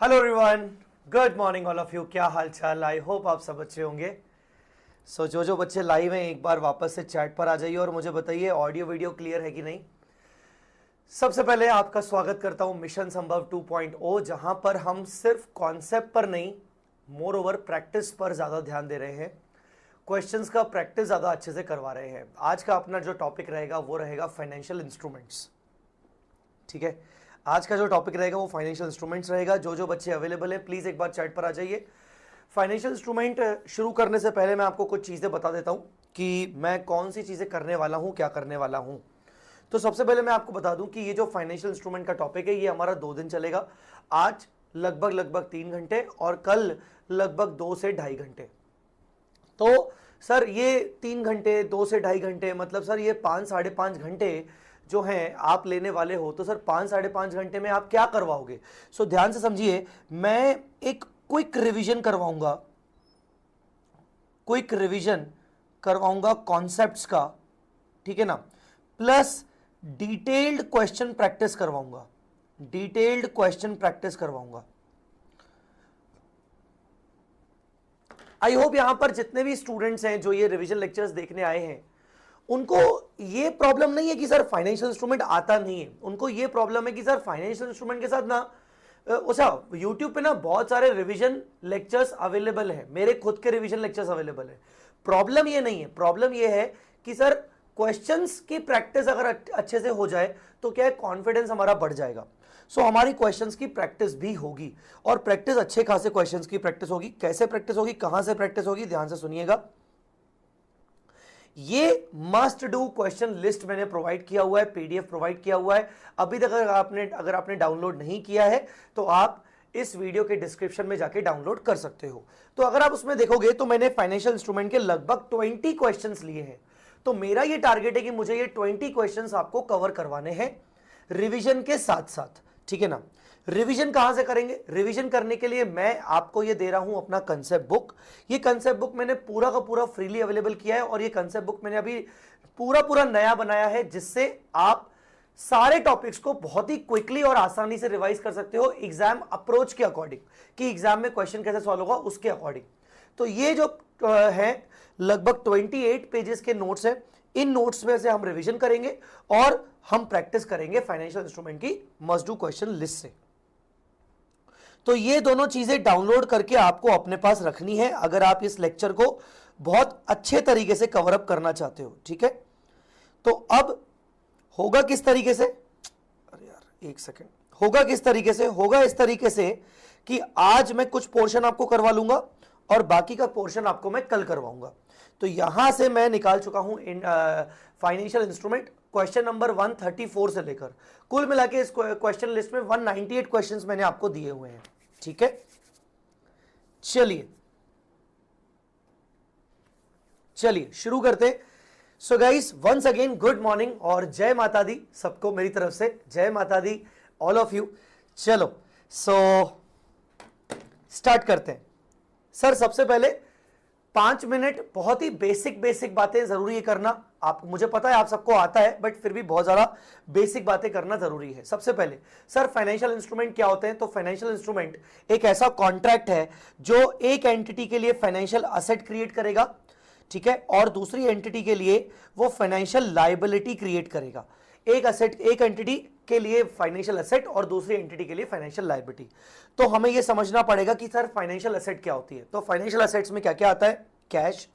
Hello everyone, good morning all of you. क्या हाल चाल? I hope आप सब अच्छे होंगे। जो बच्चे लाइव हैं एक बार वापस से चैट पर आ जाइए और मुझे बताइए ऑडियो वीडियो क्लियर है कि नहीं। सबसे पहले आपका स्वागत करता हूं मिशन संभव 2.0, जहां पर हम सिर्फ कॉन्सेप्ट पर नहीं, मोर ओवर प्रैक्टिस पर ज्यादा ध्यान दे रहे हैं। क्वेश्चंस का प्रैक्टिस ज्यादा अच्छे से करवा रहे हैं। आज का अपना जो टॉपिक रहेगा वो रहेगा फाइनेंशियल इंस्ट्रूमेंट्स। ठीक है, आज का जो टॉपिक रहेगा वो फाइनेंशियल इंस्ट्रूमेंट्स रहेगा। जो बच्चे अवेलेबल हैं प्लीज एक बार चैट पर आ जाइए। फाइनेंशियल इंस्ट्रूमेंट शुरू करने से पहले मैं आपको कुछ चीजें बता देता हूं कि मैं कौन सी चीजें करने वाला हूं, क्या करने वाला हूं। तो सबसे पहले मैं आपको बता दूं कि ये जो फाइनेंशियल इंस्ट्रूमेंट का टॉपिक है ये हमारा 2 दिन चलेगा। आज लगभग 3 घंटे और कल लगभग 2 से ढाई घंटे। तो सर ये 3 घंटे 2 से ढाई घंटे मतलब सर ये 5 साढ़े 5 घंटे जो हैं आप लेने वाले हो, तो सर 5 साढ़े 5 घंटे में आप क्या करवाओगे? सो ध्यान से समझिए, मैं एक क्विक रिवीजन करवाऊंगा कॉन्सेप्ट्स का, ठीक है ना, प्लस डिटेल्ड क्वेश्चन प्रैक्टिस करवाऊंगा। आई होप यहां पर जितने भी स्टूडेंट्स हैं जो ये रिवीजन लेक्चर्स देखने आए हैं उनको ये प्रॉब्लम नहीं है कि सर फाइनेंशियल इंस्ट्रूमेंट आता नहीं है। उनको ये प्रॉब्लम है कि सर फाइनेंशियल इंस्ट्रूमेंट के साथ ना यूट्यूब पे ना बहुत सारे रिवीजन लेक्चर्स अवेलेबल हैं, मेरे खुद के रिवीजन लेक्चर्स अवेलेबल हैं। प्रॉब्लम ये नहीं है, प्रॉब्लम ये है कि सर क्वेश्चंस की प्रैक्टिस अगर अच्छे से हो जाए तो क्या है, कॉन्फिडेंस हमारा बढ़ जाएगा। सो हमारी क्वेश्चंस की प्रैक्टिस भी होगी और प्रैक्टिस अच्छे खासे क्वेश्चंस की प्रैक्टिस होगी। कैसे प्रैक्टिस होगी, कहां से प्रैक्टिस होगी, ध्यान से सुनिएगा। ये मस्ट डू क्वेश्चन लिस्ट मैंने प्रोवाइड किया हुआ है, पीडीएफ प्रोवाइड किया हुआ है। अभी तक अगर आपने डाउनलोड नहीं किया है तो आप इस वीडियो के डिस्क्रिप्शन में जाके डाउनलोड कर सकते हो। तो अगर आप उसमें देखोगे तो मैंने फाइनेंशियल इंस्ट्रूमेंट के लगभग 20 क्वेश्चंस लिए हैं। तो मेरा ये टारगेट है कि मुझे ये 20 क्वेश्चंस आपको कवर करवाने हैं रिवीजन के साथ साथ, ठीक है ना। रिवीजन कहां से करेंगे? रिवीजन करने के लिए मैं आपको ये दे रहा हूं अपना कंसेप्ट बुक। ये कंसेप्ट बुक मैंने पूरा का पूरा फ्रीली अवेलेबल किया है और ये कंसेप्ट बुक मैंने अभी पूरा नया बनाया है, जिससे आप सारे टॉपिक्स को बहुत ही क्विकली और आसानी से रिवाइज कर सकते हो एग्जाम अप्रोच के अकॉर्डिंग, कि एग्जाम में क्वेश्चन कैसे सॉल्व होगा उसके अकॉर्डिंग। तो ये जो है लगभग 28 पेजेस के नोट्स है। इन नोट्स में से हम रिवीजन करेंगे और हम प्रैक्टिस करेंगे फाइनेंशियल इंस्ट्रूमेंट की मस्ट डू क्वेश्चन लिस्ट से। तो ये दोनों चीजें डाउनलोड करके आपको अपने पास रखनी है अगर आप इस लेक्चर को बहुत अच्छे तरीके से कवर अप करना चाहते हो, ठीक है। तो अब होगा किस तरीके से, अरे यार एक सेकेंड, होगा किस तरीके से? होगा इस तरीके से कि आज मैं कुछ पोर्शन आपको करवा लूंगा और बाकी का पोर्शन आपको मैं कल करवाऊंगा। तो यहां से मैं निकाल चुका हूं फाइनेंशियल इंस्ट्रूमेंट क्वेश्चन नंबर 134 से लेकर कुल मिला के इस क्वेश्चन लिस्ट में 198 क्वेश्चंस मैंने आपको दिए हुए हैं, ठीक है। चलिए शुरू करते। So guys, once again good morning और जय माता दी सबको मेरी तरफ से, जय माता दी ऑल ऑफ यू। चलो स्टार्ट करते हैं। सर सबसे पहले 5 मिनट बहुत ही बेसिक बातें जरूरी है करना। आप, मुझे पता है आप सबको आता है, बट फिर भी बहुत ज्यादा बेसिक बातें करना जरूरी है। सबसे पहले सर फाइनेंशियल इंस्ट्रूमेंट क्या होते हैं? तो फाइनेंशियल इंस्ट्रूमेंट एक ऐसा कॉन्ट्रैक्ट है जो एक एंटिटी के लिए फाइनेंशियल असेट क्रिएट करेगा, ठीक है, और दूसरी एंटिटी के लिए वो फाइनेंशियल लायबिलिटी क्रिएट करेगा। एक एंटिटी के लिए फाइनेंशियल एसेट और दूसरी एंटिटी के लिए फाइनेंशियल लायबिलिटी। तो हमें यह समझना पड़ेगा कि सर फाइनेंशियल एसेट क्या होती है। तो फाइनेंशियल एसेट्स में क्या क्या आता है? कैश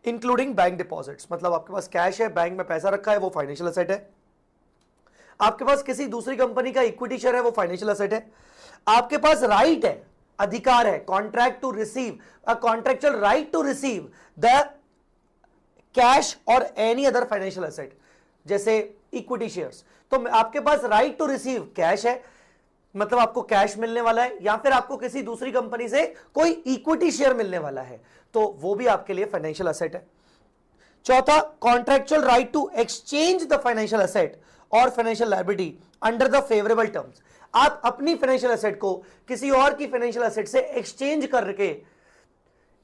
इंक्लूडिंग बैंक डिपॉजिट्स, मतलब आपके पास कैश है, बैंक में पैसा रखा है, वो फाइनेंशियल एसेट है। आपके पास किसी दूसरी कंपनी का इक्विटी शेयर है, वो फाइनेंशियल एसेट है। आपके पास राइट है, अधिकार है, contract to receive, a contractual right to receive the cash और एनी अदर फाइनेंशियल एसेट, जैसे इक्विटी शेयर्स। तो आपके पास राइट टू रिसीव कैश है, मतलब आपको कैश मिलने वाला है, या फिर आपको किसी दूसरी कंपनी से कोई इक्विटी शेयर मिलने वाला है, तो वो भी आपके लिए फाइनेंशियल एसेट है। चौथा, contractual right to exchange the financial asset और financial liability under the favourable terms. आप अपनी फाइनेंशियल एसेट को किसी और की फाइनेंशियल एसेट से एक्सचेंज करके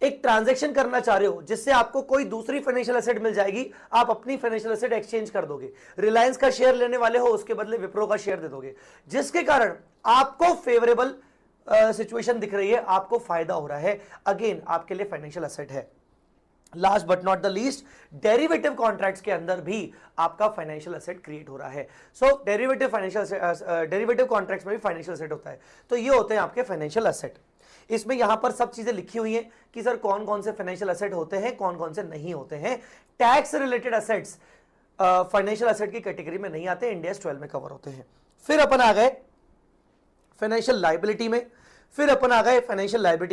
एक ट्रांजैक्शन करना चाह रहे हो जिससे आपको कोई दूसरी फाइनेंशियल एसेट मिल जाएगी, आप अपनी फाइनेंशियल एसेट एक्सचेंज कर दोगे। रिलायंस का शेयर लेने वाले हो, उसके बदले विप्रो का शेयर दे दोगे, जिसके कारण आपको फेवरेबल सिचुएशन दिख रही है, आपको फायदा हो रहा है, अगेन आपके लिए फाइनेंशियल एसेट है। Last but not the least, derivative contracts के अंदर भी आपका फाइनेंशियल एसेट क्रिएट हो रहा है। सो डेरिवेटिव कॉन्ट्रैक्ट्स में भी फाइनेंशियल एसेट होता है। तो ये होते हैं आपके फाइनेंशियल एसेट। इसमें यहां पर सब चीजें लिखी हुई हैं कि सर कौन कौन से फाइनेंशियल एसेट होते हैं, कौन कौन से नहीं होते हैं। Tax related assets financial asset की कैटेगरी में नहीं आते, इंडिया 12 में कवर होते हैं। फिर अपन आ गए फाइनेंशियल लायबिलिटी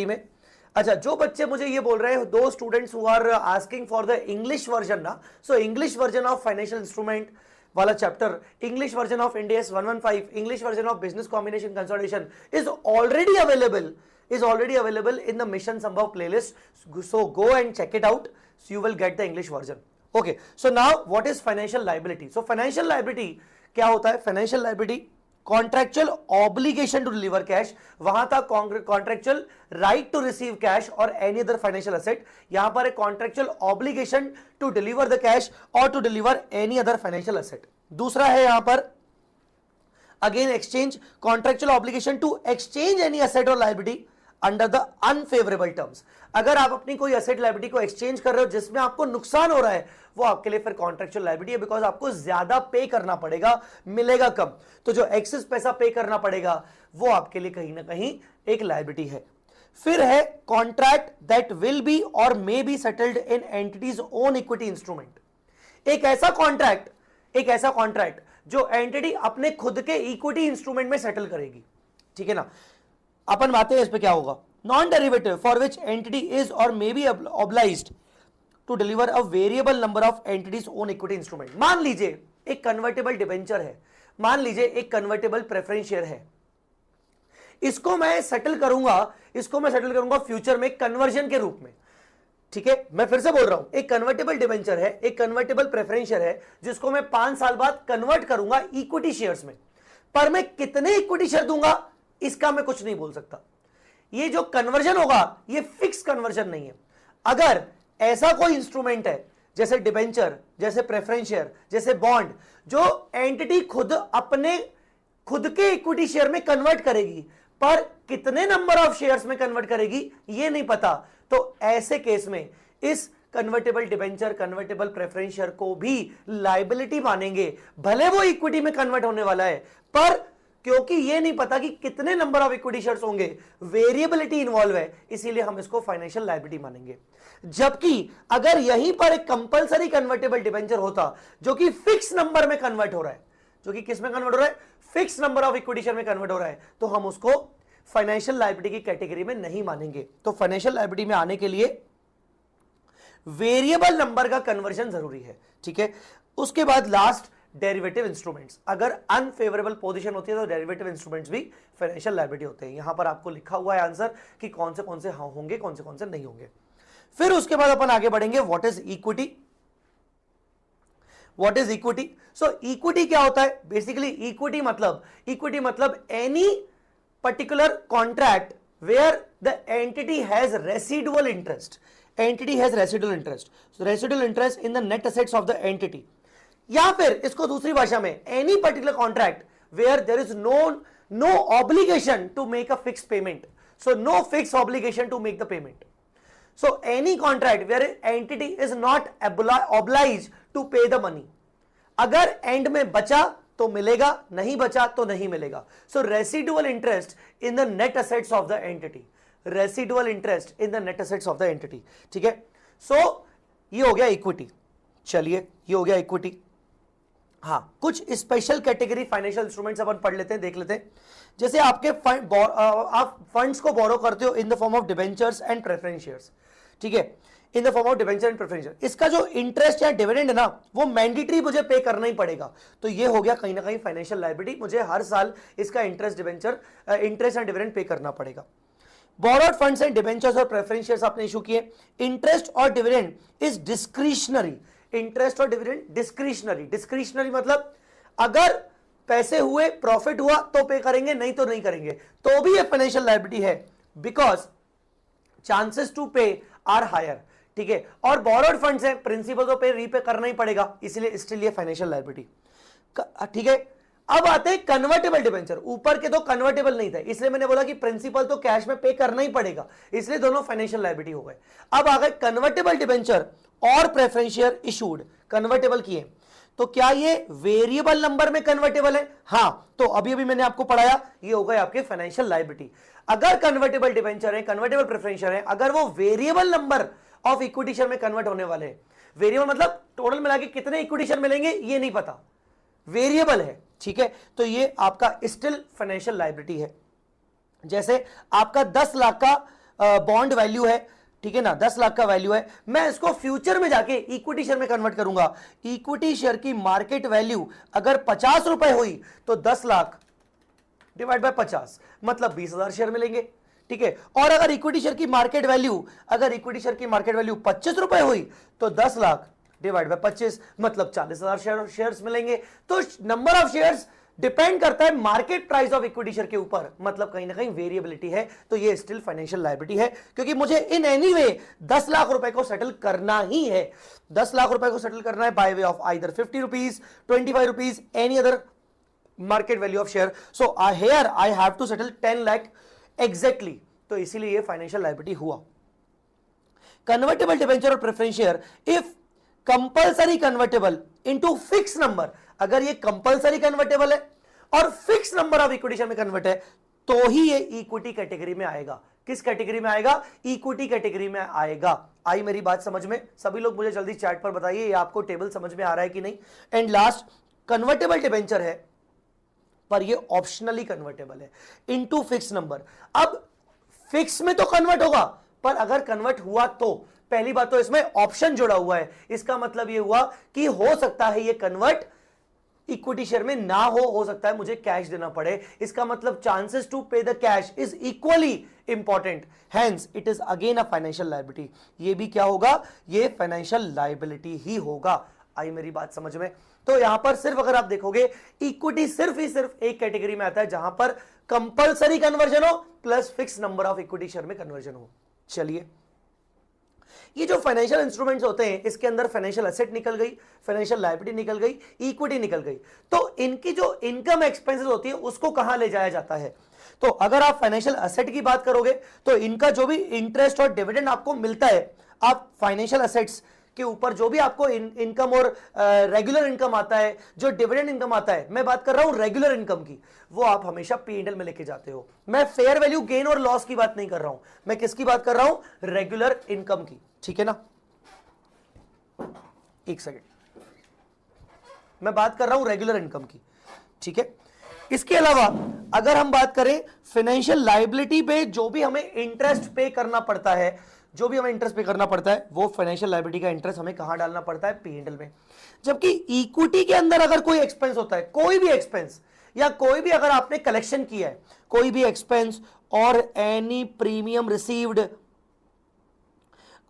में, अच्छा, जो बच्चे मुझे ये बोल रहे हैं, दो students who are asking for the English version ना, so English version of financial instrument वाला chapter, English version of India 115, English version of business combination consolidation is already available in the Mission Sambhav playlist. So go and check it out. So you will get the English version. Okay. So now what is financial liability? So financial liability क्या होता है? Financial liability contractual obligation to deliver cash, वहां था contractual right to receive cash or any other financial asset, यहां पर है contractual obligation to deliver the cash or to deliver any other financial asset. दूसरा है यहां पर again exchange, contractual obligation to exchange any asset or liability under the unfavourable terms. अगर आप अपनी कोई एसेट लायबिलिटी को एक्सचेंज कर रहे हो जिसमें आपको नुकसान हो रहा है, वो आपके लिए फिर कॉन्ट्रेक्चुअल लायबिलिटी है, बिकॉज आपको ज्यादा पे करना पड़ेगा, मिलेगा कम, तो जो एक्सेस पैसा पे करना पड़ेगा वो आपके लिए कहीं ना कहीं एक लायबिलिटी है। फिर है कॉन्ट्रैक्ट दैट विल बी और may be settled in entities own equity instrument. एक ऐसा कॉन्ट्रैक्ट जो एंटिटी अपने खुद के इक्विटी इंस्ट्रूमेंट में सेटल करेगी, ठीक है ना। अपन बातें इस पे क्या होगा, non derivative for which entity is or may be obliged to deliver a variable number of entities own equity instrument. मान लीजिए एक कन्वर्टेबल डिबेंचर है, मान लीजिए एक कन्वर्टेबल प्रेफरेंस शेयर है, इसको मैं सेटल करूंगा फ्यूचर में कन्वर्जन के रूप में, ठीक है। मैं फिर से बोल रहा हूं, एक कन्वर्टेबल डिबेंचर है, एक कन्वर्टेबल प्रेफरेंस शेयर है, जिसको मैं 5 साल बाद कन्वर्ट करूंगा इक्विटी शेयर्स में, पर मैं कितने इक्विटी शेयर दूंगा इसका मैं कुछ नहीं बोल सकता। ये जो कन्वर्जन होगा ये फिक्स कन्वर्जन नहीं है। अगर ऐसा कोई इंस्ट्रूमेंट है जैसे डिबेंचर, जैसे प्रेफरेंस शेयर, जैसे बॉन्ड, जो एंटिटी अपने खुद के इक्विटी शेयर में कन्वर्ट करेगी, पर कितने नंबर ऑफ शेयर्स में कन्वर्ट करेगी ये नहीं पता, तो ऐसे केस में इस convertible debenture, convertible preference share को भी लायबिलिटी मानेंगे, भले वो इक्विटी में कन्वर्ट होने वाला है, पर क्योंकि ये नहीं पता कि कितने नंबर ऑफ इक्विटी शेयर्स होंगे, वेरिएबिलिटी इन्वॉल्व है, इसीलिए हम इसको फाइनेंशियल लायबिलिटी मानेंगे। जबकि अगर यहीं पर एक कंपलसरी कन्वर्टेबल डिबेंचर होता जो कि फिक्स नंबर में कन्वर्ट हो रहा है, जो कि किस में कन्वर्ट हो रहा है, fix number of equity share में कन्वर्ट हो रहा है, तो हम उसको फाइनेंशियल लायबिलिटी की कैटेगरी में नहीं मानेंगे। तो फाइनेंशियल लायबिलिटी में आने के लिए वेरिएबल नंबर का कन्वर्जन जरूरी है, ठीक है। उसके बाद लास्ट डेरिवेटिव इंस्ट्रूमेंट्स, अगर अनफेवरेबल पोजीशन होती है तो डेरिवेटिव इंस्ट्रूमेंट्स भी फाइनेंशियल लायबिलिटी होते हैं। यहां पर आपको लिखा हुआ है आंसर कि कौन से होंगे, कौन से नहीं होंगे। फिर उसके बाद अपन आगे बढ़ेंगे, what is equity. So equity क्या होता है? बेसिकली इक्विटी मतलब any particular contract where the entity has residual interest, residual interest in the net assets of the entity, या फिर इसको दूसरी भाषा में any particular contract where there is no obligation to make a fix payment, so no fix obligation to make the payment, so any contract where entity is not obliged to पे the money. अगर end में बचा तो मिलेगा, नहीं बचा तो नहीं मिलेगा। So residual interest in the net assets of the entity, ठीक है। सो ये हो गया इक्विटी। चलिए ये हो गया इक्विटी। हाँ, कुछ स्पेशल कैटेगरी फाइनेंशियल इंस्ट्रूमेंट्स अपन पढ़ लेते हैं, देख लेते हैं। जैसे आपके आप फंड्स को बोरो करते हो in the form of debentures and preference shares, ठीक है, in the form of debenture and preference share. इसका जो इंटरेस्ट या डिविडेंड है ना, वो मैंडेटरी मुझे पे करना ही पड़ेगा। तो ये हो गया कहीं ना कहीं फाइनेंशियल लायबिलिटी, मुझे हर साल इसका इंटरेस्ट एंड डिविडेंड पे करना पड़ेगा। बोरोड फंड्स एंड डिबेंचर्स और प्रेफरेंस शेयर्स आपने इशू किए। इंटरेस्ट और डिविडेंड इज डिस्क्रिशनरी, डिस्क्रिशनरी मतलब अगर पैसे हुए, प्रॉफिट हुआ तो पे करेंगे, नहीं तो नहीं करेंगे, तो भी ये फाइनेंशियल लायबिलिटी है, बिकॉज चांसेस टू पे आर हायर, ठीक है। और बोरोड फंड्स है, प्रिंसिपल तो पे रीपे करना ही पड़ेगा, इसलिए स्टिल ये फाइनेंशियल लायबिलिटी, ठीक है। अब आते हैं कन्वर्टेबल डिबेंचर। ऊपर के दो कन्वर्टेबल नहीं थे, इसलिए मैंने बोला कि प्रिंसिपल तो कैश में पे करना ही पड़ेगा, इसलिए दोनों फाइनेंशियल लायबिलिटी हो गए। अब आ गए कन्वर्टेबल डिबेंचर और प्रेफरेंस शेयर इशूड, कन्वर्टेबल किए, तो क्या ये वेरिएबल नंबर में कन्वर्टेबल है? हां, तो अभी अभी मैंने आपको पढ़ाया, ये हो गए आपके फाइनेंशियल लायबिलिटी। अगर कन्वर्टेबल डिबेंचर है, कन्वर्टेबल प्रेफरेंस शेयर है, अगर वो variable number of equity share में कन्वर्ट होने वाले हैं, वेरिएबल मतलब टोटल मिला के कितने इक्विटी शेयर मिलेंगे ये नहीं पता, वेरिएबल है, ठीक है, तो ये आपका स्टिल फाइनेंशियल लायबिलिटी है। जैसे आपका 10 लाख का बॉन्ड वैल्यू है, ठीक है ना, 10 लाख का वैल्यू है, मैं इसको फ्यूचर में जाके इक्विटी शेयर में कन्वर्ट करूंगा। इक्विटी शेयर की मार्केट वैल्यू अगर 50 रुपए हुई तो 10 लाख डिवाइड बाय 50 मतलब 20,000 शेयर मिलेंगे, ठीक है। और अगर इक्विटी शेयर की मार्केट वैल्यू 25 रुपए हुई तो 10 लाख डिवाइड बाय 25 मतलब 40,000 शेयर्स मिलेंगे। तो नंबर ऑफ शेयर्स डिपेंड करता है market price of equity share के ऊपर, मतलब कहीं ना कहीं वेरिएबिलिटी है, तो ये स्टिल फाइनेंशियल लायबिलिटी है, क्योंकि मुझे इन एनी वे 10 लाख रुपए को सेटल करना ही है। 10 लाख रुपए को सेटल करना है by way of either 50 rupees, 25 rupees, any other market value of share. So here I have to settle 10 lakh exactly, तो इसीलिए ये फाइनेंशियल लायबिलिटी हुआ। कन्वर्टेबल डिबेंचर और preference share if compulsory convertible into fix number, अगर ये compulsory convertible है और fix number of equity share में कन्वर्ट है तो ही ये इक्विटी कैटेगरी में आएगा। किस कैटेगरी में आएगा? इक्विटी कैटेगरी में आएगा। आई मेरी बात समझ में? सभी लोग मुझे जल्दी चैट पर बताइए ये आपको टेबल समझ में आ रहा है कि नहीं। एंड लास्ट, कन्वर्टेबल डिबेंचर है पर ये ऑप्शनली कन्वर्टेबल है इनटू फिक्स नंबर। अब फिक्स में तो कन्वर्ट होगा, पर अगर कन्वर्ट हुआ तो पहली बात तो इसमें ऑप्शन जुड़ा हुआ है, इसका मतलब ये हुआ कि हो सकता है ये कन्वर्ट इक्विटी शेयर में ना हो सकता है मुझे कैश देना पड़े। इसका मतलब चांसेस टू पे the cash is equally important, hence it is again a financial liability. ये भी क्या होगा? ये फाइनेंशियल लायबिलिटी ही होगा। आई मेरी बात समझ में? तो यहां पर सिर्फ अगर आप देखोगे इक्विटी सिर्फ एक कैटेगरी में आता है जहां पर कंपल्सरी कन्वर्जन हो plus fix number of equity share में कन्वर्जन हो। चलिए, ये जो फाइनेंशियल इंस्ट्रूमेंट्स होते हैं इसके अंदर फाइनेंशियल एसेट निकल गई, फाइनेंशियल लायबिलिटी निकल गई, इक्विटी निकल गई, तो इनकी जो इनकम एक्सपेंसेस होती है उसको कहां ले जाया जाता है? तो अगर आप फाइनेंशियल एसेट की बात करोगे तो इनका जो भी इंटरेस्ट और डिविडेंड आपको मिलता है, आप फाइनेंशियल एसेट्स के ऊपर जो भी आपको इनकम और रेगुलर इनकम आता है, जो डिविडेंड इनकम आता है, मैं बात कर रहा हूं रेगुलर इनकम की, वो आप हमेशा P&L में लेके जाते हो। मैं फेयर वैल्यू गेन और लॉस की बात नहीं कर रहा हूं, मैं किसकी बात कर रहा हूं? रेगुलर इनकम की, ठीक है ना। एक सेकेंड, मैं बात कर रहा हूं रेगुलर इनकम की, ठीक है। इसके अलावा अगर हम बात करें फाइनेंशियल लायबिलिटी पे जो भी हमें इंटरेस्ट पे करना पड़ता है, वो फाइनेंशियल लायबिलिटी का इंटरेस्ट हमें कहां डालना पड़ता है? P&L में। जबकि इक्विटी के अंदर अगर कोई एक्सपेंस होता है, कोई भी एक्सपेंस या कोई भी अगर आपने कलेक्शन किया है, कोई भी एक्सपेंस और एनी प्रीमियम रिसीव्ड,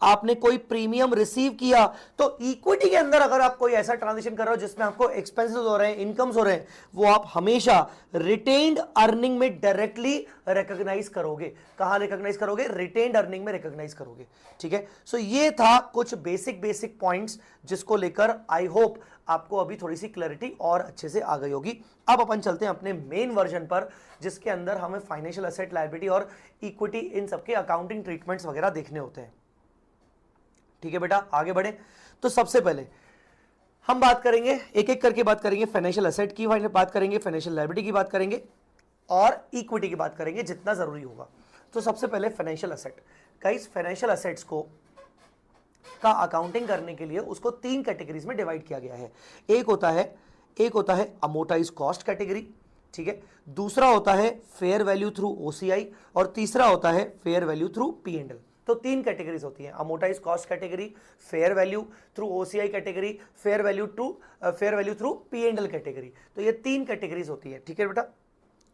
आपने कोई प्रीमियम रिसीव किया, तो इक्विटी के अंदर अगर आप कोई ऐसा ट्रांजैक्शन कर रहे हो जिसमें आपको एक्सपेंसेस हो रहे हैं, इनकम्स हो रहे हैं, वो आप हमेशा रिटेन्ड अर्निंग में डायरेक्टली रिकॉग्नाइज करोगे। कहां रिकॉग्नाइज करोगे? रिटेन्ड अर्निंग में रिकॉग्नाइज करोगे, ठीक है। सो ये था कुछ बेसिक पॉइंट्स जिसको लेकर आई होप आपको अभी थोड़ी सी क्लैरिटी और अच्छे से आ गई होगी। अब अपन चलते हैं अपने मेन वर्जन पर, जिसके अंदर हमें फाइनेंशियल एसेट, लायबिलिटी और इक्विटी इन सबके अकाउंटिंग ट्रीटमेंट्स वगैरह देखने होते हैं, ठीक है बेटा। आगे बढ़े तो सबसे पहले हम बात करेंगे, एक एक करके बात करेंगे, फाइनेंशियल एसेट की बात करेंगे, फाइनेंशियल लायबिलिटी की बात करेंगे और इक्विटी की बात करेंगे जितना जरूरी होगा। तो सबसे पहले financial asset. Guys, financial assets को का अकाउंटिंग करने के लिए उसको 3 कैटेगरीज में डिवाइड किया गया है। एक होता है अमोर्टाइज कॉस्ट कैटेगरी, ठीक है। दूसरा होता है फेयर वैल्यू थ्रू OCI और तीसरा होता है फेयर वैल्यू थ्रू P&L। तो 3 कैटेगरीज होती हैं, amortise cost category, fair value through OCI category, fair value through P&L category. तो ये 3 कैटेगरीज होती है, ठीक है बेटा।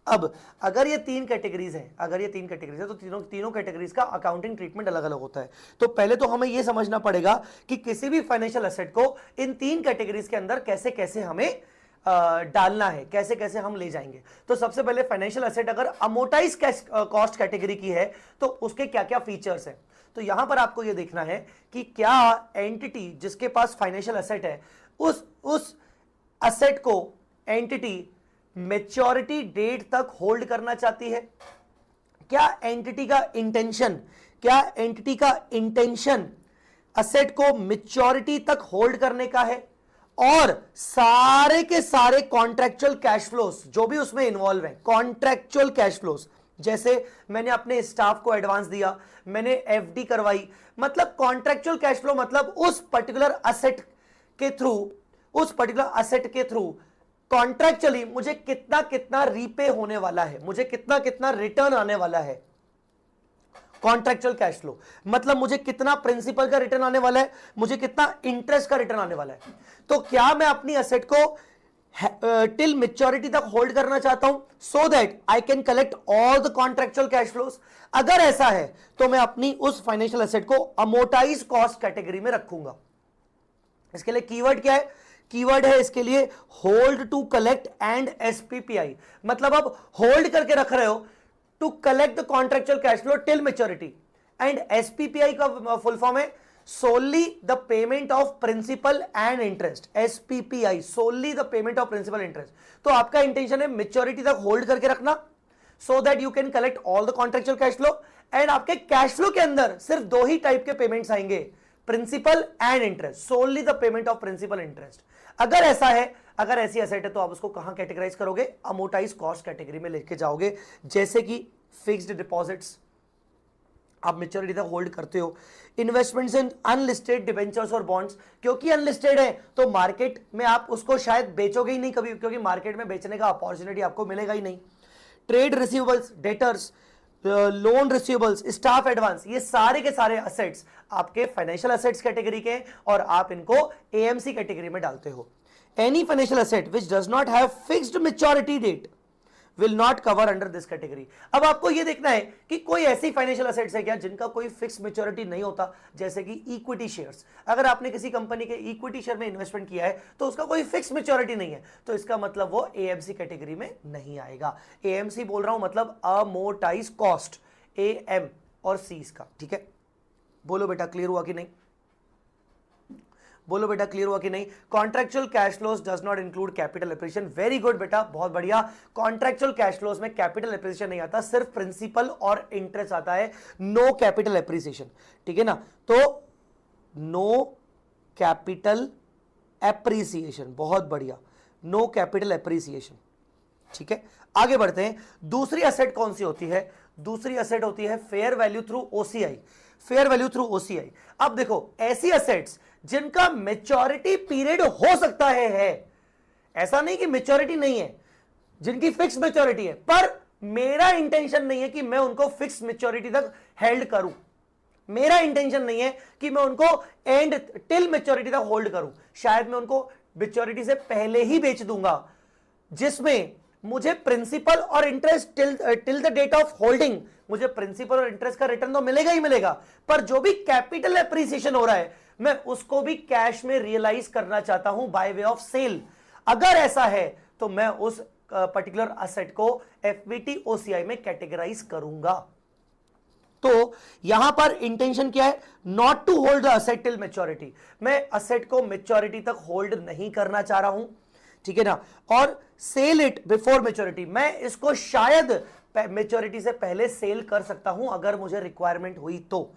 अब अगर ये 3 कैटेगरीज है तो तीनों कैटेगरीज का अकाउंटिंग ट्रीटमेंट अलग अलग होता है। तो पहले तो हमें यह समझना पड़ेगा कि किसी भी फाइनेंशियल एसेट को इन 3 कैटेगरीज के अंदर कैसे कैसे हमें डालना है, कैसे कैसे हम ले जाएंगे। तो सबसे पहले फाइनेंशियल एसेट अगर अमोर्टाइज कॉस्ट कैटेगरी की है तो उसके क्या क्या फीचर्स हैं। तो यहां पर आपको यह देखना है कि क्या एंटिटी जिसके पास फाइनेंशियल एसेट है उस एसेट को एंटिटी मेच्योरिटी डेट तक होल्ड करना चाहती है? क्या एंटिटी का इंटेंशन असेट को मेच्योरिटी तक होल्ड करने का है और सारे के सारे कॉन्ट्रैक्चुअल कैश फ्लोस जो भी उसमें इन्वॉल्व है, कॉन्ट्रैक्चुअल कैश फ्लोस, जैसे मैंने अपने स्टाफ को एडवांस दिया, मैंने एफडी करवाई, मतलब कॉन्ट्रैक्चुअल कैश फ्लो मतलब उस पर्टिकुलर असेट के थ्रू कॉन्ट्रैक्चुअली मुझे कितना कितना रीपे होने वाला है, मुझे कितना कितना रिटर्न आने वाला है। कॉन्ट्रैक्चुअल कैश फ्लो मतलब मुझे कितना प्रिंसिपल का रिटर्न आने वाला है, मुझे कितना इंटरेस्ट का रिटर्न आने वाला है। तो क्या मैं अपनी एसेट को टिल मैच्योरिटी तक होल्ड करना चाहता हूं so that I can collect all the contractual cash flows? अगर ऐसा है तो मैं अपनी उस फाइनेंशियल एसेट को अमोर्टाइज कॉस्ट कैटेगरी में रखूंगा। इसके लिए कीवर्ड क्या है? कीवर्ड है इसके लिए hold to collect and SPPI, मतलब अब होल्ड करके रख रहे हो to collect the contractual cash flow till maturity, and SPPI का फुल फॉर्म है solely the payment of principal and interest, SPPI, solely the payment of principal interest। तो आपका इंटेंशन है मेच्योरिटी तक होल्ड करके रखना so that you can collect all the contractual cash flow, and आपके cash flow के अंदर सिर्फ दो ही टाइप के पेमेंट्स आएंगे, principal and interest, so only the payment of principal interest. अगर ऐसा है, अगर ऐसी एसेट है तो आप उसको कहां कैटेगराइज करोगे? अमोर्टाइज कॉस्ट कैटेगरी में लेके जाओगे, जैसे कि फिक्स्ड डिपॉजिट्स आप मेच्योरिटी तक होल्ड करते हो, इन्वेस्टमेंट्स इन अनलिस्टेड डिबेंचर्स और बॉन्ड्स, क्योंकि अनलिस्टेड है तो मार्केट में आप उसको शायद बेचोगे ही नहीं कभी, क्योंकि मार्केट में बेचने का अपॉर्चुनिटी आपको मिलेगा ही नहीं। Trade receivables, debtors, loan receivables, staff advance, ये सारे के सारे असेट्स आपके फाइनेंशियल असेट्स कैटेगरी के हैं और आप इनको एएमसी कैटेगरी में डालते हो। Any financial asset which does not have fixed maturity date will not cover under this category। अब आपको यह देखना है कि कोई ऐसी फाइनेंशियल असेट्स है क्या जिनका कोई फिक्स मैच्योरिटी नहीं होता, जैसे कि इक्विटी शेयर्स। अगर आपने किसी कंपनी के इक्विटी शेयर में इन्वेस्टमेंट किया है तो उसका कोई फिक्स मैच्योरिटी नहीं है, तो इसका मतलब वो एएमसी कैटेगरी में नहीं आएगा। एएमसी बोल रहा हूं मतलब अमोर्टाइज कॉस्ट, एएम और सी इसका, ठीक है। बोलो बेटा क्लियर हुआ कि नहीं? बोलो बेटा क्लियर हुआ कि नहीं? Contractual cash flows does not include capital appreciation. Very good बेटा, बहुत बढ़िया। कॉन्ट्रैक्चुअल कैश फ्लोज में कैपिटल एप्रिसिएशन नहीं आता, सिर्फ प्रिंसिपल और इंटरेस्ट आता है, नो कैपिटल एप्रिसिएशन, ठीक है ना। तो नो कैपिटल एप्रिसिएशन, बहुत बढ़िया, नो कैपिटल एप्रिसिएशन, ठीक है। आगे बढ़ते हैं। दूसरी एसेट कौन सी होती है? दूसरी एसेट होती है fair value through OCI, fair value through OCI. अब देखो, ऐसी एसेट्स जिनका मैच्योरिटी पीरियड हो सकता है, ऐसा नहीं कि मैच्योरिटी नहीं है, जिनकी फिक्स मैच्योरिटी है, पर मेरा इंटेंशन नहीं है कि मैं उनको फिक्स मैच्योरिटी तक हेल्ड करूं, मेरा इंटेंशन नहीं है कि मैं उनको एंड टिल मैच्योरिटी तक होल्ड करूं, शायद मैं उनको मैच्योरिटी से पहले ही बेच दूंगा, जिसमें मुझे प्रिंसिपल और interest till the date of holding, मुझे प्रिंसिपल और इंटरेस्ट का रिटर्न तो मिलेगा ही मिलेगा, पर जो भी कैपिटल एप्रिसिएशन हो रहा है मैं उसको भी कैश में रियलाइज करना चाहता हूं बाय वे ऑफ सेल। अगर ऐसा है तो मैं उस पर्टिकुलर असेट को एफबीटी ओसीआई में कैटेगराइज करूंगा। तो यहां पर इंटेंशन क्या है? Not to hold the asset till maturity, मैं असेट को मैच्योरिटी तक होल्ड नहीं करना चाह रहा हूं, ठीक है ना। और सेल इट बिफोर मैच्योरिटी, मैं इसको शायद मैच्योरिटी से पहले सेल कर सकता हूं अगर मुझे रिक्वायरमेंट हुई तो,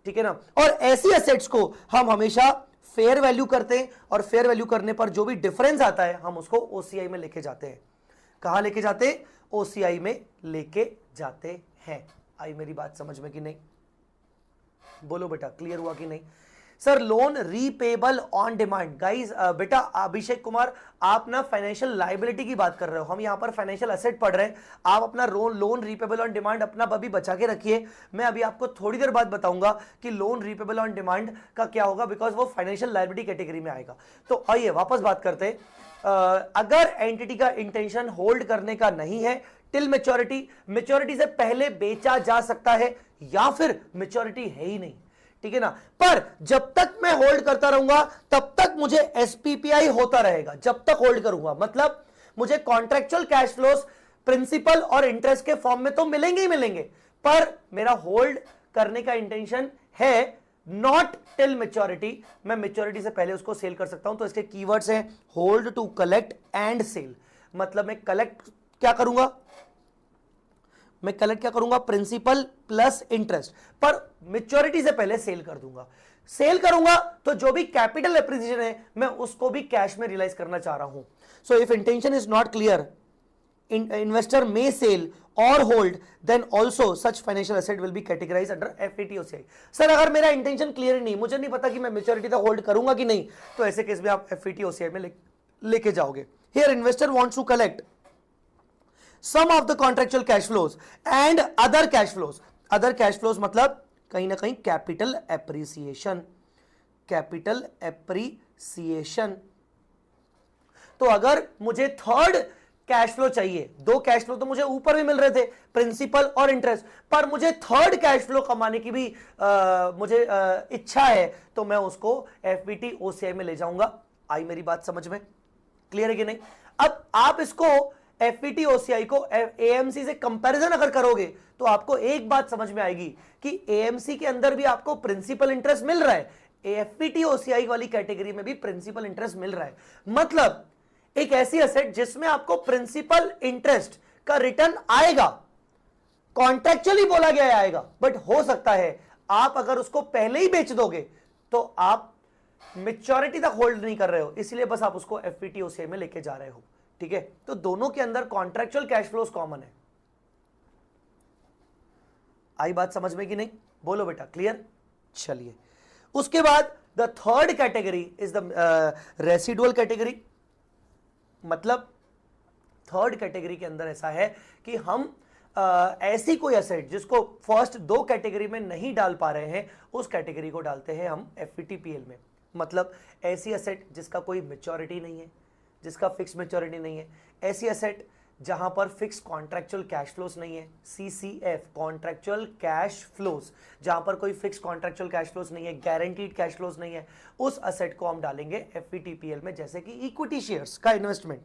ठीक है ना। और ऐसी एसेट्स को हम हमेशा फेयर वैल्यू करते हैं और फेयर वैल्यू करने पर जो भी डिफरेंस आता है हम उसको ओसीआई में लेके जाते हैं। कहां लेके जाते हैं? ओसीआई में लेके जाते हैं। आई मेरी बात समझ में कि नहीं? बोलो बेटा क्लियर हुआ कि नहीं? Sir loan repayable on demand, guys बेटा अभिषेक कुमार, आप ना फाइनेंशियल लायबिलिटी की बात कर रहे हो, हम यहां पर फाइनेंशियल एसेट पढ़ रहे हैं। आप अपना लोन रीपेबल ऑन डिमांड अपना अभी बचा के रखिए, मैं अभी आपको थोड़ी देर बाद बताऊंगा कि लोन रीपेबल ऑन डिमांड का क्या होगा, बिकॉज वो फाइनेंशियल लायबिलिटी कैटेगरी में आएगा। तो आइए वापस बात करते हैं। अगर एंटिटी का इंटेंशन होल्ड करने का नहीं है टिल मैच्योरिटी, मैच्योरिटी से पहले बेचा जा सकता है या फिर मैच्योरिटी है ही नहीं, ठीक है ना। पर जब तक मैं होल्ड करता रहूंगा तब तक मुझे एसपीपीआई होता रहेगा, जब तक होल्ड करूंगा, मतलब मुझे कॉन्ट्रैक्चुअल कैश फ्लोस प्रिंसिपल और इंटरेस्ट के फॉर्म में तो मिलेंगे ही मिलेंगे, पर मेरा होल्ड करने का इंटेंशन है नॉट टिल मैच्योरिटी, मैं मैच्योरिटी से पहले उसको सेल कर सकता हूं। तो इसके कीवर्ड्स हैं hold to collect and sell, मतलब मैं कलेक्ट क्या करूंगा, प्रिंसिपल प्लस इंटरेस्ट, पर मेच्योरिटी से पहले सेल कर दूंगा। सेल करूंगा तो जो भी कैपिटल एप्रिसिएशन है मैं उसको भी कैश में रियलाइज करना चाह रहा हूं। So if intention is not clear, investor may sell or hold, then also such financial asset will be categorized under FVT OCI। Sir अगर मेरा इंटेंशन क्लियर नहीं, मुझे नहीं पता कि मैं मेच्योरिटी तक होल्ड करूंगा कि नहीं, तो ऐसे केस में आप FVT OCI में लेके जाओगे। Here investor wants to collect some of the contractual cash flows and other cash flows। other cash flows मतलब कहीं ना कहीं कैपिटल एप्रिसिएशन। तो अगर मुझे थर्ड कैश फ्लो चाहिए, दो कैश फ्लो तो मुझे ऊपर भी मिल रहे थे, प्रिंसिपल और इंटरेस्ट, पर मुझे थर्ड कैश फ्लो कमाने की भी मुझे इच्छा है, तो मैं उसको FVT OCI में ले जाऊंगा। आई मेरी बात समझ में? क्लियर है कि नहीं? अब आप इसको FVT OCI को AMC से कंपैरिजन अगर करोगे तो आपको एक बात समझ में आएगी कि AMC के अंदर भी आपको प्रिंसिपल इंटरेस्ट मिल रहा है, FVT OCI वाली कैटेगरी में भी प्रिंसिपल इंटरेस्ट मिल रहा है। मतलब एक ऐसी एसेट जिसमें आपको प्रिंसिपल इंटरेस्ट का रिटर्न आएगा, कॉन्ट्रैक्चुअली बोला गया आएगा, बट हो सकता है आप अगर उसको पहले ही बेच दोगे तो आप मैच्योरिटी तक होल्ड नहीं कर रहे हो, इसलिए बस आप उसको FVT OCI में लेके जा रहे हो। ठीक है, तो दोनों के अंदर कॉन्ट्रैक्चुअल कैश फ्लोज कॉमन है। आई बात समझ में कि नहीं? बोलो बेटा, क्लियर? चलिए, उसके बाद the third category is the residual category. मतलब थर्ड कैटेगरी के अंदर ऐसा है कि हम ऐसी कोई एसेट जिसको फर्स्ट दो कैटेगरी में नहीं डाल पा रहे हैं, उस कैटेगरी को डालते हैं हम FVTPL में। मतलब ऐसी एसेट जिसका कोई मैच्योरिटी नहीं है, जिसका फिक्स मैच्योरिटी नहीं है, ऐसी एसेट जहां पर फिक्स कॉन्ट्रैक्चुअल कैश फ्लोज नहीं है, CCF कॉन्ट्रैक्चुअल कैश फ्लोज, जहां पर कोई फिक्स कॉन्ट्रैक्चुअल कैश फ्लोज नहीं है, गारंटीड कैश फ्लोज नहीं है, उस एसेट को हम डालेंगे FVTPL में, जैसे कि इक्विटी शेयर्स का investment.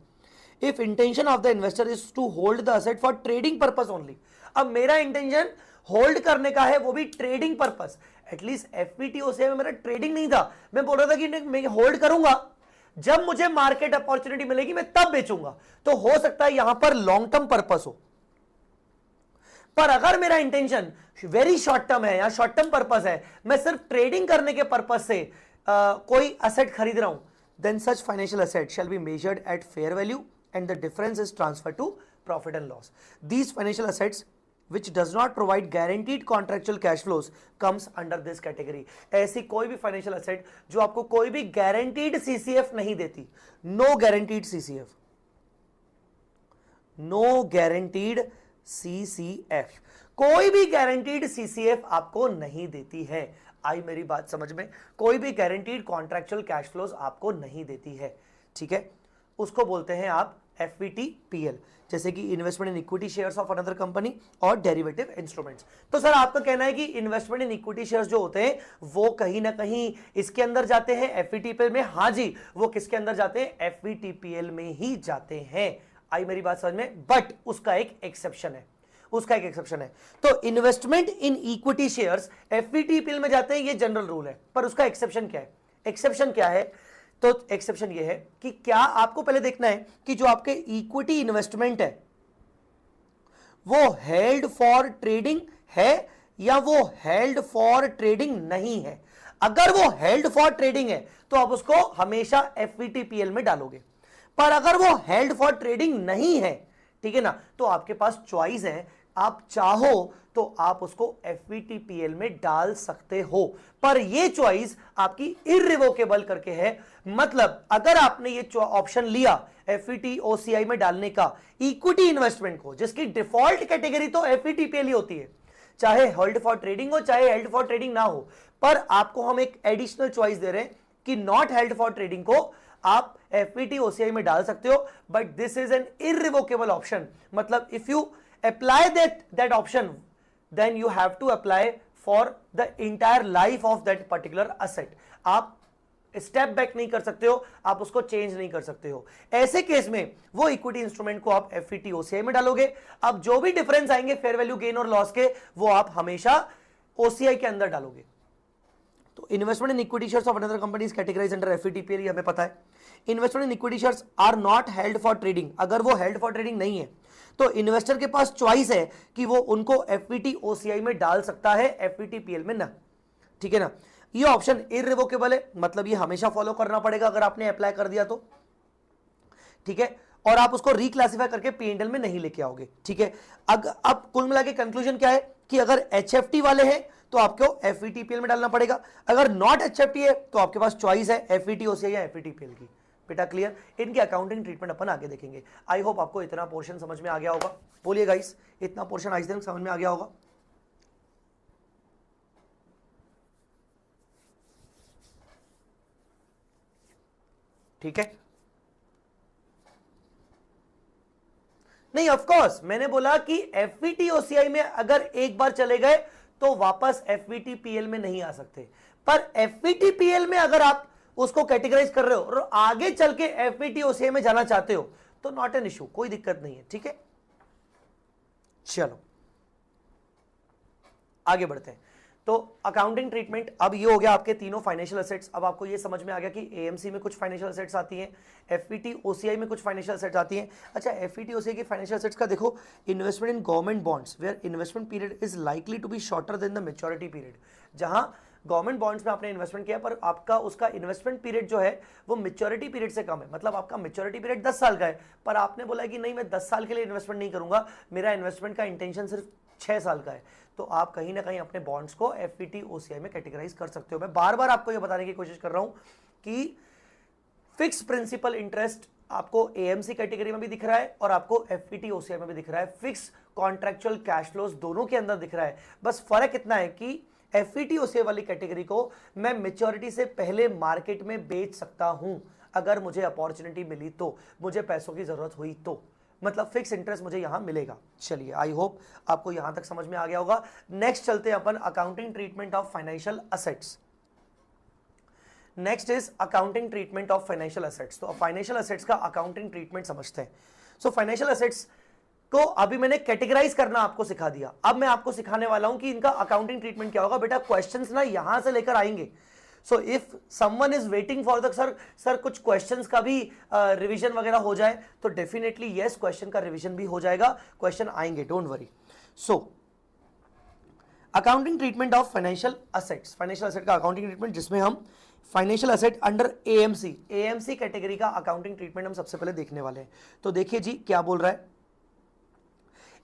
If intention of the investor is to hold the asset for trading purpose only. अब मेरा इंटेंशन होल्ड करने का है, वो भी trading purpose. At least FVT OCI में मेरा ट्रेडिंग नहीं था, मैं बोल रहा था कि मैं होल्ड करूंगा, जब मुझे मार्केट अपॉर्चुनिटी मिलेगी मैं तब बेचूंगा। तो हो सकता है यहां पर लॉन्ग टर्म पर्पस हो, पर अगर मेरा इंटेंशन वेरी शॉर्ट टर्म है या शॉर्ट टर्म पर्पस है, मैं सिर्फ ट्रेडिंग करने के पर्पस से कोई असेट खरीद रहा हूं, then such financial asset shall be measured at fair value and the difference is transfer to profit and loss. These financial assets which does not provide guaranteed contractual cash flows comes under this category। ऐसी कोई भी financial asset जो आपको कोई भी guaranteed CCF नहीं देती, no guaranteed CCF, no guaranteed CCF, कोई भी गारंटीड CCF आपको नहीं देती है। आई मेरी बात समझ में? कोई भी गारंटीड कॉन्ट्रैक्चुअल कैश फ्लोज आपको नहीं देती है। ठीक है, उसको बोलते हैं आप FVTPL, जैसे कि investment in equity shares of another company और डेरिवेटिव इंस्ट्रूमेंट्स। तो सर आपका कहना है कि इन्वेस्टमेंट इन इक्विटी शेयर्स जो होते हैं वो कहीं ना कहीं इसके अंदर जाते हैं FVTPL में? हाँ जी, वो किसके अंदर जाते हैं? FVTPL में ही जाते हैं। आई मेरी बात समझ में? बट उसका एक एक्सेप्शन है, तो investment in equity shares FVTPL में जाते हैं, ये जनरल रूल है, पर उसका एक्सेप्शन क्या है? एक्सेप्शन क्या है? तो एक्सेप्शन ये है कि क्या आपको पहले देखना है कि जो आपके इक्विटी इन्वेस्टमेंट है वो हेल्ड फॉर ट्रेडिंग है या वो हेल्ड फॉर ट्रेडिंग नहीं है। अगर वो हेल्ड फॉर ट्रेडिंग है तो आप उसको हमेशा FVTPL में डालोगे, पर अगर वो हेल्ड फॉर ट्रेडिंग नहीं है, ठीक है ना, तो आपके पास चॉइस है, आप चाहो तो आप उसको FVTPL में डाल सकते हो, पर ये चॉइस आपकी इररिवोकेबल करके है। मतलब अगर आपने ये ऑप्शन लिया FVT OCI में डालने का इक्विटी इन्वेस्टमेंट को, जिसकी डिफॉल्ट कैटेगरी तो FVTPL ही होती है, चाहे होल्ड फॉर ट्रेडिंग हो चाहे हेल्ड फॉर ट्रेडिंग ना हो, पर आपको हम एक एडिशनल चॉइस दे रहे हैं कि नॉट हेल्ड फॉर ट्रेडिंग को आप FVT OCI में डाल सकते हो, but this is an irrevocable option. मतलब if you apply that option, then you have to apply for the entire life of that particular asset। आप स्टेप बैक नहीं कर सकते हो, आप उसको चेंज नहीं कर सकते हो। ऐसे केस में वो इक्विटी इंस्ट्रूमेंट को आप FVT OCI में डालोगे। अब जो भी डिफरेंस आएंगे फेयर वैल्यू गेन और लॉस के, वो आप हमेशा OCI के अंदर डालोगे। तो investment in equity shares of another company is categorised under FVTPL, ये हमें पता है। Investment in equity shares are not held for trading, अगर वो हेल्ड फॉर ट्रेडिंग नहीं है तो इन्वेस्टर के पास चॉइस है कि वो उनको एफईटी ओसीआई में डाल सकता है, एफईटीपीएल में ना, ठीक है ना। ये ऑप्शन इररिवोकेबल है, मतलब ये हमेशा फॉलो करना पड़ेगा अगर आपने अप्लाई कर दिया तो, ठीक है, और आप उसको रिक्लासिफाई करके पीएनएल में नहीं लेके आओगे, ठीक है। अब कुल मिला के कंक्लूजन क्या है कि अगर एचएफटी वाले हैं तो आपको एफईटीपीएल में डालना पड़ेगा, अगर नॉट एचएफटी है तो आपके पास चॉइस है एफईटी ओसीआई या एफईटीपीएल की। बेटा क्लियर? इनकी अकाउंटिंग ट्रीटमेंट अपन आगे देखेंगे। आई होप आपको इतना पोर्शन समझ में आ गया होगा। बोलिए गाइस, इतना पोर्शन आज तक समझ में आ गया होगा? ठीक है, नहीं ऑफ कोर्स मैंने बोला कि एफईटी ओसीआई में अगर एक बार चले गए तो वापस एफईटीपीएल में नहीं आ सकते, पर एफईटीपीएल में अगर आप उसको कैटेगराइज कर रहे हो और आगे चल के एफईटी ओसीआई में जाना चाहते हो तो नॉट एन इशू, कोई दिक्कत नहीं है, ठीक है। चलो आगे बढ़ते हैं। तो अकाउंटिंग ट्रीटमेंट, अब ये हो गया आपके तीनों फाइनेंशियल एसेट्स। अब आपको ये समझ में आ गया कि एएमसी में कुछ फाइनेंशियल एसेट्स आती हैं, एफईटी ओसीआई में कुछ फाइनेंशियल एसेट्स आती हैं। अच्छा, एफईटी ओसीआई की फाइनेंशियल एसेट्स का देखो, investment in government bonds where investment period is likely to be shorter than the maturity period. जहां गवर्नमेंट बॉन्ड्स में आपने इन्वेस्टमेंट किया पर आपका उसका इन्वेस्टमेंट पीरियड जो है वो मैच्योरिटी पीरियड से कम है, मतलब आपका मैच्योरिटी पीरियड 10 साल का है, पर आपने बोला कि नहीं मैं 10 साल के लिए इन्वेस्टमेंट नहीं करूंगा, मेरा इन्वेस्टमेंट का इंटेंशन सिर्फ 6 साल का है, तो आप कहीं ना कहीं अपने बॉन्ड्स को एफईटी ओसीआई में कैटेगराइज कर सकते हो। मैं बार बार आपको यह बताने की कोशिश कर रहा हूं कि फिक्स प्रिंसिपल इंटरेस्ट आपको एएमसी कैटेगरी में भी दिख रहा है और आपको एफईटी ओसीआई में भी दिख रहा है, फिक्स कॉन्ट्रैक्चुअल कैश फ्लोज दोनों के अंदर दिख रहा है। बस फर्क इतना है कि एफईटी ओसीआई वाली कैटेगरी को मैं मैच्योरिटी से पहले मार्केट में बेच सकता हूं अगर मुझे अपॉर्चुनिटी मिली तो, मुझे पैसों की जरूरत हुई तो, मतलब फिक्स इंटरेस्ट मुझे यहां मिलेगा। चलिए आई होप आपको यहां तक समझ में आ गया होगा। नेक्स्ट चलते हैं अपन accounting treatment of financial assets. Next is accounting treatment of financial assets. तो फाइनेंशियल असेट्स का अकाउंटिंग ट्रीटमेंट समझते हैं। सो फाइनेंशियल असेट्स को अभी मैंने कैटेगराइज करना आपको सिखा दिया, अब मैं आपको सिखाने वाला हूं कि इनका अकाउंटिंग ट्रीटमेंट क्या होगा। बेटा क्वेश्चंस ना यहां से लेकर आएंगे, so if someone is waiting for the sir कुछ क्वेश्चंस का भी रिवीजन वगैरह हो जाए तो डेफिनेटली यस, क्वेश्चन का रिवीजन भी हो जाएगा, क्वेश्चन आएंगे, don't worry. So accounting treatment of financial assets, financial asset का अकाउंटिंग ट्रीटमेंट जिसमें हम financial asset under AMC category का अकाउंटिंग ट्रीटमेंट हम सबसे पहले देखने वाले हैं। तो देखिए जी क्या बोल रहा है,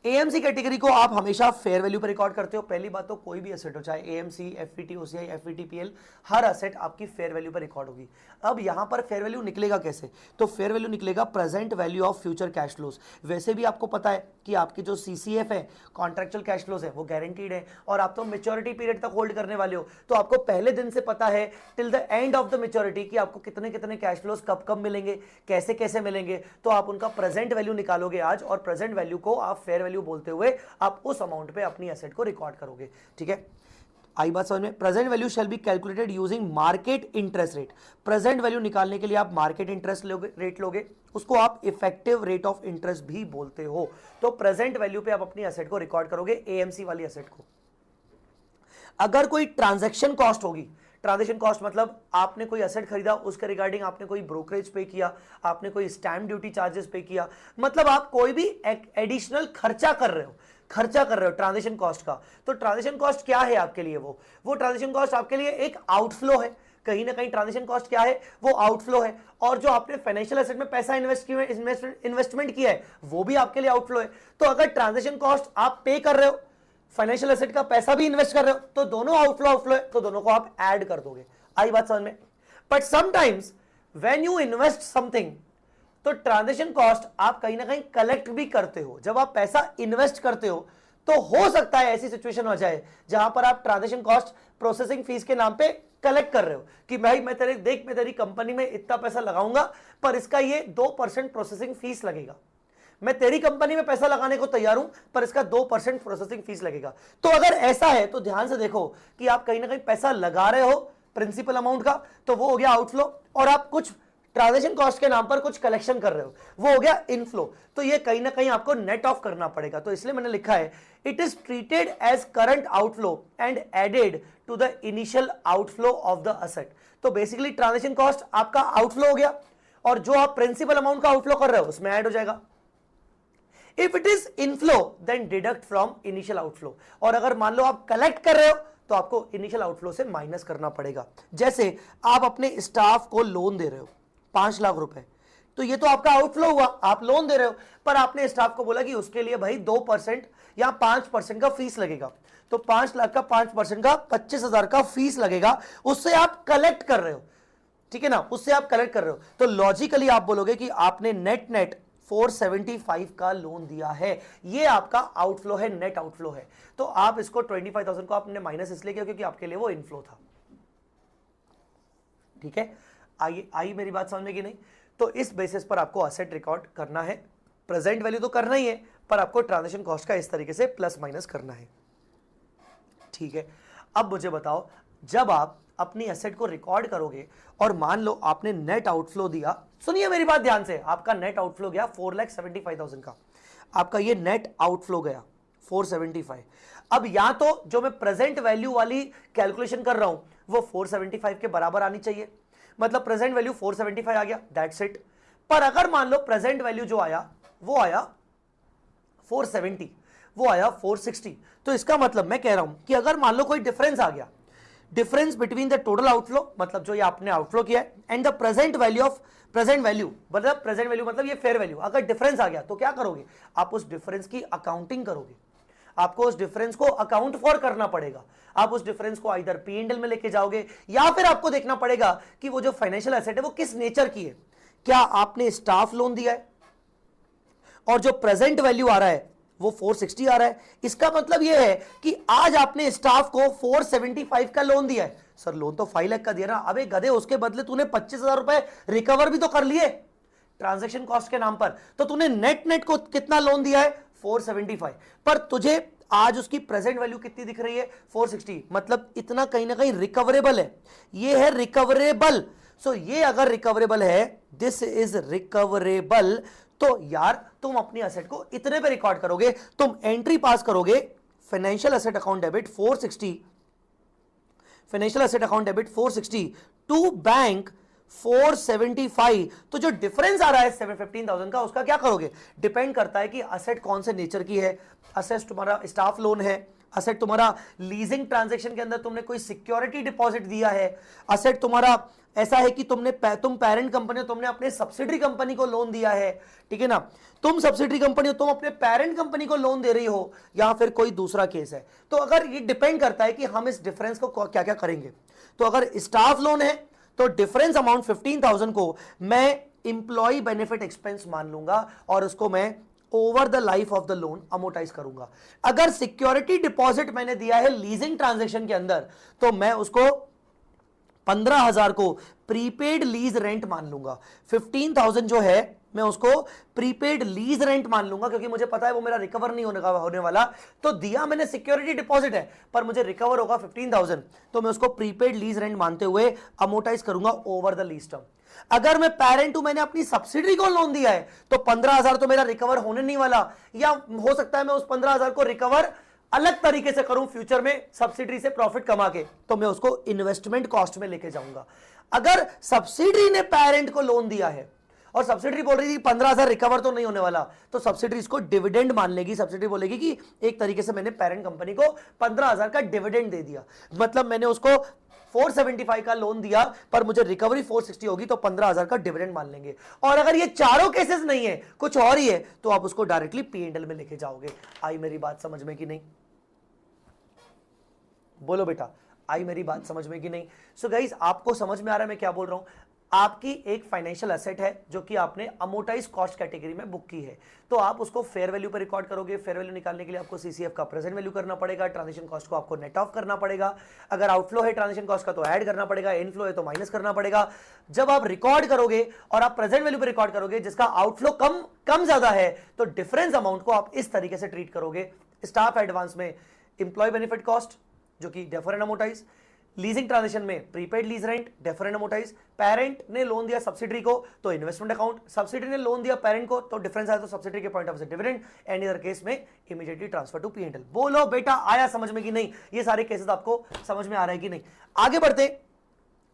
एएमसी कैटेगरी को आप हमेशा फेयर वैल्यू पर रिकॉर्ड करते हो। पहली बात तो कोई भी एसेट हो, चाहे एएमसी, एफईटी ओसीआई, एफईटीपीएल, हर एसेट आपकी फेयर वैल्यू पर रिकॉर्ड होगी। अब यहां पर फेयर वैल्यू निकलेगा कैसे, तो फेयर वैल्यू निकलेगा present value of future cash flows. वैसे भी आपको पता है कि आपकी जो सीसीएफ है, कॉन्ट्रेक्चुअल कैश फ्लोज है, वो गारंटीड है और आप तो मेच्योरिटी पीरियड तक होल्ड करने वाले हो, तो आपको पहले दिन से पता है till the end of the maturity कि आपको कितने कितने कैश फ्लोज कब कब मिलेंगे, कैसे कैसे मिलेंगे, तो आप उनका प्रेजेंट वैल्यू निकालोगे आज और प्रेजेंट वैल्यू को आप फेयर वैल्यू बोलते हुए आप उस अमाउंट पे अपनी एसेट को रिकॉर्ड करोगे। ठीक है, आई बात समझ में। Present value shall be calculated using market interest rate. Present value निकालने के लिए आप मार्केट इंटरेस्ट रेट लोगे, उसको आप इफेक्टिव रेट ऑफ इंटरेस्ट भी बोलते हो। तो प्रेजेंट वैल्यू पे आप अपनी एसेट को रिकॉर्ड करोगे, एएमसी वाली एसेट को। अगर कोई ट्रांजैक्शन कॉस्ट होगी, ट्रांजैक्शन कॉस्ट मतलब आपने कोई एसेट खरीदा, उसके रिगार्डिंग आपने कोई ब्रोकरेज पे किया, आपने कोई स्टैंप ड्यूटी चार्जेस पे किया, मतलब आप कोई भी एडिशनल खर्चा कर रहे हो ट्रांजैक्शन कॉस्ट का। तो ट्रांजैक्शन कॉस्ट क्या है आपके लिए, वो ट्रांजैक्शन कॉस्ट आपके लिए एक आउटफ्लो है। कहीं ना कहीं ट्रांजैक्शन कॉस्ट क्या है, वो आउटफ्लो है। और जो आपने फाइनेंशियल एसेट में पैसा इन्वेस्टमेंट किया है वो भी आपके लिए आउटफ्लो है। तो अगर ट्रांजैक्शन कॉस्ट आप पे कर रहे हो, फाइनेंशियल एसेट का पैसा भी इन्वेस्ट कर रहे हो, तो दोनों आउटफ्लो है, तो दोनों को आप ऐड कर दोगे। आई बात समझ में। But sometimes when you invest something, तो ट्रांजैक्शन कॉस्ट आप कहीं ना कहीं कलेक्ट भी करते हो। जब आप पैसा इन्वेस्ट करते हो तो हो सकता है ऐसी सिचुएशन हो जाए जहां पर आप ट्रांजैक्शन कॉस्ट प्रोसेसिंग फीस के नाम पे कलेक्ट कर रहे हो कि भाई मैं तेरी कंपनी में इतना पैसा लगाऊंगा पर इसका ये 2% प्रोसेसिंग फीस लगेगा। मैं तेरी कंपनी में पैसा लगाने को तैयार हूं पर इसका 2% प्रोसेसिंग फीस लगेगा। तो अगर ऐसा है तो ध्यान से देखो कि आप कहीं ना कहीं पैसा लगा रहे हो प्रिंसिपल अमाउंट का, तो वो हो गया आउटफ्लो, और आप कुछ ट्रांजैक्शन कॉस्ट के नाम पर कुछ कलेक्शन कर रहे हो, वो हो गया इनफ्लो। तो ये कहीं ना कहीं आपको नेट ऑफ करना पड़ेगा, तो इसलिए मैंने लिखा है it is treated as current outflow and added to the initial outflow of the asset. तो बेसिकली ट्रांजैक्शन कॉस्ट आपका आउटफ्लो हो गया और जो आप प्रिंसिपल अमाउंट का आउटफ्लो कर रहे हो उसमें ऐड हो जाएगा। If it is inflow then deduct from initial outflow, और अगर मान लो आप कलेक्ट कर रहे हो तो आपको इनिशियल आउटफ्लो से माइनस करना पड़ेगा। जैसे आप अपने स्टाफ को लोन दे रहे हो 5 लाख रुपए, तो ये तो आपका आउटफ्लो हुआ, आप लोन दे रहे हो, पर आपने स्टाफ को बोला कि उसके लिए भाई 2% या 5% का फीस लगेगा, तो 5 लाख का 5% का 25,000 का फीस लगेगा, उससे आप कलेक्ट कर रहे हो, ठीक है ना, उससे आप कलेक्ट कर रहे हो। तो लॉजिकली आप बोलोगे कि आपने नेट 475 का लोन दिया है, ये आपका आउटफ्लो है, नेट आउटफ्लो है। तो आप इसको 25,000 को आपने माइनस इसलिए किया क्योंकि आपके लिए वो इनफ्लो था। ठीक है, आई मेरी बात समझ में कि नहीं? तो इस बेसिस पर आपको असेट रिकॉर्ड करना है, प्रेजेंट वैल्यू तो करना ही है, पर आपको ट्रांजैक्शन कॉस्ट का इस तरीके से प्लस माइनस करना है। ठीक है, अब मुझे बताओ, जब आप अपनी एसेट को रिकॉर्ड करोगे और मान लो आपने नेट आउटफ्लो दिया, सुनिए मेरी बात ध्यान से, आपका नेट आउटफ्लो गया 4,75,000 का, आपका ये नेट आउटफ्लो गया 475। अब या तो जो मैं प्रेजेंट वैल्यू वाली कैलकुलेशन कर रहा हूं वो 475 के बराबर आनी चाहिए, मतलब प्रेजेंट वैल्यू 475 आ गया, दैट्स इट। पर अगर मान लो प्रेजेंट वैल्यू जो आया वो आया 470, वो आया 460, तो इसका मतलब मैं कह रहा हूं कि अगर मान लो कोई डिफरेंस आ गया, difference between the total outflow, मतलब जो ये आपने आउटफ्लो किया है, and the present value of present value, मतलब प्रेजेंट वैल्यू मतलब ये फेयर वैल्यू, अगर डिफरेंस आ गया तो क्या करोगे? आप उस डिफरेंस की अकाउंटिंग करोगे, आपको उस डिफरेंस को अकाउंट फॉर करना पड़ेगा। आप उस डिफरेंस को आइदर P&L में लेके जाओगे या फिर आपको देखना पड़ेगा कि वो जो फाइनेंशियल एसेट है वो किस नेचर की है। क्या आपने स्टाफ लोन दिया है और जो प्रेजेंट वैल्यू आ रहा है वो 460 आ रहा है, इसका मतलब ये है कि आज आपने स्टाफ को 475 का लोन दिया है। सर लोन तो 5 लाख का दिया ना, अबे गधे, उसके बदले तूने 25,000 रुपए रिकवर भी तो कर लिए ट्रांजैक्शन कॉस्ट के नाम पर, तो तूने नेट को कितना लोन दिया है? 475, पर तुझे आज उसकी प्रेजेंट वैल्यू कितनी दिख रही है? 460, मतलब इतना कहीं ना कहीं रिकवरेबल है, ये है रिकवरेबल। सो ये अगर रिकवरेबल है, दिस इज रिकवरेबल, तो यार तुम अपनी एसेट को इतने पे रिकॉर्ड करोगे, तुम एंट्री पास करोगे financial asset account debit 460, financial asset account debit 460 to bank 475, तो जो डिफरेंस आ रहा है 15,000 का, उसका क्या करोगे? डिपेंड करता है कि असेट कौन से नेचर की है। असेट तुम्हारा स्टाफ लोन है, असेट तुम्हारा लीजिंग ट्रांजैक्शन के अंदर तुमने कोई सिक्योरिटी डिपॉजिट दिया है, असेट तुम्हारा ऐसा है कि तुम पेरेंट कंपनी हो, तुमने अपने सब्सिडरी कंपनी को लोन दिया है, ठीक है ना, तुम सब्सिडरी कंपनी हो, तुम अपने पेरेंट कंपनी को लोन दे रही हो, या फिर कोई दूसरा केस है। तो अगर ये डिपेंड करता है कि हम इस डिफरेंस को क्या क्या करेंगे। तो अगर स्टाफ लोन है तो डिफरेंस अमाउंट 15,000 को मैं इंप्लॉय बेनिफिट एक्सपेंस मान लूंगा और उसको मैं over the life of the loan amortise करूंगा। अगर सिक्योरिटी डिपॉजिट मैंने दिया है लीजिंग ट्रांजैक्शन के अंदर, तो मैं उसको 15,000 को प्रीपेड लीज रेंट मान लूंगा। 15,000 जो है मैं उसको प्रीपेड लीज रेंट मान लूंगा, क्योंकि मुझे पता है वो मेरा रिकवर नहीं होने वाला। तो दिया मैंने सिक्योरिटी डिपॉजिट है, पर मुझे रिकवर होगा 15,000, तो मैं उसको प्रीपेड लीज रेंट मानते हुए अमोटाइज करूंगा ओवर द लीज टर्म। अगर मैं पेरेंट हूं, मैंने अपनी सब्सिडी को लोन दिया है, तो 15,000 तो मेरा रिकवर होने नहीं वाला, या हो सकता है मैं उस 15,000 को रिकवर अलग तरीके से करूं फ्यूचर में सब्सिडी से प्रॉफिट कमा के, तो मैं उसको इन्वेस्टमेंट कॉस्ट में लेके जाऊंगा। अगर सब्सिडी ने पेरेंट को लोन दिया है और सब्सिडी बोल रही थी 15,000 रिकवर तो नहीं होने वाला, तो सब्सिडी इसको डिविडेंड मान लेगी। सब्सिडी बोलेगी कि एक तरीके से मैंने पेरेंट कंपनी को 15,000 का डिविडेंड दे दिया, मतलब मैंने उसको 475 का लोन दिया पर मुझे रिकवरी 460 होगी, तो 15,000 का डिविडेंड मान लेंगे। और अगर ये चारों केसेस नहीं है, कुछ और ही है, तो आप उसको डायरेक्टली P&L में लेके जाओगे। आई मेरी बात समझ में कि नहीं? बोलो बेटा, आई मेरी बात समझ में कि नहीं? सो गाइस, आपको समझ में आ रहा है मैं क्या बोल रहा हूं? आपकी एक फाइनेंशियल एसेट है जो कि आपने अमोटाइज कॉस्ट कैटेगरी में बुक की है, तो आप उसको फेयर वैल्यू पर रिकॉर्ड करोगे। फेयर वैल्यू निकालने के लिए आपको सीसीएफ का प्रेजेंट वैल्यू करना पड़ेगा, ट्रांजैक्शन कॉस्ट को आपको नेट ऑफ करना पड़ेगा। अगर आउटफ्लो है ट्रांजैक्शन कॉस्ट का तो ऐड करना पड़ेगा, इनफ्लो है तो माइनस करना पड़ेगा। जब आप रिकॉर्ड करोगे और आप प्रेजेंट वैल्यू पर रिकॉर्ड करोगे जिसका आउटफ्लो कम ज्यादा है, तो डिफरेंस अमाउंट को आप इस तरीके से ट्रीट करोगे। स्टाफ एडवांस में एम्प्लॉय बेनिफिट कॉस्ट जो कि defer and amortise, leasing transaction में prepaid lease rent, defer and amortise. Parent ने लोन दिया सब्सिडरी को तो इन्वेस्टमेंट अकाउंट, सब्सिडरी ने लोन दिया पेरेंट को तो डिफरेंस आया तो सब्सिडरी के point of dividend, and other case में इमीडिएटली ट्रांसफर टू पी&एल। बोलो बेटा आया समझ में कि नहीं? ये सारे केसेस आपको समझ में आ रहे हैं कि नहीं? आगे बढ़ते,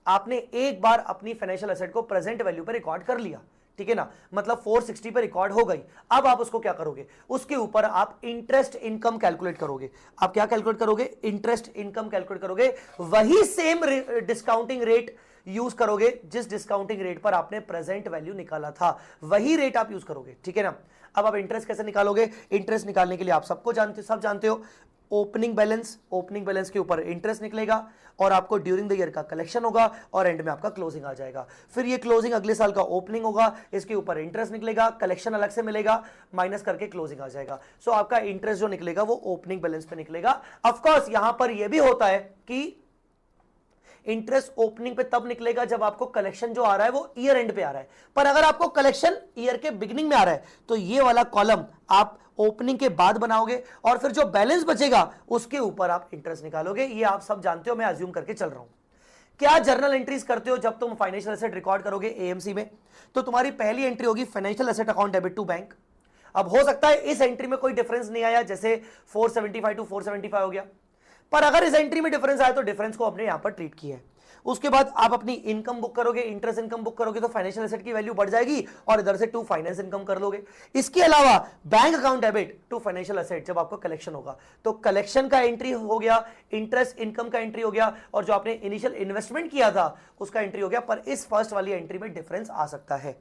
आपने एक बार अपनी फाइनेंशियल एसेट को प्रेजेंट वैल्यू पर रिकॉर्ड कर लिया, ठीक है ना, मतलब 460 पे रिकॉर्ड हो गई। अब आप उसको क्या करोगे? उसके ऊपर आप इंटरेस्ट इनकम कैलकुलेट करोगे। आप क्या कैलकुलेट करोगे? इंटरेस्ट इनकम कैलकुलेट करोगे। वही सेम डिस्काउंटिंग रेट यूज करोगे जिस डिस्काउंटिंग रेट पर आपने प्रेजेंट वैल्यू निकाला था, वही रेट आप यूज करोगे, ठीक है ना। अब आप इंटरेस्ट कैसे निकालोगे? इंटरेस्ट निकालने के लिए आप सब जानते हो, ओपनिंग बैलेंस के ऊपर इंटरेस्ट निकलेगा और आपको ड्यूरिंग द ईयर का कलेक्शन होगा और एंड में आपका क्लोजिंग आ जाएगा। फिर ये क्लोजिंग अगले साल का ओपनिंग होगा, इसके ऊपर इंटरेस्ट निकलेगा, कलेक्शन अलग से मिलेगा, माइनस करके क्लोजिंग आ जाएगा। सो आपका इंटरेस्ट जो निकलेगा वो ओपनिंग बैलेंस पे निकलेगा। ऑफ कोर्स यहां पर यह भी होता है कि इंटरेस्ट ओपनिंग पे तब निकलेगा जब आपको कलेक्शन जो आ रहा है वो ईयर एंड पे आ रहा है, पर अगर आपको कलेक्शन ईयर के बिगिनिंग में आ रहा है तो ये वाला कॉलम आप ओपनिंग के बाद बनाओगे और फिर जो बैलेंस बचेगा उसके ऊपर आप इंटरेस्ट निकालोगे। ये आप सब जानते हो, मैं अज्यूम करके चल रहा हूं। क्या जर्नल एंट्रीज करते हो जब तुम फाइनेंशियल एसेट रिकॉर्ड करोगे एएमसी में? तो तुम्हारी पहली एंट्री होगी financial asset account debit to bank. अब हो सकता है इस एंट्री में कोई डिफरेंस नहीं आया, जैसे 475 टू 475 हो गया, पर अगर इस एंट्री में डिफरेंस आया तो डिफरेंस को अपने यहां पर ट्रीट किया है। उसके बाद आप अपनी इनकम बुक करोगे, इंटरेस्ट इनकम बुक करोगे तो फाइनेंशियल एसेट की वैल्यू बढ़ जाएगी और इधर से टू फाइनेंस इनकम कर लोगे। इसके अलावा bank account debit to financial asset, जब आपको कलेक्शन होगा तो कलेक्शन का एंट्री हो गया, इंटरेस्ट इनकम का एंट्री हो गया और जो आपने इनिशियल इन्वेस्टमेंट किया था उसका एंट्री हो गया। पर इस फर्स्ट वाली एंट्री में डिफरेंस आ सकता है।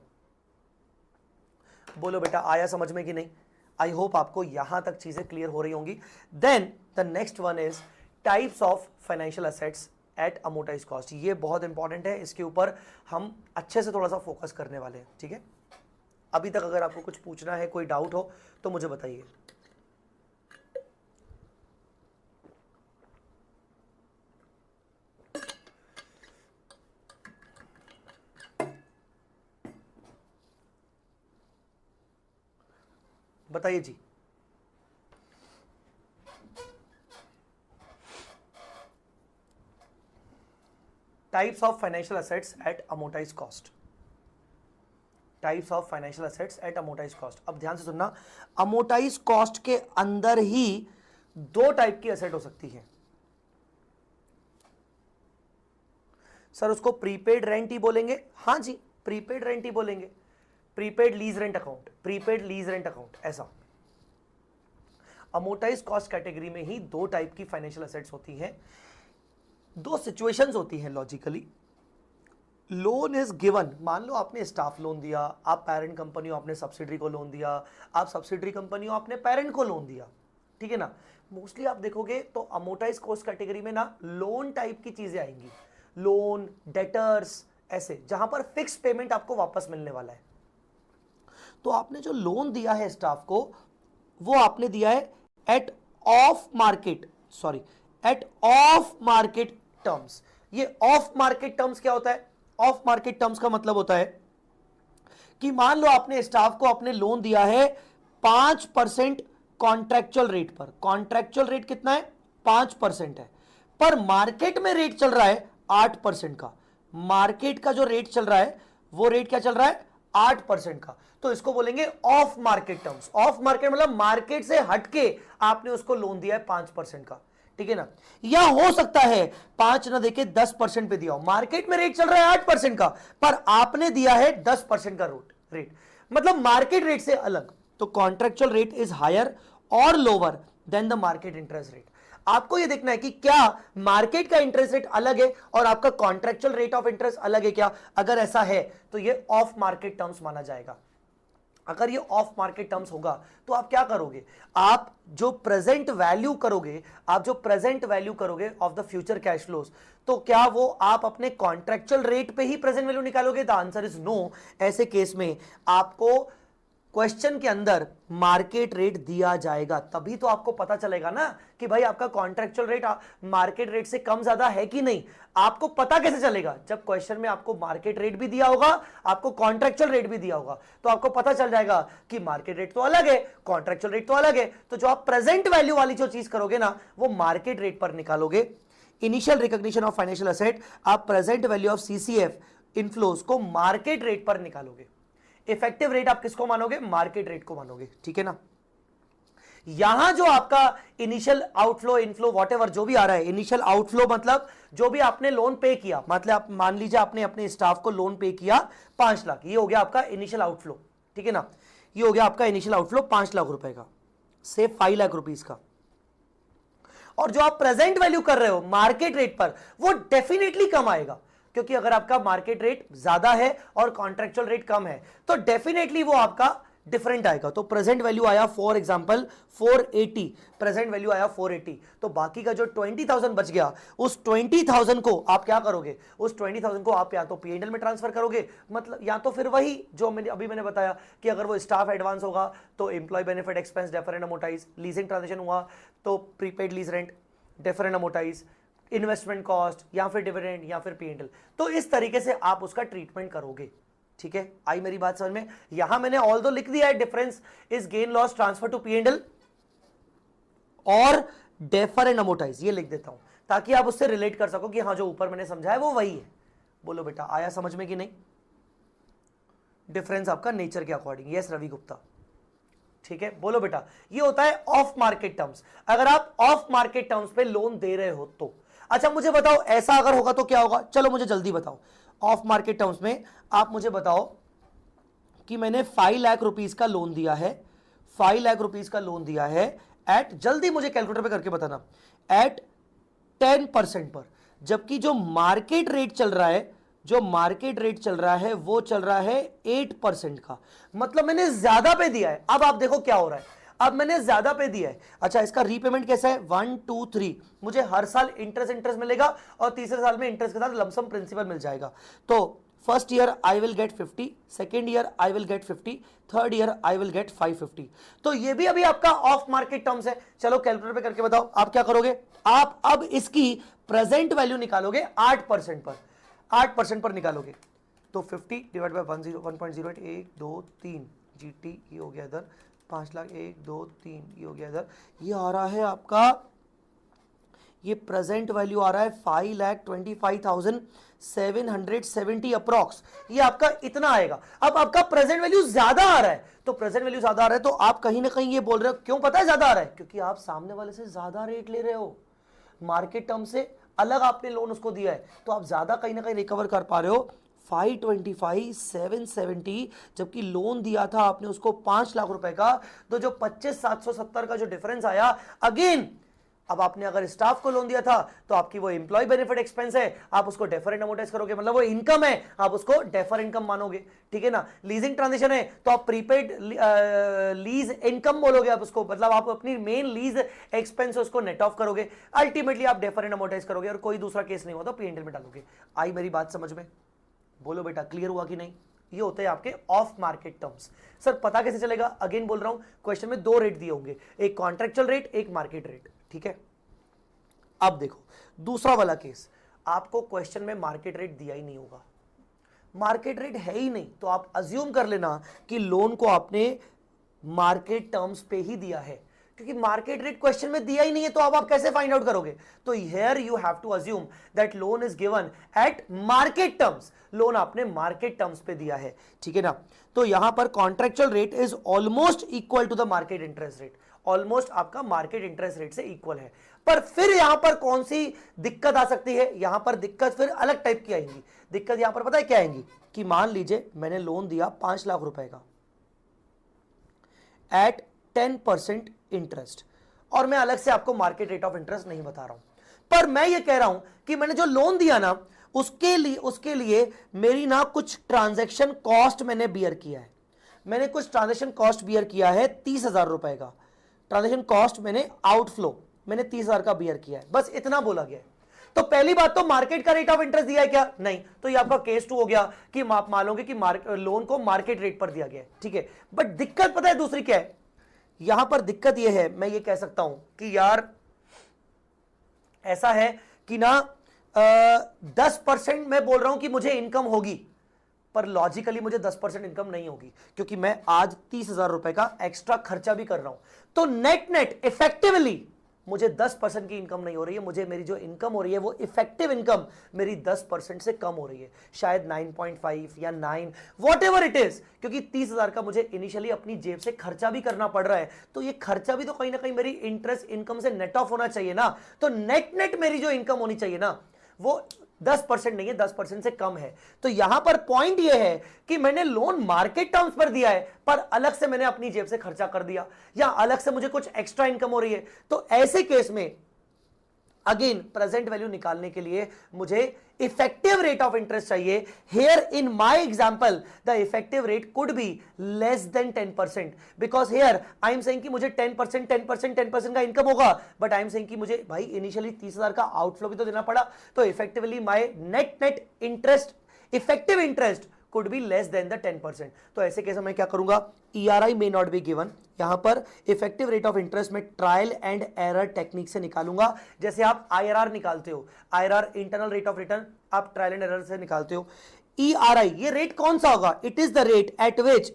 बोलो बेटा आया समझ में कि नहीं? आई होप आपको यहां तक चीजें क्लियर हो रही होंगी। Then the next one is types of financial assets at amortise cost. ये बहुत इंपॉर्टेंट है, इसके ऊपर हम अच्छे से थोड़ा सा फोकस करने वाले हैं, ठीक है। अभी तक अगर आपको कुछ पूछना है, कोई डाउट हो तो मुझे बताइए। बताइए जी। Types of financial assets at amortise cost. Types of financial assets at amortise cost. अब ध्यान से सुनना, अमोर्टाइज कॉस्ट के अंदर ही दो टाइप की एसेट हो सकती है। सर उसको प्रीपेड रेंट ही बोलेंगे? हाँ जी, प्रीपेड रेंट ही बोलेंगे, prepaid lease rent account, prepaid lease rent account. ऐसा अमोर्टाइज कॉस्ट कैटेगरी में ही दो टाइप की फाइनेंशियल एसेट्स होती हैं। दो सिचुएशंस होती हैं लॉजिकली। लोन इज गिवन, मान लो आपने स्टाफ लोन दिया, आप पेरेंट कंपनी हो आपने सब्सिडरी को लोन दिया, आप सब्सिडरी कंपनी हो आपने पेरेंट को लोन दिया, ठीक है ना। मोस्टली आप देखोगे तो अमोर्टाइज कॉस्ट कैटेगरी में ना लोन टाइप की चीजें आएंगी, लोन, डेटर्स, ऐसे जहां पर फिक्स पेमेंट आपको वापस मिलने वाला है। तो आपने जो लोन दिया है स्टाफ को वो आपने दिया है एट ऑफ मार्केट टर्म्स। ये ऑफ मार्केट टर्म्स क्या होता है? ऑफ मार्केट टर्म्स का मतलब होता है कि मान लो आपने स्टाफ को अपने लोन दिया है 5% कॉन्ट्रैक्चुअल रेट पर। कॉन्ट्रैक्चुअल रेट कितना है? 5% है, पर मार्केट में रेट चल रहा है 8% का। मार्केट का जो रेट चल रहा है वो रेट क्या चल रहा है? 8% का। तो इसको बोलेंगे of market terms. Off market मतलब मार्केट से हटके आपने उसको लोन दिया है 5% का, ठीक है ना। या हो सकता है 5 ना देके 10% पे दिया हो, मार्केट में रेट चल रहा है 8% का पर आपने दिया है 10% का रेट, मतलब मार्केट रेट से अलग। तो कॉन्ट्रैक्चुअल रेट इज हायर और lower than the market interest rate. आपको यह देखना है कि क्या मार्केट का इंटरेस्ट रेट अलग है और आपका कॉन्ट्रैक्चुअल रेट ऑफ इंटरेस्ट अलग है क्या? अगर ऐसा है तो यह ऑफ मार्केट टर्म्स माना जाएगा। अगर ये ऑफ मार्केट टर्म्स होगा तो आप क्या करोगे? आप जो प्रेजेंट वैल्यू करोगे of the future cash flows, तो क्या वो आप अपने कॉन्ट्रैक्चुअल रेट पे ही प्रेजेंट वैल्यू निकालोगे? The answer is no. ऐसे केस में आपको क्वेश्चन के अंदर मार्केट रेट दिया जाएगा, तभी तो आपको पता चलेगा ना कि भाई आपका कॉन्ट्रैक्चुअल रेट मार्केट रेट से कम ज्यादा है कि नहीं। आपको पता कैसे चलेगा? जब क्वेश्चन में आपको मार्केट रेट भी दिया होगा, आपको कॉन्ट्रैक्चुअल रेट भी दिया होगा, तो आपको पता चल जाएगा कि मार्केट रेट तो अलग है, कॉन्ट्रैक्चुअल रेट तो अलग है। तो जो आप प्रेजेंट वैल्यू वाली जो चीज करोगे ना वो मार्केट रेट पर निकालोगे। Initial recognition of financial asset, आप present value of CCF inflows को मार्केट रेट पर निकालोगे। इफेक्टिव रेट आप किसको मानोगे? मार्केट रेट को मानोगे, ठीक है ना। यहां जो आपका इनिशियल आउटफ्लो, इनफ्लो, वॉटेवर जो भी आ रहा है, इनिशियल आउटफ्लो मतलब जो भी आपने लोन पे किया, मतलब आप मान लीजिए आपने अपने स्टाफ को लोन पे किया 5 लाख, ये हो गया आपका इनिशियल आउटफ्लो, ठीक है ना। ये हो गया आपका इनिशियल आउटफ्लो 5 लाख रुपए का, से 5 लाख रुपीस का। और जो आप प्रेजेंट वैल्यू कर रहे हो मार्केट रेट पर, वो डेफिनेटली कम आएगा, क्योंकि अगर आपका मार्केट रेट ज्यादा है और कॉन्ट्रेक्चुअल रेट कम है तो डेफिनेटली वो आपका डिफरेंट आएगा। तो प्रेजेंट वैल्यू आया फॉर एग्जांपल 480, प्रेजेंट वैल्यू आया 480, तो बाकी का जो 20,000 बच गया, उस 20,000 को आप क्या करोगे? उस 20,000 को आप या तो P&L में ट्रांसफर करोगे, मतलब या तो फिर वही जो मैंने बताया कि अगर वो स्टाफ एडवांस होगा तो employee benefit expense defer and amortise, leasing transaction हुआ तो prepaid lease rent defer and amortise, investment cost या फिर डिविडेंड या फिर P&L, तो इस तरीके से आप उसका ट्रीटमेंट करोगे, ठीक है। आई मेरी बात समझ में? यहां मैंने ऑल दो लिख दिया है, difference is gain loss transfer to P&L और डेफर एंड अमोर्टाइज, ये लिख देता हूं ताकि आप उससे रिलेट कर सको कि हाँ जो ऊपर मैंने समझाया वो वही है। बोलो बेटा, आया समझ में कि नहीं? डिफरेंस आपका नेचर के अकॉर्डिंग, यस रवि गुप्ता, ठीक है। बोलो बेटा, ये होता है ऑफ मार्केट टर्म्स। अगर आप ऑफ मार्केट टर्म्स पे लोन दे रहे हो तो अच्छा मुझे बताओ, ऐसा अगर होगा तो क्या होगा? चलो मुझे जल्दी बताओ, ऑफ मार्केट टर्म्स में आप मुझे बताओ कि मैंने 5 लाख रुपीस का लोन दिया है, 5 लाख रुपीस का लोन दिया है एट, जल्दी मुझे कैलकुलेटर पे करके बताना, एट 10% पर, जबकि जो मार्केट रेट चल रहा है, जो मार्केट रेट चल रहा है वो चल रहा है 8% का, मतलब मैंने ज्यादा पे दिया है। अब आप देखो क्या हो रहा है, अब मैंने ज्यादा पे दिया है। अच्छा, इसका रीपेमेंट कैसा है? 1 2 3, मुझे हर साल इंटरेस्ट मिलेगा और तीसरे साल में इंटरेस्ट के साथ लमसम प्रिंसिपल मिल जाएगा। तो first year I will get 50, second year I will get 50, third year I will get 550। तो ये भी अभी आपका ऑफ मार्केट टर्म्स है। चलो कैलकुलेटर पे करके बताओ, आप क्या करोगे? आप अब इसकी प्रेजेंट वैल्यू निकालोगे 8% पर, 8% पर निकालोगे तो 50 डिवाइड बाय 1.08, 1 2 3 GT, ये हो गया इधर 5 लाख, 1 2 3, ये हो गया इधर, ये आ रहा है आपका, ये प्रेजेंट वैल्यू आ रहा है 5,25,770 अप्रॉक्स, ये आपका इतना आएगा। अब आपका प्रेजेंट वैल्यू ज्यादा आ रहा है, तो प्रेजेंट वैल्यू ज्यादा आ रहा है तो आप कहीं ना कहीं ये बोल रहे हो, क्यों पता है ज्यादा आ रहा है? क्योंकि आप सामने वाले से ज्यादा रेट ले रहे हो, मार्केट टर्म से अलग आपने लोन उसको दिया है, तो आप ज्यादा कहीं ना कहीं रिकवर कर पा रहे हो। 525,770, जबकि लोन दिया था आपने उसको 5 लाख रुपए का, तो जो 25,770 का जो डिफरेंस आया, अगेन अब आपने अगर स्टाफ को लोन दिया था तो आपकी वो एम्प्लॉय बेनिफिट एक्सपेंस है, आप उसको डेफर एंड अमोर्टाइज करोगे, मतलब वो इनकम है, आप उसको डेफर इनकम मानोगे, ठीक है ना। लीजिंग ट्रांजेक्शन है तो आप प्रीपेड लीज इनकम बोलोगे आप उसको, मतलब आप अपनी मेन लीज एक्सपेंस उसको नेट ऑफ करोगे, अल्टीमेटली आप डेफर एंड अमोर्टाइज करोगे और कोई दूसरा केस नहीं होता P&L में डालोगे। आई मेरी बात समझ में? बोलो बेटा, क्लियर हुआ कि नहीं? ये होते हैं आपके ऑफ मार्केट टर्म्स। सर पता कैसे चलेगा? अगेन बोल रहा हूं, क्वेश्चन में 2 रेट दिए होंगे, एक कॉन्ट्रेक्चुअल रेट, एक मार्केट रेट, ठीक है। अब देखो दूसरा वाला केस, आपको क्वेश्चन में मार्केट रेट दिया ही नहीं होगा, मार्केट रेट है ही नहीं, तो आप अज्यूम कर लेना कि लोन को आपने मार्केट टर्म्स पे ही दिया है, क्योंकि मार्केट रेट क्वेश्चन में दिया ही नहीं है, तो अब आप कैसे फाइंड आउट करोगे? तो here you have to assume that loan is given at market terms, loan आपने मार्केट टर्म्स पे दिया है, ठीक है ना। तो यहां पर contractual rate is almost equal to the market interest rate, almost आपका मार्केट इंटरेस्ट रेट से इक्वल है। पर फिर यहां पर कौन सी दिक्कत आ सकती है? यहां पर दिक्कत फिर अलग टाइप की आएंगी। दिक्कत यहां पर पता है क्या आएंगी? कि मान लीजिए मैंने लोन दिया 5 लाख रुपए का एट 10% इंटरेस्ट, और मैं अलग से आपको मार्केट रेट ऑफ इंटरेस्ट नहीं बता रहा हूं, पर मैं ये कह रहा हूं कि मैंने जो लोन दिया ना उसके लिए मेरी ना कुछ ट्रांजैक्शन कॉस्ट मैंने बियर किया है, मैंने कुछ ट्रांजैक्शन कॉस्ट बियर किया है 30,000 रुपए का ट्रांजैक्शन कॉस्ट, मैंने आउटफ्लो मैंने 30,000 का बियर किया है, बस इतना बोला गया है। तो पहली बात तो मार्केट का रेट ऑफ इंटरेस्ट दिया है क्या? नहीं, तो ये आपका केस 2 हो गया कि आप मान लोगे कि लोन को मार्केट रेट पर दिया गया है, ठीक है। बट दिक्कत पता है दूसरी क्या है? यहां पर दिक्कत यह है, मैं ये कह सकता हूं कि यार ऐसा है कि ना 10% मैं बोल रहा हूं कि मुझे इनकम होगी, पर लॉजिकली मुझे 10% इनकम नहीं होगी, क्योंकि मैं आज 30,000 रुपए का एक्स्ट्रा खर्चा भी कर रहा हूं। तो नेट नेट इफेक्टिवली मुझे 10% की इनकम नहीं हो रही है, मुझे मेरी जो इनकम हो रही है वो इफेक्टिव इनकम मेरी 10% से कम हो रही है, शायद 9.5 या 9, वॉट एवर इट इज, क्योंकि 30,000 का मुझे इनिशियली अपनी जेब से खर्चा भी करना पड़ रहा है, तो ये खर्चा भी तो कहीं ना कहीं मेरी इंटरेस्ट इनकम से नेट ऑफ होना चाहिए ना। तो नेट नेट मेरी जो इनकम होनी चाहिए ना वो 10% नहीं है, 10% से कम है। तो यहां पर पॉइंट यह है कि मैंने लोन मार्केट टर्म्स पर दिया है, पर अलग से मैंने अपनी जेब से खर्चा कर दिया, या अलग से मुझे कुछ एक्स्ट्रा इनकम हो रही है। तो ऐसे केस में अगेन प्रेजेंट वैल्यू निकालने के लिए मुझे इफेक्टिव रेट ऑफ इंटरेस्ट चाहिए। Here in my example the effective rate could be less than 10%, because here I am saying कि मुझे 10% का इनकम होगा, बट आई एम सेइंग कि मुझे भाई इनिशियली 30,000 का आउटफ्लो भी तो देना पड़ा, तो effectively my net interest, effective interest could be less than the 10%। तो ऐसे केस में मैं क्या करूंगा, ERI may not be given, यहां पर इफेक्टिव रेट ऑफ इंटरेस्ट में ट्रायल एंड एरर टेक्निक से निकालूंगा। जैसे आप IRR निकालते हो, IRR internal rate of return, आप ट्रायल एंड एरर से निकालते हो। ERI ये रेट कौन सा होगा, it is the rate at which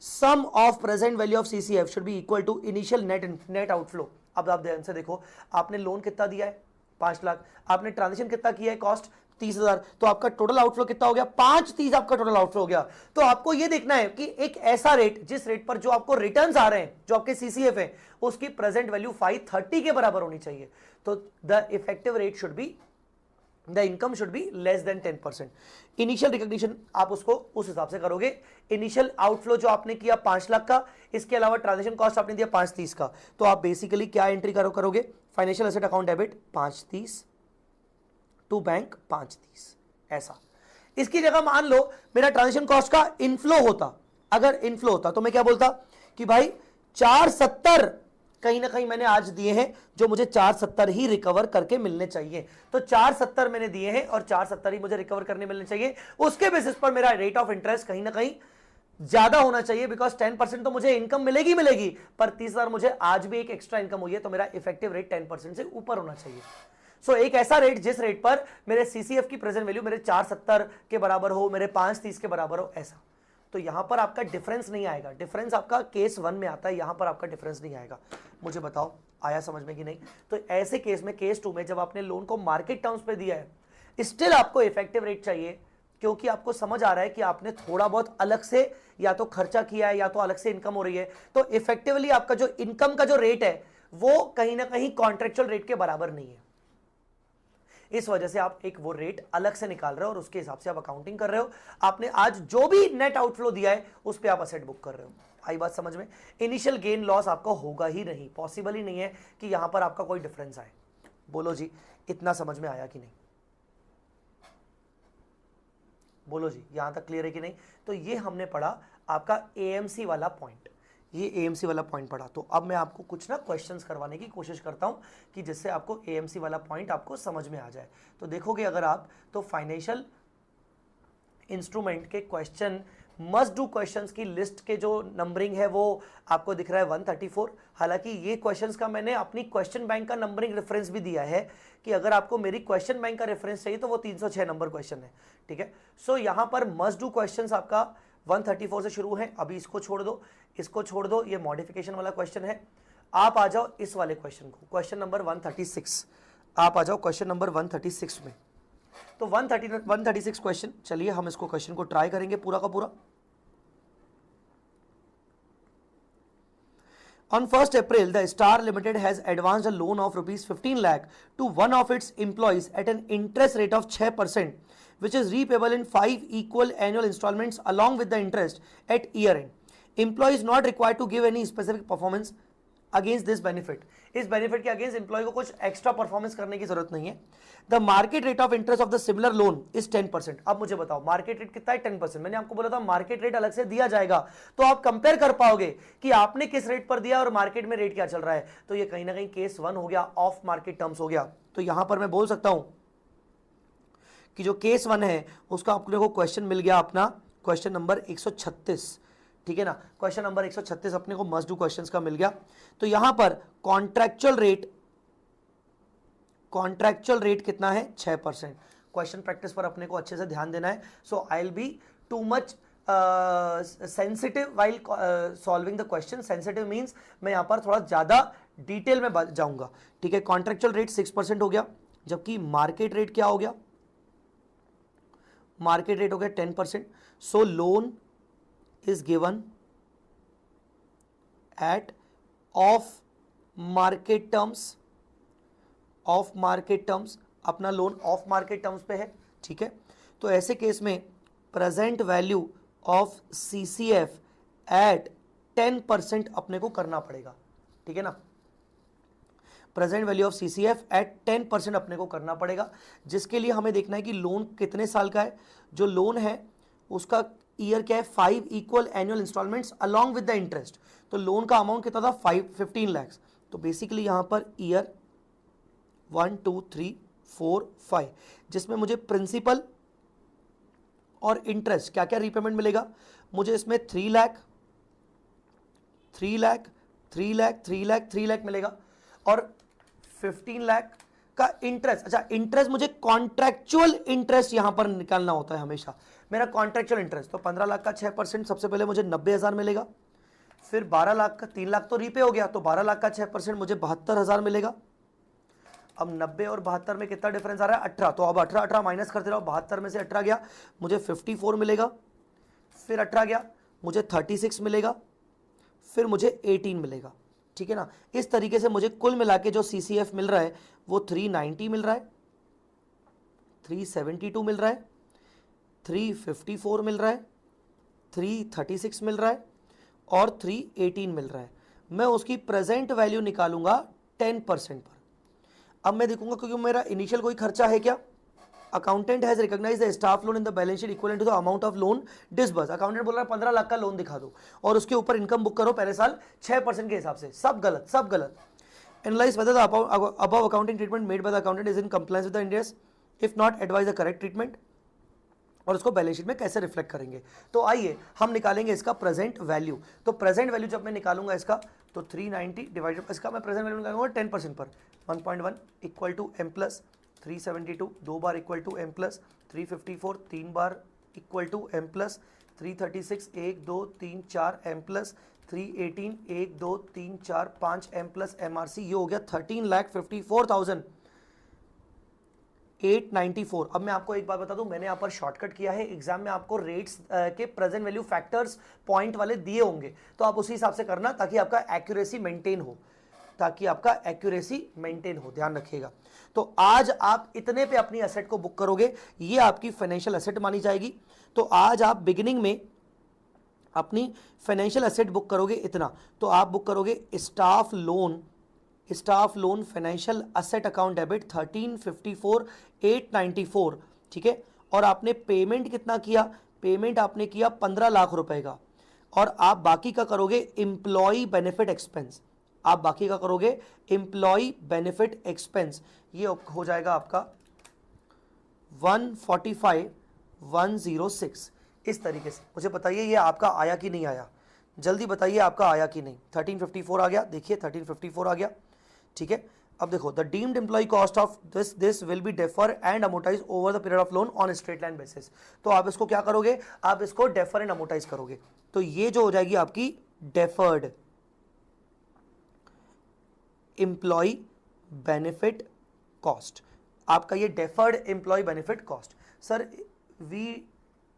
sum of present value of CCF should be equal to initial net outflow. अब आप ध्यान से देखो, आपने लोन कितना दिया है 5 लाख, आपने ट्रांजेक्शन कितना किया है कॉस्ट 30,000, तो आपका टोटल आउटफ्लो कितना हो गया 530 आपका टोटल आउटफ्लो हो गया। तो आपको यह देखना है कि एक ऐसा रेट जिस रेट पर जो आपको रिटर्न्स आ रहे हैं, जो आपके CCF है, उसकी प्रेजेंट वैल्यू 530 के बराबर होनी चाहिए। तो the effective rate should be, the income should be less than 10%। Initial recognition आप उसको उस हिसाब से करोगे। इनिशियल आउटफ्लो जो आपने किया 5 लाख का, इसके अलावा ट्रांजेक्शन कॉस्ट आपने दिया 530 का, तो आप बेसिकली क्या एंट्री करोगे, financial asset account debit 530 to bank 530, ऐसा। इसकी जगह मान लो मेरा ट्रांजेक्शन कॉस्ट का इनफ्लो होता, अगर इनफ्लो होता तो मैं क्या बोलता कि भाई 470 कहीं ना कहीं मैंने आज दिए हैं, जो मुझे 470 ही रिकवर करके मिलने चाहिए, तो 470 मैंने दिए हैं और 470 ही मुझे रिकवर करने मिलने चाहिए। उसके बेसिस पर मेरा रेट ऑफ इंटरेस्ट कहीं ना कहीं ज्यादा होना चाहिए, बिकॉज 10% तो मुझे इनकम मिलेगी, पर 30,000 मुझे आज भी एक एक्स्ट्रा इनकम हुई है, तो मेरा इफेक्टिव रेट 10% से ऊपर होना चाहिए। सो एक ऐसा रेट जिस रेट पर मेरे CCF की प्रेजेंट वैल्यू मेरे 470 के बराबर हो, मेरे 530 के बराबर हो, ऐसा। तो यहां पर आपका डिफरेंस नहीं आएगा, डिफरेंस आपका केस 1 में आता है, यहां पर आपका डिफरेंस नहीं आएगा। मुझे बताओ आया समझ में कि नहीं। तो ऐसे केस में केस 2 में जब आपने लोन को मार्केट टर्म्स पे दिया है, स्टिल आपको इफेक्टिव रेट चाहिए, क्योंकि आपको समझ आ रहा है कि आपने थोड़ा बहुत अलग से या तो खर्चा किया है या तो अलग से इनकम हो रही है, तो इफेक्टिवली आपका जो इनकम का जो रेट है वो कहीं ना कहीं कॉन्ट्रेक्चुअल रेट के बराबर नहीं है। इस वजह से आप एक वो रेट अलग से निकाल रहे हो और उसके हिसाब से आप अकाउंटिंग कर रहे हो। आपने आज जो भी नेट आउटफ्लो दिया है उस पर आप असेट बुक कर रहे हो। आई बात समझ में। इनिशियल गेन लॉस आपका होगा ही नहीं, पॉसिबल ही नहीं है कि यहां पर आपका कोई डिफरेंस आए। बोलो जी, इतना समझ में आया कि नहीं? बोलो जी, यहां तक क्लियर है कि नहीं? तो ये हमने पढ़ा आपका AMC वाला पॉइंट, ये AMC वाला पॉइंट पढ़ा। तो अब मैं आपको कुछ ना क्वेश्चंस करवाने की कोशिश करता हूं कि जिससे आपको AMC वाला पॉइंट आपको समझ में आ जाए। तो देखोगे अगर आप, तो फाइनेंशियल इंस्ट्रूमेंट के क्वेश्चन, मस्ट डू क्वेश्चंस की लिस्ट के जो नंबरिंग है वो आपको दिख रहा है 134। हालांकि ये क्वेश्चंस का मैंने अपनी क्वेश्चन बैंक का नंबरिंग रेफरेंस भी दिया है कि अगर आपको मेरी क्वेश्चन बैंक का रेफरेंस चाहिए तो वो 306 नंबर क्वेश्चन है, ठीक है। सो यहां पर मस्ट डू क्वेश्चंस आपका 134 से शुरू है। अभी इसको छोड़ दो, इसको छोड़ दो, ये मॉडिफिकेशन वाला क्वेश्चन है। आप आ जाओ इस वाले क्वेश्चन को, क्वेश्चन नंबर 136। आप आ जाओ क्वेश्चन नंबर 136 में। तो 136 क्वेश्चन, चलिए हम इसको क्वेश्चन को ट्राई करेंगे पूरा का पूरा। On 1st April, the Star Limited has advanced a loan of rupees 15 lakh to one of its employees at an interest rate of 6%, which is repayable in 5 equal annual installments along with the interest at year end. Employee is not required to give any specific performance against this benefit. इस benefit के against employ को कुछ extra performance करने की जरूरत नहीं है। The market rate of interest of the similar loan is 10%। अब मुझे बताओ मार्केट रेट कितना है? 10%। मैंने आपको बोला था मार्केट रेट अलग से दिया जाएगा, तो आप कंपेयर कर पाओगे कि आपने किस रेट पर दिया और मार्केट में रेट क्या चल रहा है। तो ये कहीं ना कहीं केस 1 हो गया, ऑफ मार्केट टर्म्स हो गया। तो यहां पर मैं बोल सकता हूं कि जो केस 1 है उसका अपने को क्वेश्चन मिल गया अपना क्वेश्चन नंबर 136, ठीक है ना। क्वेश्चन नंबर 136 अपने को मस्ट डू क्वेश्चंस का मिल गया। तो यहां पर कॉन्ट्रैक्चुअल रेट कितना है? 6%। क्वेश्चन प्रैक्टिस पर अपने को अच्छे से ध्यान देना है। So I will be too much sensitive while solving the question. Sensitive means मैं यहां पर थोड़ा ज्यादा डिटेल में जाऊंगा, ठीक है। कॉन्ट्रेक्चुअल रेट 6% हो गया, जबकि मार्केट रेट क्या हो गया, मार्केट रेट हो गया 10%। So loan is given at off market terms, off market terms, अपना लोन ऑफ मार्केट टर्म्स पे है, ठीक है। तो ऐसे केस में present value of CCF at 10% अपने को करना पड़ेगा, ठीक है ना। Present value of CCF at 10% अपने को करना पड़ेगा, जिसके लिए हमें देखना है कि लोन कितने साल का है। जो लोन है उसका ईयर क्या है, 5 equal annual instalments along with the interest. तो लोन का अमाउंट कितना था, 15 लाख। तो बेसिकली यहां पर ईयर 1 2 3 4 5, जिसमें मुझे प्रिंसिपल और इंटरेस्ट क्या क्या रीपेमेंट मिलेगा। मुझे इसमें 3 लाख 3 लाख 3 लाख 3 लाख 3 लाख मिलेगा, और 15 लाख का इंटरेस्ट। अच्छा, इंटरेस्ट मुझे कॉन्ट्रैक्चुअल इंटरेस्ट यहां पर निकालना होता है हमेशा, मेरा कॉन्ट्रैक्चुअल इंटरेस्ट। तो 15 लाख का 6%, सबसे पहले मुझे 90,000 मिलेगा। फिर 12 लाख का 3 लाख तो रीपे हो गया, तो 12 लाख का 6% मुझे 72,000 मिलेगा। अब 90 और 72 में कितना डिफरेंस आ रहा है, 18। तो अब 18 माइनस करते रहो, 72 में से 18 गया, मुझे 54 मिलेगा। फिर 18 गया, मुझे 36 मिलेगा। फिर मुझे 18 मिलेगा, ठीक है ना। इस तरीके से मुझे कुल मिला के जो सीसीएफ मिल रहा है वो 390 मिल रहा है, 372 मिल रहा है, 354 मिल रहा है, 336 मिल रहा है, और 318 मिल रहा है। मैं उसकी प्रेजेंट वैल्यू निकालूंगा 10% पर। अब मैं देखूंगा क्योंकि मेरा इनिशियल कोई खर्चा है क्या। Accountant has recognised the staff loan in the balance sheet equivalent to the amount of loan disburse. Accountant बोल रहा है 15 लाख का लोन दिखा दो और उसके ऊपर इनकम बुक करो पहले साल 6% के हिसाब से। सब गलत, सब गलत। Analyse whether the above accounting treatment made by the accountant is in compliance with the end S, if not advise the correct treatment, और उसको बैलेंस शीट में कैसे रिफ्लेक्ट करेंगे। तो आइए हम निकालेंगे इसका प्रेजेंट वैल्यू। तो प्रेजेंट वैल्यू जब मैं निकालूंगा इसका, तो 390 डिवाइडेड, इसका मैं प्रेजेंट वैल्यू निकालूंगा 10% पर। 1.1 इक्वल टू एम प्लस 372, 2 बार इक्वल टू एम प्लस 354, 3 बार equal to M plus 336, 1 2 3 4 M plus 318, 1 2 3 4 5 M plus MRC। ये हो गया 13,54,894। अब मैं आपको एक बात बता दूं, मैंने यहाँ पर शॉर्टकट किया है। एग्जाम में आपको रेट्स के प्रेजेंट वैल्यू फैक्टर्स पॉइंट वाले दिए होंगे, तो आप उसी हिसाब से करना ताकि आपका एक्यूरेसी मेंटेन हो, ताकि आपका एक्यूरेसी मेंटेन हो, ध्यान रखिएगा। तो आज आप इतने पे अपनी एसेट को बुक करोगे, ये आपकी फाइनेंशियल एसेट मानी जाएगी। तो आज आप बिगिनिंग में अपनी फाइनेंशियल एसेट बुक करोगे इतना, तो आप बुक करोगे staff loan financial asset account debit 13,54,894, ठीक है। और आपने पेमेंट कितना किया, पेमेंट आपने किया 15 लाख रुपए का, और आप बाकी का करोगे एम्प्लॉय बेनिफिट एक्सपेंस, आप बाकी का करोगे एम्प्लॉय बेनिफिट एक्सपेंस। ये हो जाएगा आपका 145,106। इस तरीके से मुझे बताइए ये आपका आया कि नहीं आया, जल्दी बताइए आपका आया कि नहीं। 1354 आ गया, देखिए 1354 आ गया, ठीक है। अब देखो, the deemed employee cost of this will be defer and amortise over the period of loan on straight line basis. तो आप इसको क्या करोगे, आप इसको डेफर एंड अमोटाइज करोगे। तो ये जो हो जाएगी आपकी डेफर्ड एम्प्लॉय बेनिफिट कॉस्ट, आपका ये deferred employee benefit cost. Sir we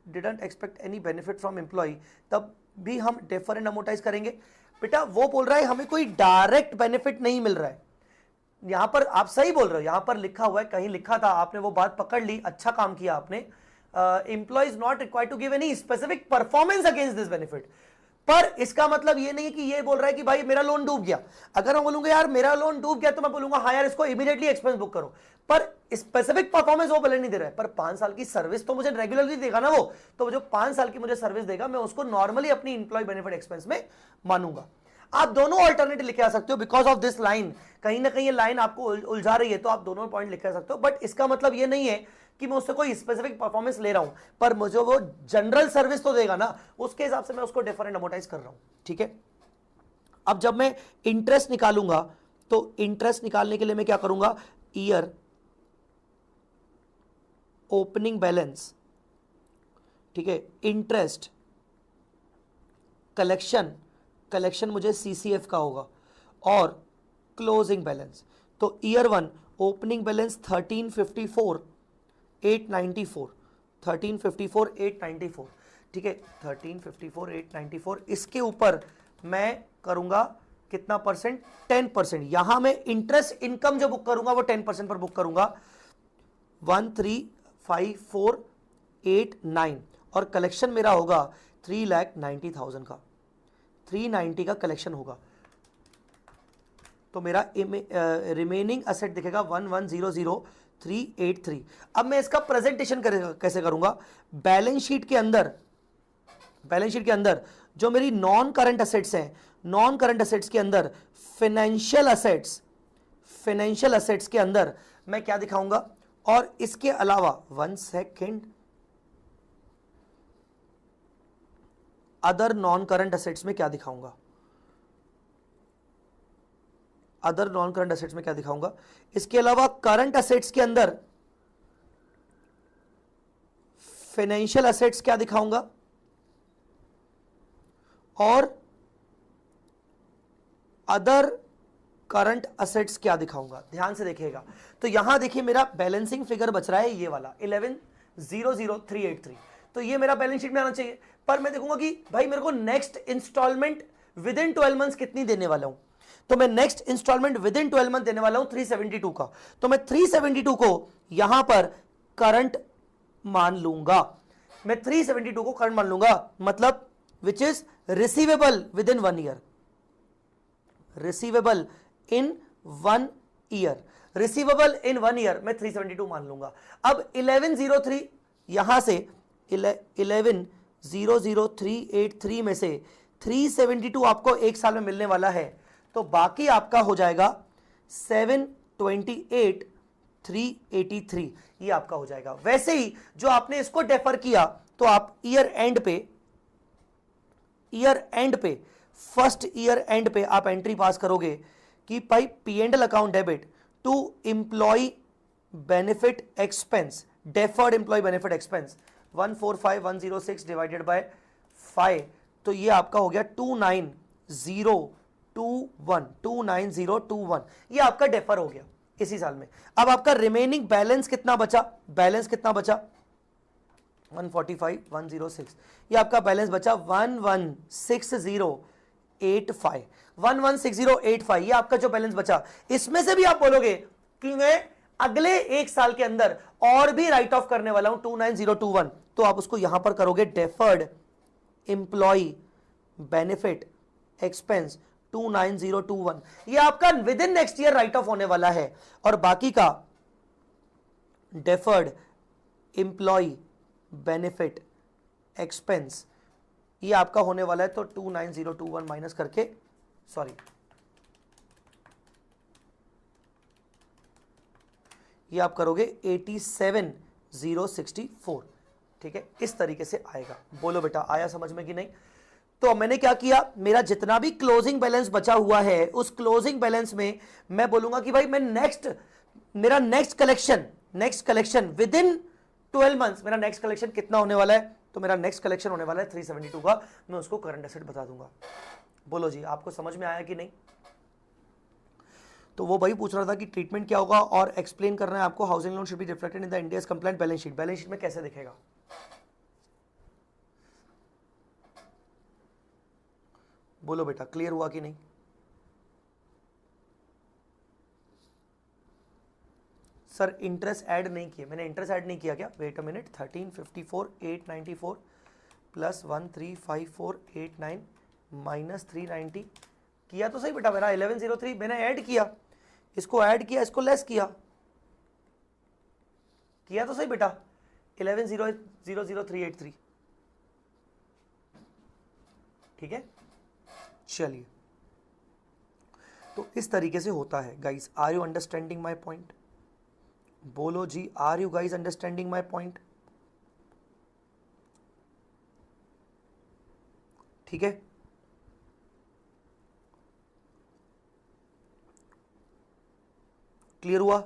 didn't expect any benefit from employee, तब भी हम डेफर एंड अमोटाइज करेंगे। बेटा वो बोल रहा है हमें कोई डायरेक्ट बेनिफिट नहीं मिल रहा है। यहां पर आप सही बोल रहे हो, यहां पर लिखा हुआ है, कहीं लिखा था, आपने वो बात पकड़ ली, अच्छा काम किया आपने। Employee is not required to give any specific performance against this benefit. पर इसका मतलब ये नहीं है कि ये बोल रहा है कि भाई मेरा लोन डूब गया। अगर मैं बोलूंगा यार मेरा लोन डूब गया, तो मैं बोलूंगा हाँ यार इसको इमीडिएटली एक्सपेंस बुक करो, पर स्पेसिफिक परफॉर्मेंस वो भले नहीं दे रहा है, पर 5 साल की सर्विस तो मुझे रेगुलरली देगा ना वो। तो जो 5 साल की मुझे सर्विस देगा, मैं उसको नॉर्मली अपनी इंप्लॉय बेनिफिट एक्सपेंस में मानूंगा। आप दोनों ऑल्टरनेटिव लिखे आ सकते हो बिकॉज ऑफ दिस लाइन, कहीं ना कहीं ये लाइन आपको उलझा रही है, तो आप दोनों पॉइंट लिखे आ सकते हो। बट इसका मतलब ये नहीं है कि मैं उससे कोई स्पेसिफिक परफॉर्मेंस ले रहा हूं, पर मुझे वो जनरल सर्विस तो देगा ना, उसके हिसाब से मैं उसको डेफर एंड अमोटाइज कर रहा हूं, ठीक है। अब जब मैं इंटरेस्ट निकालूंगा, तो इंटरेस्ट निकालने के लिए मैं क्या करूंगा, ईयर ओपनिंग बैलेंस, ठीक है, इंटरेस्ट कलेक्शन मुझे सीसीएफ का होगा, और क्लोजिंग बैलेंस, तो ईयर 1 ओपनिंग बैलेंस 1354,894, 1354,894, ठीक है, 1354,894, इसके ऊपर मैं करूंगा कितना परसेंट, 10%। यहां मैं इंटरेस्ट इनकम जो बुक करूंगा वो 10% पर बुक करूंगा, 1354,889, और कलेक्शन मेरा होगा 3,90,000 का, 390 का कलेक्शन होगा। तो मेरा रिमेनिंग असेट दिखेगा 11,00,383। अब मैं इसका प्रेजेंटेशन कैसे करूंगा, बैलेंस शीट के अंदर, बैलेंस शीट के अंदर जो मेरी नॉन करंट असेट्स हैं, नॉन करंट असेट्स के अंदर फाइनेंशियल असेट्स, फाइनेंशियल असेट्स के अंदर मैं क्या दिखाऊंगा, और इसके अलावा 1 second, other non current assets में क्या दिखाऊंगा, अदर नॉन करंट असेट्स में क्या दिखाऊंगा, इसके अलावा करंट असेट्स के अंदर फाइनेंशियल असेट्स क्या दिखाऊंगा, और अदर करंट असेट्स क्या दिखाऊंगा। ध्यान से देखिएगा, तो यहां देखिए मेरा बैलेंसिंग फिगर बच रहा है ये वाला 11,00,383, तो ये मेरा बैलेंस शीट में आना चाहिए। पर मैं देखूंगा कि भाई मेरे को next instalment within 12 months कितनी देने वाला हूं, तो मैं next instalment within 12 month देने वाला हूं 372 का, तो मैं 372 को यहां पर करंट मान लूंगा, मैं 372 को करंट मान लूंगा, मतलब which is receivable with in 1 year, receivable in 1 year, receivable in 1 year मैं 372 मान लूंगा। अब 1103 यहां से 11,00,383 में से 372 आपको एक साल में मिलने वाला है, तो बाकी आपका हो जाएगा 728,383, ये आपका हो जाएगा। वैसे ही जो आपने इसको डेफर किया, तो आप ईयर एंड पे फर्स्ट ईयर एंड पे आप एंट्री पास करोगे कि भाई P&L account debit to employee benefit expense, deferred employee benefit expense 145,106 divided by 5, तो ये आपका हो गया 29021, ये आपका डेफर हो गया इसी साल में। अब आपका रिमेनिंग बैलेंस कितना बचा, बैलेंस कितना बचा 145,106, ये आपका बैलेंस बचा 116085, 116085, ये आपका जो बैलेंस बचा। इसमें से भी आप बोलोगे कि मैं अगले एक साल के अंदर और भी राइट ऑफ करने वाला हूं 29021, तो आप उसको यहां पर करोगे डेफर्ड एम्प्लॉय बेनिफिट एक्सपेंस 29021, ये आपका with in next year right of होने वाला है, और बाकी का डेफर्ड एम्प्लॉय बेनिफिट एक्सपेंस ये आपका होने वाला है, तो 29021 माइनस करके, सॉरी ये आप करोगे 87,064, ठीक है, इस तरीके से आएगा। बोलो बेटा आया समझ में कि नहीं। तो मैंने क्या किया, मेरा जितना भी क्लोजिंग बैलेंस बचा हुआ है उस क्लोजिंग बैलेंस में मैं बोलूंगा कि भाई मैं मेरा next collection with in 12 months मेरा नेक्स्ट कलेक्शन कितना होने वाला है, तो मेरा नेक्स्ट कलेक्शन होने वाला है 372 का, मैं उसको करंट एसेट बता दूंगा। बोलो जी आपको समझ में आया कि नहीं। तो वो भाई पूछ रहा था कि ट्रीटमेंट क्या होगा, और एक्सप्लेन करना है आपको, housing loan should be reflected in the India's compliant balance sheet, balance sheet में कैसे दिखेगा। बोलो बेटा क्लियर हुआ कि नहीं। सर इंटरेस्ट ऐड नहीं किया, मैंने इंटरेस्ट ऐड नहीं किया क्या, wait a minute, 1354,894 plus 1354,889 minus 390, किया तो सही बेटा, मेरा 1103 मैंने ऐड किया, इसको ऐड किया, इसको लेस किया तो सही बेटा 11,00,383, ठीक है। चलिए तो इस तरीके से होता है guys. Are you understanding my point, बोलो जी are you guys understanding my point, ठीक है। क्लियर हुआ।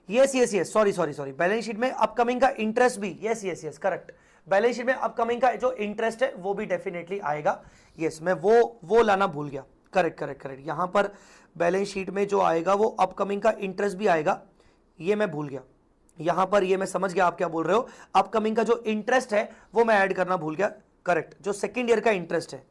यस सॉरी बैलेंस शीट में अपकमिंग का इंटरेस्ट भी, यस करेक्ट, बैलेंस शीट में अपकमिंग का जो इंटरेस्ट है वो भी डेफिनेटली आएगा। यस, मैं वो लाना भूल गया। करेक्ट करेक्ट करेक्ट, यहां पर बैलेंस शीट में जो आएगा वो अपकमिंग का इंटरेस्ट भी आएगा, ये मैं भूल गया। यहां पर ये मैं समझ गया आप क्या बोल रहे हो, अपकमिंग का जो इंटरेस्ट है वो मैं ऐड करना भूल गया। करेक्ट, जो सेकेंड ईयर का इंटरेस्ट है,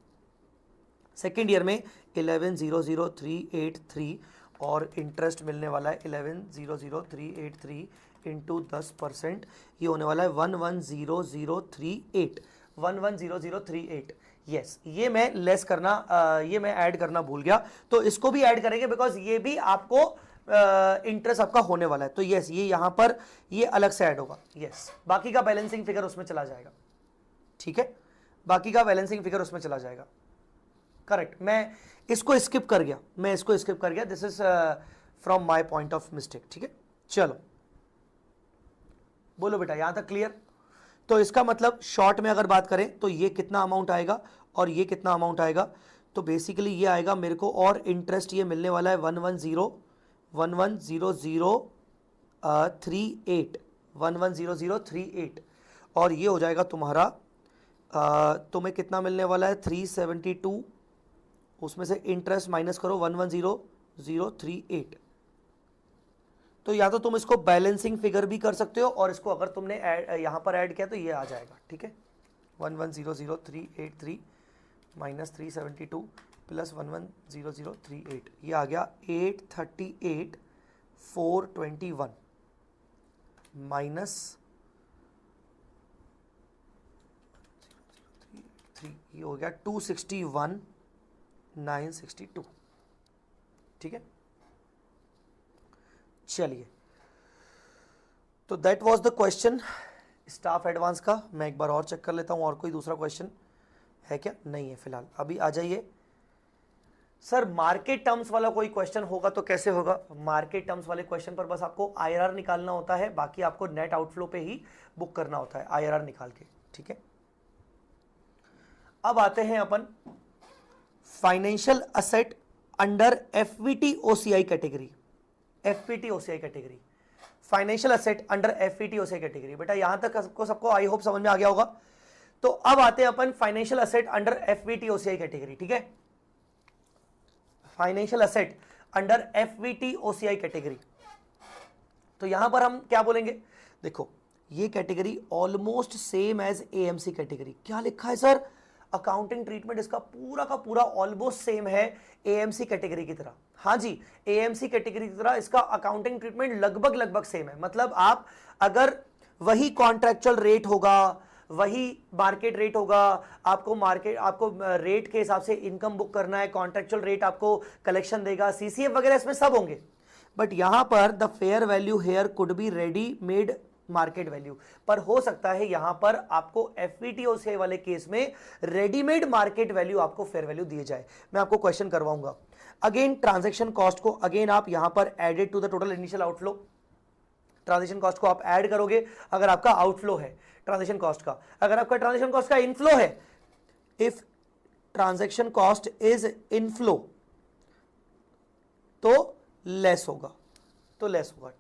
सेकेंड ईयर में 11,00383 और इंटरेस्ट मिलने वाला है 11,00383 इंटू 10%, ये होने वाला है 110038, 110038। यस, ये मैं लेस करना ये मैं ऐड करना भूल गया, तो इसको भी ऐड करेंगे बिकॉज ये भी आपको इंटरेस्ट आपका होने वाला है। तो यस, ये यहां पर ये अलग से ऐड होगा। यस, बाकी का बैलेंसिंग फिगर उसमें चला जाएगा। ठीक है, बाकी का बैलेंसिंग फिगर उसमें चला जाएगा। करेक्ट, मैं इसको स्किप कर गया, this is from my point of mistake. ठीक है, चलो बोलो बेटा, यहां तक क्लियर? तो इसका मतलब शॉर्ट में अगर बात करें तो ये कितना अमाउंट आएगा और ये कितना अमाउंट आएगा, तो बेसिकली ये आएगा मेरे को, और इंटरेस्ट ये मिलने वाला है 110038, और ये हो जाएगा तुम्हारा तुम्हें कितना मिलने वाला है 372, उसमें से इंटरेस्ट माइनस करो 110038। तो या तो तुम इसको बैलेंसिंग फिगर भी कर सकते हो, और इसको अगर तुमने यहां पर ऐड किया तो ये आ जाएगा। ठीक है, 1100,383 माइनस 372 प्लस 110038, ये आ गया 838,421 माइनस 3, ये हो गया 261,962। ठीक है, चलिए, तो that was the question staff advance का। मैं एक बार और चेक कर लेता हूं, और कोई दूसरा क्वेश्चन है क्या? नहीं है फिलहाल। अभी आ जाइए सर, मार्केट टर्म्स वाला कोई क्वेश्चन होगा तो कैसे होगा? मार्केट टर्म्स वाले क्वेश्चन पर बस आपको आईआरआर निकालना होता है, बाकी आपको नेट आउटफ्लो पे ही बुक करना होता है आईआरआर निकाल के। ठीक है, अब आते हैं अपन financial asset under FVT OCI category. FVT OCI category, financial asset under FVT OCI category. बेटा यहां तक सबको आई होप समझ में आ गया होगा। तो अब आते हैं अपन financial asset under FVT OCI category. ठीक है, financial asset under FVT OCI category. तो यहां पर हम क्या बोलेंगे? देखो, ये category almost same as AMC category. क्या लिखा है सर? अकाउंटिंग ट्रीटमेंट इसका पूरा का पूरा ऑलमोस्ट सेम है एएमसी कैटेगरी की तरह। हाँ जी, एएमसी कैटेगरी की तरह इसका अकाउंटिंग ट्रीटमेंट लगभग सेम है। मतलब आप अगर वही कॉन्ट्रैक्चुअल रेट होगा, वही मार्केट रेट होगा, आपको रेट के हिसाब से इनकम बुक करना है, कॉन्ट्रैक्चुअल रेट आपको कलेक्शन देगा, सीसीएफ वगैरह इसमें सब होंगे। बट यहां पर the fair value here could be ready made market value, पर हो सकता है यहां पर आपको एफवीटीओसीआई वाले केस में रेडीमेड मार्केट वैल्यू आपको फेयर वैल्यू दिए जाए। मैं आपको क्वेश्चन करवाऊंगा। अगेन ट्रांजैक्शन कॉस्ट को अगेन आप यहां पर added to the total initial outflow, transaction cost को आप ऐड करोगे अगर आपका आउटफ्लो है ट्रांजैक्शन कॉस्ट का। अगर आपका ट्रांजैक्शन कॉस्ट का इनफ्लो है, if transaction cost is inflow तो लेस होगा,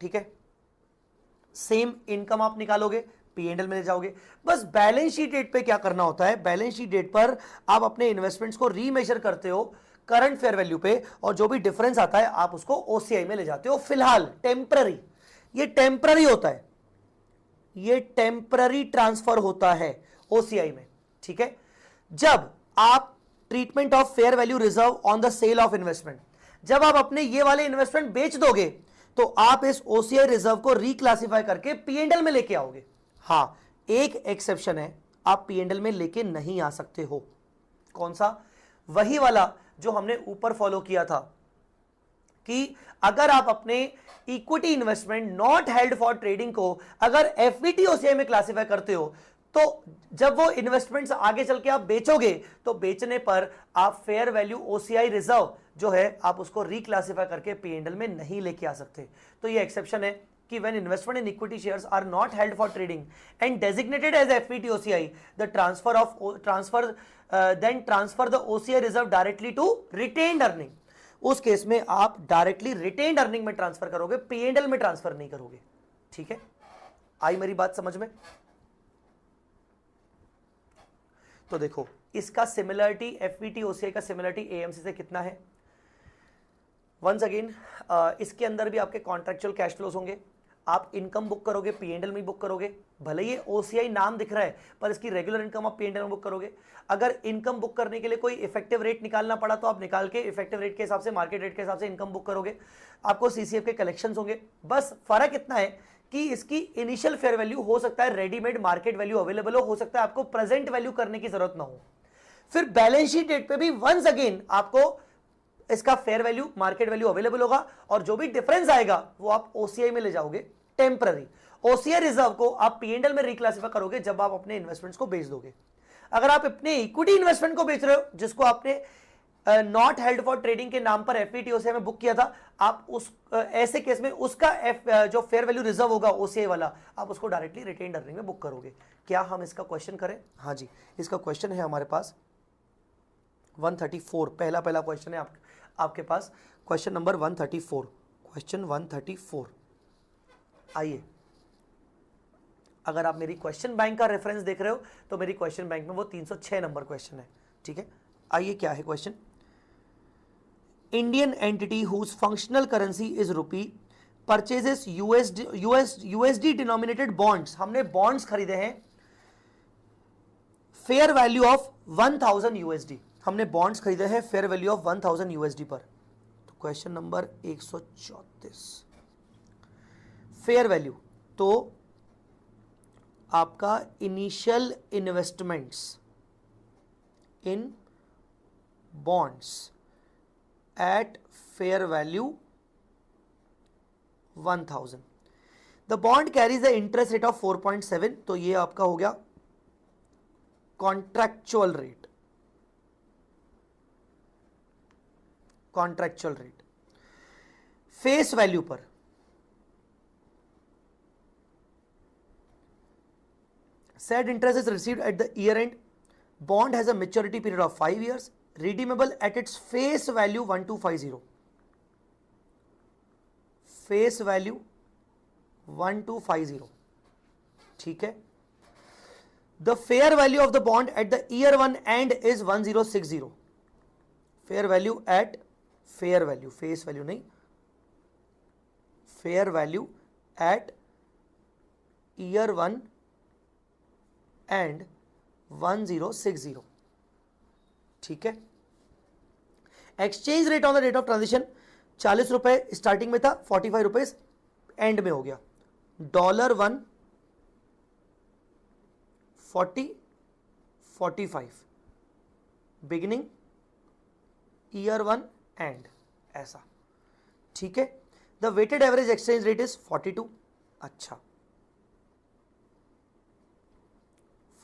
ठीक है। सेम इनकम आप निकालोगे, पीएनएल में ले जाओगे। बस बैलेंस शीट डेट पे क्या करना होता है, बैलेंस शीट डेट पर आप अपने इन्वेस्टमेंट्स को रीमेजर करते हो करंट फेयर वैल्यू पे, और जो भी डिफरेंस आता है आप उसको ओसीआई में ले जाते हो। फिलहाल टेम्पररी, ये टेम्पररी होता है, ये टेम्पररी ट्रांसफर होता है ओसीआई में, ठीक है। जब आप treatment of fair value reserve on the sale of investment, जब आप अपने ये वाले इन्वेस्टमेंट बेच दोगे तो आप इस ओसीआई रिजर्व को रिक्लासिफाई करके पीएनएल में लेके आओगे। हां, एक एक्सेप्शन है, आप पीएनएल में लेके नहीं आ सकते हो। कौन सा? वही वाला जो हमने ऊपर फॉलो किया था कि अगर आप अपने equity investment not held for trading को अगर एफवीटी ओसीआई में क्लासिफाई करते हो, तो जब वो इन्वेस्टमेंट्स आगे चल के आप बेचोगे तो बेचने पर आप फेयर वैल्यू ओसीआई रिजर्व जो है आप उसको रिक्लासिफाई करके पीएनएल में नहीं लेके आ सकते। तो ये एक्सेप्शन है कि when investment in equity shares are not held for trading and designated as FVTOCI, the transfer the OCI reserve directly to retained earning। उस केस में आप डायरेक्टली रिटेन्ड अर्निंग में ट्रांसफर करोगे, पीएनएल में ट्रांसफर नहीं करोगे, ठीक है। आई मेरी बात समझ में? तो देखो इसका सिमिलरिटी एफवीटी ओसीआई का सिमिलरिटी एएमसी से कितना है। वंस अगेन इसके अंदर भी आपके कॉन्ट्रेक्चुअल कैश फ्लोज होंगे, आप इनकम बुक करोगे पीएनएल में बुक करोगे, भले ये ओसीआई नाम दिख रहा है पर इसकी रेगुलर इनकम आप पीएनएल में बुक करोगे। अगर इनकम बुक करने के लिए कोई इफेक्टिव रेट निकालना पड़ा तो आप निकाल के इफेक्टिव रेट के हिसाब से मार्केट रेट के हिसाब से इनकम बुक करोगे, आपको सीसीएफ के कलेक्शंस होंगे। बस फर्क इतना है कि इसकी इनिशियल फेयर वैल्यू हो सकता है रेडीमेड मार्केट वैल्यू अवेलेबल हो सकता है आपको प्रेजेंट वैल्यू करने की जरूरत ना हो। फिर बैलेंस शीट डेट पे भी वंस अगेन आपको इसका fair value market value available होगा और जो भी डिफरेंस आएगा वो आप ओसीआई में ले जाओगे टेम्पररी। ओसीआई रिजर्व को आप पीएनएल में रिक्लासिफाई करोगे जब आप अपने इन्वेस्टमेंट्स को बेच दोगे। अगर आप अपने इक्विटी इन्वेस्टमेंट को बेच रहे हो जिसको आपने नॉट हेल्ड फॉर ट्रेडिंग के नाम पर एफवीटी ओसीआई में बुक किया था, आप उस ऐसे केस में उसका जो फेयर वैल्यू रिजर्व होगा ओसीआई वाला आप उसको डायरेक्टली रिटेन्ड अर्निंग में बुक करोगे। क्या हम इसका क्वेश्चन करें? हाँ जी, इसका क्वेश्चन है हमारे पास 134, पहला क्वेश्चन है आपके पास, क्वेश्चन नंबर 134, क्वेश्चन 134। आइए, अगर आप मेरी क्वेश्चन बैंक का रेफरेंस देख रहे हो तो मेरी क्वेश्चन बैंक में वो 306 नंबर क्वेश्चन है। ठीक है, आइए क्या है question. Indian entity whose functional currency is rupee purchases USD denominated bonds, हमने बॉन्ड्स खरीदे हैं फेयर वैल्यू ऑफ 1000 यूएसडी, हमने बॉन्ड्स खरीदे हैं फेयर वैल्यू ऑफ 1000 यूएसडी पर। तो क्वेश्चन नंबर 134, फेयर वैल्यू तो आपका initial investments in bonds eight fair value 1000, the bond carries the interest rate of 4.7, तो ये आपका हो गया contractual rate, contractual rate. Face value पर said interest is received at the year end, bond has a maturity period of 5 years, redeemable at its face value 1250, face value 1250। ठीक है, the fair value of the bond at the year 1 end is 1060, fair value at fair value, face value नहीं, fair value at year 1 and 1060। ठीक है, exchange rate on the rate of transition 40 रुपए starting में था, 45 रुपए and में हो गया, $1 40 45 बिगिनिंग ईयर 1 एंड ऐसा। ठीक है, the weighted average exchange rate is 42, अच्छा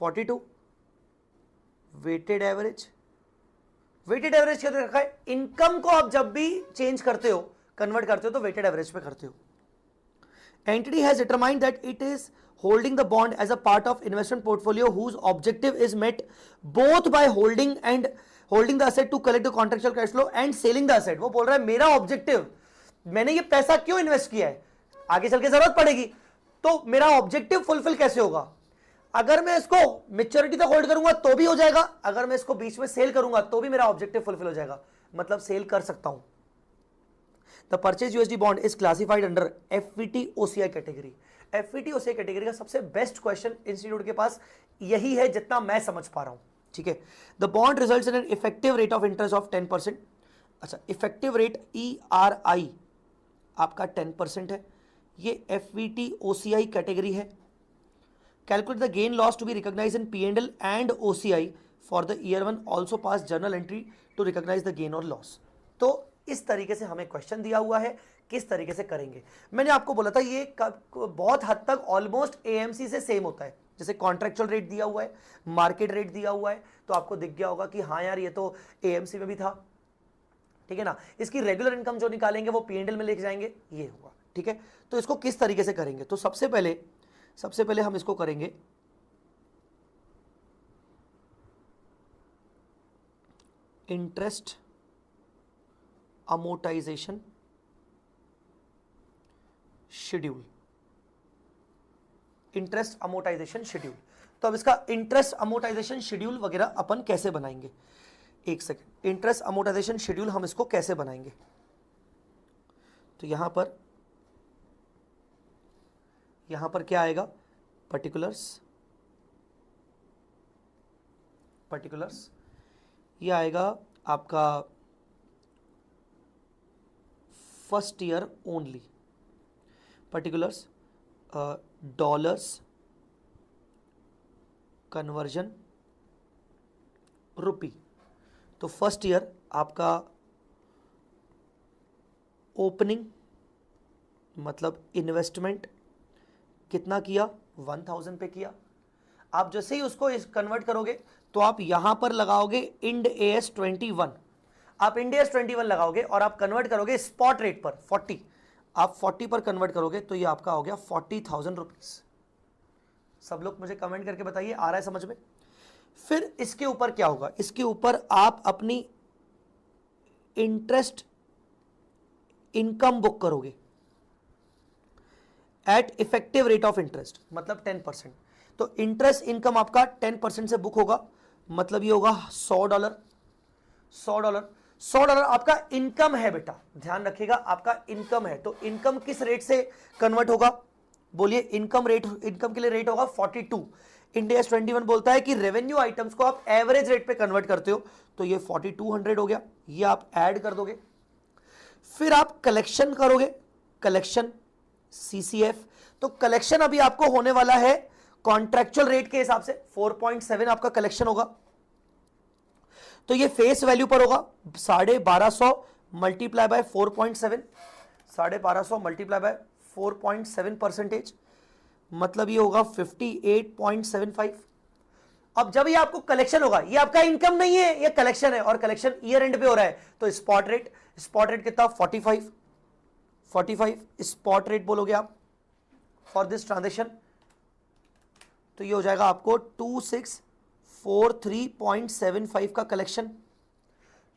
42 वेटेड एवरेज, वेटेड एवरेज क्या रखा है, इनकम को आप जब भी चेंज करते हो कन्वर्ट करते हो तो वेटेड एवरेज पे करते हो। Entity has determined that it is holding the bond as a part of investment portfolio whose objective is met both by holding the asset to collect the contractual cash flow and selling the asset. वो बोल रहा है मेरा objective, मैंने ये पैसा क्यों invest किया है, आगे चल के जरूरत पड़ेगी, तो मेरा ऑब्जेक्टिव फुलफिल कैसे होगा। अगर मैं इसको मैच्योरिटी तक होल्ड करूंगा तो भी हो जाएगा, अगर मैं इसको बीच में सेल करूंगा तो भी मेरा ऑब्जेक्टिव फुलफिल हो जाएगा, मतलब सेल कर सकता हूं। The purchase USD bond is classified under FVT OCI category. FVT OCI category का सबसे बेस्ट क्वेश्चन इंस्टीट्यूट के पास यही है जितना मैं समझ पा रहा हूं। ठीक है, the bond results in an effective rate of interest of 10%। अच्छा, इफेक्टिव रेट ERI आपका 10% है, ये एफवीटी ओसीआई कैटेगरी है। Calculate the gain loss to be recognized in P&L and OCI for the year 1, also pass journal entry to recognize the gain or loss। तो इस तरीके से हमें क्वेश्चन दिया हुआ है, किस तरीके से करेंगे। मैंने आपको बोला था ये बहुत हद तक ऑलमोस्ट एएमसी से सेम होता है, जैसे कॉन्ट्रेक्चुअल रेट दिया हुआ है, मार्केट रेट दिया हुआ है, तो आपको दिख गया होगा कि हाँ यार ये तो एएमसी में भी था। ठीक है ना, इसकी रेगुलर इनकम जो निकालेंगे वो P&L में लेके जाएंगे, ये होगा। ठीक है, तो इसको किस तरीके से करेंगे, तो सबसे पहले हम इसको करेंगे interest amortisation schedule, interest amortisation schedule. तो अब इसका इंटरेस्ट अमोर्टाइजेशन शेड्यूल वगैरह अपन कैसे बनाएंगे, एक सेकेंड, इंटरेस्ट अमोर्टाइजेशन शेड्यूल हम इसको कैसे बनाएंगे। तो यहां पर क्या आएगा, पर्टिकुलर्स, ये आएगा आपका first year only, particulars dollars conversion rupee. तो फर्स्ट ईयर आपका ओपनिंग मतलब इन्वेस्टमेंट कितना किया, 1000 पे किया। आप जैसे ही उसको कन्वर्ट करोगे तो आप यहां पर लगाओगे इंड AS 21, आप इंड AS 21 लगाओगे और आप कन्वर्ट करोगे स्पॉट रेट पर 40, आप 40 पर कन्वर्ट करोगे तो ये आपका हो गया 40,000 रुपीज। सब लोग मुझे कमेंट करके बताइए आ रहा है समझ में। फिर इसके ऊपर क्या होगा, इसके ऊपर आप अपनी इंटरेस्ट इनकम बुक करोगे at effective rate of interest, मतलब 10%। तो इंटरेस्ट इनकम आपका 10% से बुक होगा, मतलब ये होगा $100, $100 आपका इनकम है बेटा, ध्यान रखिएगा आपका इनकम है। तो इनकम किस रेट से कन्वर्ट होगा, बोलिए। इनकम के लिए रेट होगा 42। इंड AS 21 बोलता है कि रेवेन्यू आइटम्स को आप एवरेज रेट पे कन्वर्ट करते हो, तो ये 4200 हो गया, ये आप ऐड कर दोगे। फिर आप कलेक्शन करोगे, कलेक्शन CCF। तो कलेक्शन अभी आपको होने वाला है कॉन्ट्रैक्चुअल रेट के हिसाब से 4.7 आपका कलेक्शन होगा। तो ये फेस वैल्यू पर होगा 1250 मल्टीप्लाई बाय 4.7, 1250 मल्टीप्लाई बाय 4.7%, मतलब ये होगा 58.75। अब जब ये आपको कलेक्शन होगा, ये आपका इनकम नहीं है, ये कलेक्शन है और कलेक्शन ईयर एंड पे हो रहा है, तो स्पॉट रेट कितना 45 स्पॉट रेट बोलोगे आप फॉर दिस ट्रांजेक्शन। तो ये हो जाएगा आपको 2643.75 का कलेक्शन,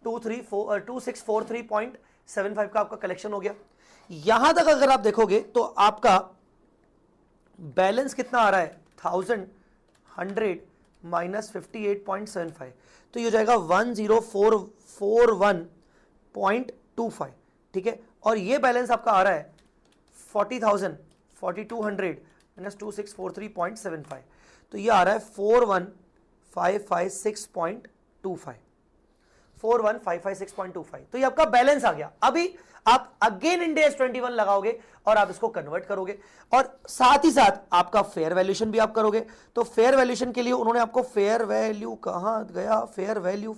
2643.75 का आपका कलेक्शन हो गया। यहां तक अगर आप देखोगे तो आपका बैलेंस कितना आ रहा है, 1100 माइनस 58.75, तो ये हो जाएगा 10441.25, ठीक है। और ये बैलेंस आपका आ रहा है 4200 माइनस 2643.75, तो ये आ रहा है 41556.25, 41556.25। तो ये आपका बैलेंस आ गया। अभी आप अगेन इंड AS 21 लगाओगे और आप इसको कन्वर्ट करोगे और साथ ही साथ आपका फेयर वैल्यूएशन भी आप करोगे। तो फेयर वैल्यूएशन के लिए उन्होंने आपको फेयर वैल्यू, कहां गया फेयर वैल्यू,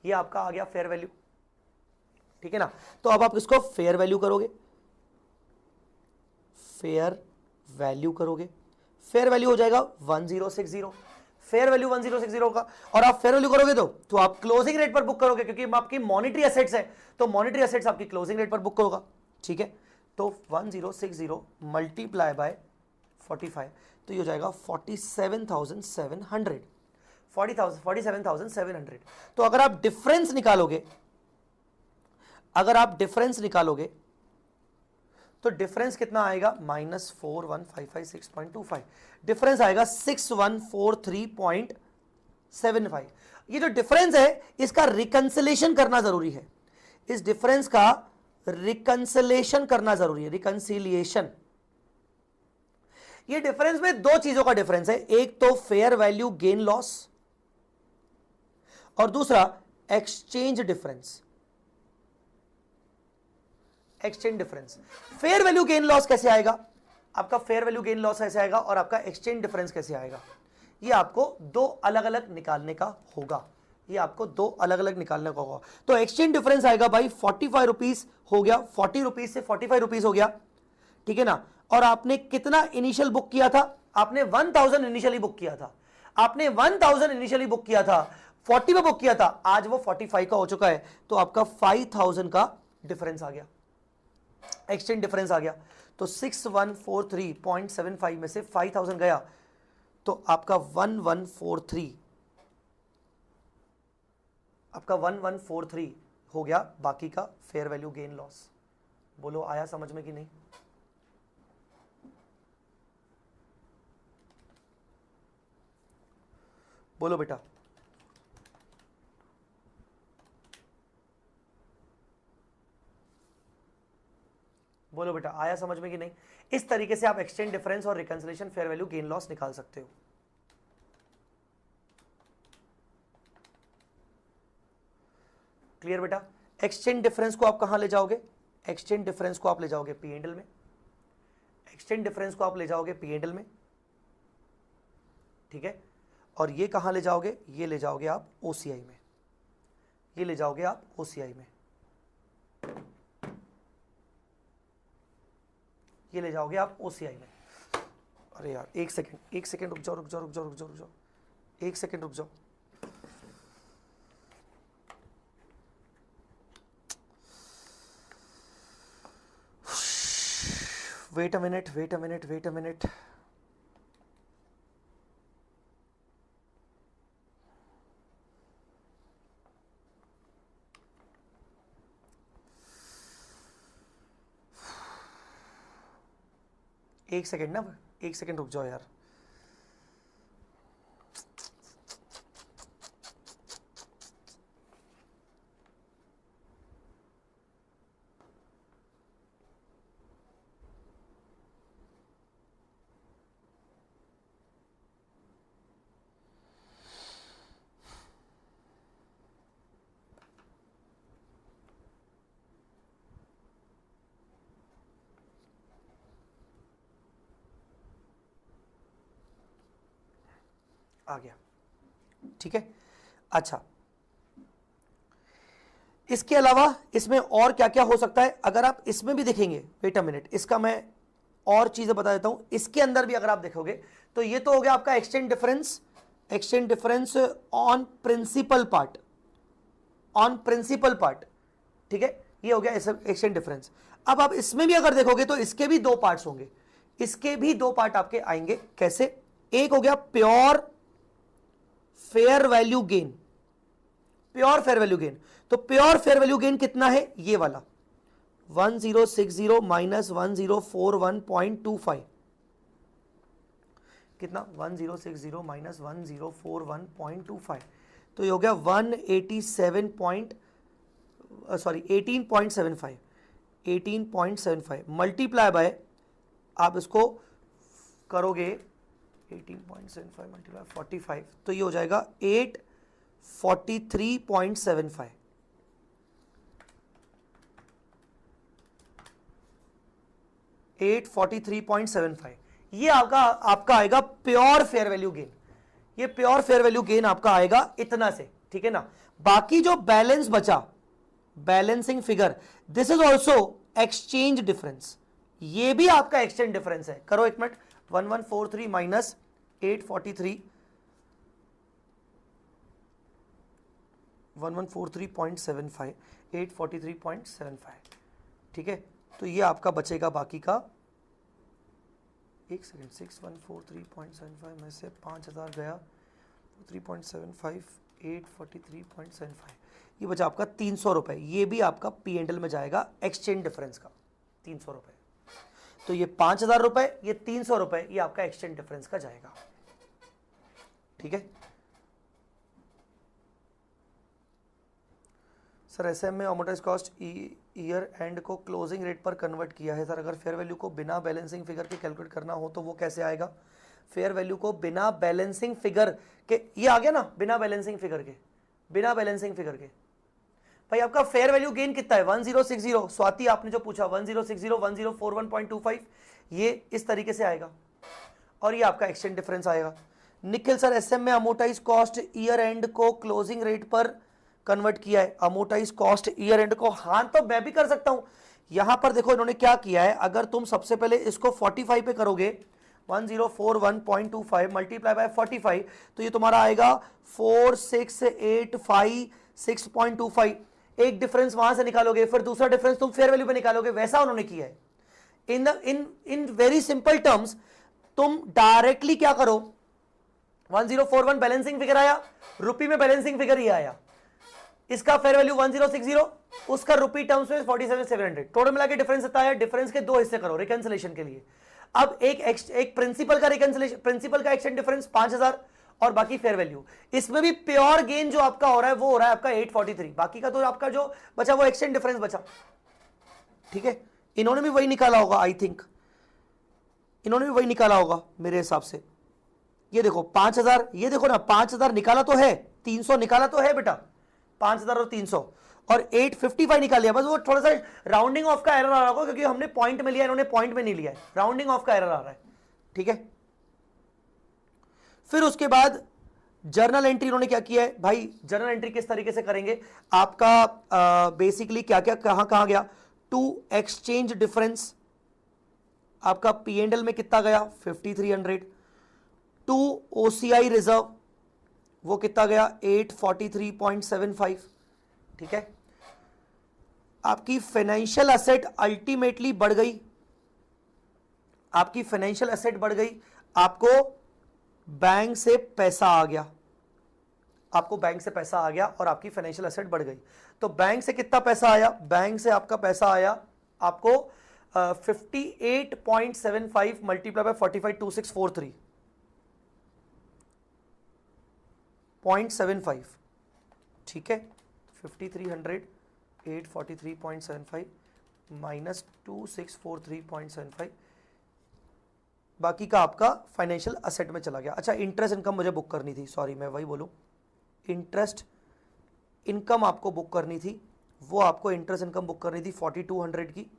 ये आपका आ गया फेयर वैल्यू, ठीक है ना। तो अब आप इसको फेयर वैल्यू करोगे, फेयर वैल्यू हो जाएगा 1060, फेयर वैल्यू 1060 होगा। और आप फेयर वैल्यू करोगे तो आप क्लोजिंग रेट पर बुक करोगे, क्योंकि आपकी मॉनिटरी एसेट्स है, तो मॉनिटरी एसेट्स आपकी क्लोजिंग रेट पर बुक होगा, ठीक है। तो 1060 मल्टीप्लाई बाय 45, तो ये हो जाएगा 47,700, 47,700। तो अगर आप डिफरेंस निकालोगे, तो डिफरेंस कितना आएगा, माइनस 41556.25, डिफरेंस आएगा 6143.75। ये जो डिफरेंस है इसका रिकंसिलेशन करना जरूरी है, इस डिफरेंस का रिकंसिलेशन करना जरूरी है, रिकंसिलिएशन। ये डिफरेंस में दो चीजों का डिफरेंस है, एक तो फेयर वैल्यू गेन लॉस और दूसरा exchange difference. Fair value gain loss कैसे आएगा, आपका फेयर वैल्यू गेन लॉस कैसे आएगा और आपका एक्सचेंज डिफरेंस कैसे आएगा, ये आपको दो अलग अलग निकालने का होगा, तो एक्सचेंज डिफरेंस आएगा भाई 45 रुपीज हो गया, 40 रुपीज से 45 रुपीज हो गया, ठीक है ना। और आपने कितना इनिशियल बुक किया था, आपने 1000 इनिशियली बुक किया था, 40 में बुक किया था, आज वो 45 का हो चुका है, तो आपका 5000 का डिफरेंस आ गया, एक्सचेंज डिफरेंस आ गया। तो 6143.75 में से 5000 गया, तो आपका 1143 हो गया, बाकी का फेयर वैल्यू गेन लॉस। बोलो आया समझ में कि नहीं। बोलो बेटा, बोलो बेटा, आया समझ में कि नहीं? इस तरीके से आप एक्सचेंज डिफरेंस और reconciliation fair value gain loss निकाल सकते हो। क्लियर बेटा? एक्सचेंज डिफरेंस को आप कहां ले जाओगे? एक्सचेंज डिफरेंस को आप ले जाओगे P&L में, एक्सचेंज डिफरेंस को आप ले जाओगे P&L में, ठीक है। और ये कहां ले जाओगे? ये ले जाओगे आप OCI में, ये ले जाओगे आप OCI में, ये ले जाओगे आप OCI में। अरे यार एक सेकंड रुक जाओ, एक सेकंड रुक जाओ। Wait a minute. एक सेकंड रुक जाओ यार। आ गया, ठीक है। अच्छा, इसके अलावा इसमें और क्या क्या हो सकता है? अगर आप इसमें भी देखेंगे, वेट अ मिनट, इसका मैं और चीजें बता देता हूं। इसके अंदर भी अगर आप देखोगे तो ये तो हो गया आपका exchange difference on principal part, ठीक है। ये हो गया एक्सचेंज डिफरेंस। अब आप इसमें भी अगर देखोगे तो इसके भी दो पार्ट्स होंगे, इसके भी दो पार्ट आपके आएंगे। कैसे? एक हो गया प्योर फेयर वैल्यू गेन, तो प्योर फेयर वैल्यू गेन कितना है? ये वाला 1060 माइनस 1041.25, कितना? 1060 माइनस 1041.25, तो ये हो गया 18.75 मल्टीप्लाई बाय, आप इसको करोगे 18.75 मल्टीप्लाई 45, तो ये हो जाएगा 843.75। ये आपका आएगा प्योर फेयर वैल्यू गेन। ये प्योर फेयर वैल्यू गेन आपका आएगा इतना से, ठीक है ना। बाकी जो बैलेंस बचा, balancing figure, this is also exchange difference, ये भी आपका एक्सचेंज डिफरेंस है। करो एक मिनट, 1143 माइनस 843, 1143.75, 843.75, ठीक है। तो ये आपका बचेगा बाकी का, एक सेकेंड, 6143.75 में से 5000 गया, 3.75, 843.75, ये बचा आपका 300 रुपए। ये भी आपका P&L में जाएगा एक्सचेंज डिफरेंस का 300 रुपए। तो ये 5000 रुपए, ये 300 रुपए, ये आपका एक्सचेंज डिफरेंस का जाएगा, ठीक है। सर एसएम में अमोर्टाइज कॉस्ट ईयर एंड को क्लोजिंग रेट पर कन्वर्ट किया है सर। अगर फेयर वैल्यू को बिना बैलेंसिंग फिगर के कैलकुलेट करना हो तो वो कैसे आएगा? फेयर वैल्यू को बिना बैलेंसिंग फिगर के, ये आ गया ना, बिना बैलेंसिंग फिगर के भाई आपका फेयर वैल्यू गेन कितना है? 1060। स्वाति आपने जो पूछा 1060, 1041.25, ये इस तरीके से आएगा और ये आपका एक्सचेंज डिफरेंस आएगा। निखिल सर एसएम में अमोर्टाइज कॉस्ट ईयर एंड को क्लोजिंग रेट पर कन्वर्ट किया है। अमोर्टाइज कॉस्ट ईयर एंड को, हाँ तो मैं भी कर सकता हूं। यहां पर देखो इन्होंने क्या किया है, अगर तुम सबसे पहले इसको 45 पे करोगे, 1041.25 मल्टीप्लाई बाय 45, तो ये तुम्हारा आएगा 4685.6.25। एक डिफरेंस वहां से निकालोगे, फिर दूसरा डिफरेंस तुम फेयर वैल्यू पे निकालोगे, वैसा उन्होंने किया है। इन वेरी सिंपल टर्म्स तुम डायरेक्टली क्या करो, 1041 बैलेंसिंग फिगर आया, रुपी में बैलेंसिंग फिगर ही आया, इसका फेयर वैल्यू 1060, उसका रुपी टर्म्स में 47,700, टोटल मिला के डिफरेंस आता है। डिफरेंस के दो हिस्से करो रिकंसिलेशन के लिए। अब एक प्रिंसिपल का रिकंसिलेशन, प्रिंसिपल का एक्सचेंज डिफरेंस 5000 और बाकी फेयर वैल्यू। इसमें भी प्योर गेन जो आपका हो रहा है वो हो रहा है आपका 843, बाकी का तो आपका जो बचा वो एक्सचेंज डिफरेंस बचा। ठीक है, इन्होंने भी वही निकाला होगा, आई थिंक इन्होंने भी वही निकाला होगा मेरे हिसाब से। ये देखो 5000, ये देखो ना 5000 निकाला तो है, 300 निकाला तो है बेटा, 5000 और 300 और 855 निकाल लिया। बस वो थोड़ा सा राउंडिंग ऑफ का एरर आ रहा होगा क्योंकि हमने पॉइंट में लिया, इन्होंने पॉइंट में नहीं लिया है, राउंडिंग ऑफ का एरर आ रहा है। ठीक है, फिर उसके बाद जर्नल एंट्री इन्होंने क्या किया है भाई, जर्नल एंट्री किस तरीके से करेंगे आपका, बेसिकली क्या क्या कहां गया, टू एक्सचेंज डिफरेंस आपका P&L में कितना गया 5300, टू OCI रिजर्व वो कितना गया 843.75। ठीक है, आपकी फाइनेंशियल एसेट अल्टीमेटली बढ़ गई, आपकी फाइनेंशियल एसेट बढ़ गई, आपको बैंक से पैसा आ गया, आपको बैंक से पैसा आ गया और आपकी फाइनेंशियल एसेट बढ़ गई। तो बैंक से कितना पैसा आया, बैंक से आपका पैसा आया आपको 58.75 मल्टीप्लाई बाय 452643.75। ठीक है, 5300 843.75 माइनस 2643.75, बाकी का आपका फाइनेंशियल असेट में चला गया। अच्छा, इंटरेस्ट इनकम मुझे बुक करनी थी, सॉरी मैं वही बोलूं, इंटरेस्ट इनकम आपको बुक करनी थी, वो आपको इंटरेस्ट इनकम बुक करनी थी 4200 की,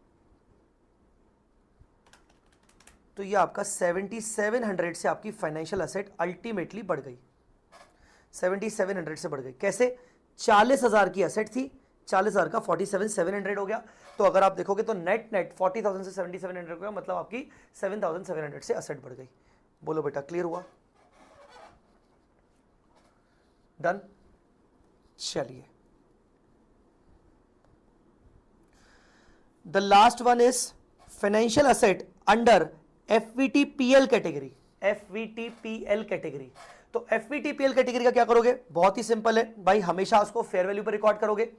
तो ये आपका 7700 से आपकी फाइनेंशियल एसेट अल्टीमेटली बढ़ गई, 7700 से बढ़ गई। कैसे, 40000 की एसेट थी, 40000 का 47700 हो गया। तो अगर आप देखोगे तो नेट 40,000 से 7700 हो गया, मतलब आपकी 7700 से एसेट बढ़ गई। बोलो बेटा, क्लियर हुआ? डन। चलिए, the last one is financial asset under FVTPL category, FVTPL category. तो FVTPL कैटेगरी का क्या करोगे, बहुत ही सिंपल है भाई, हमेशा उसको फेयर वैल्यू पर रिकॉर्ड करोगे।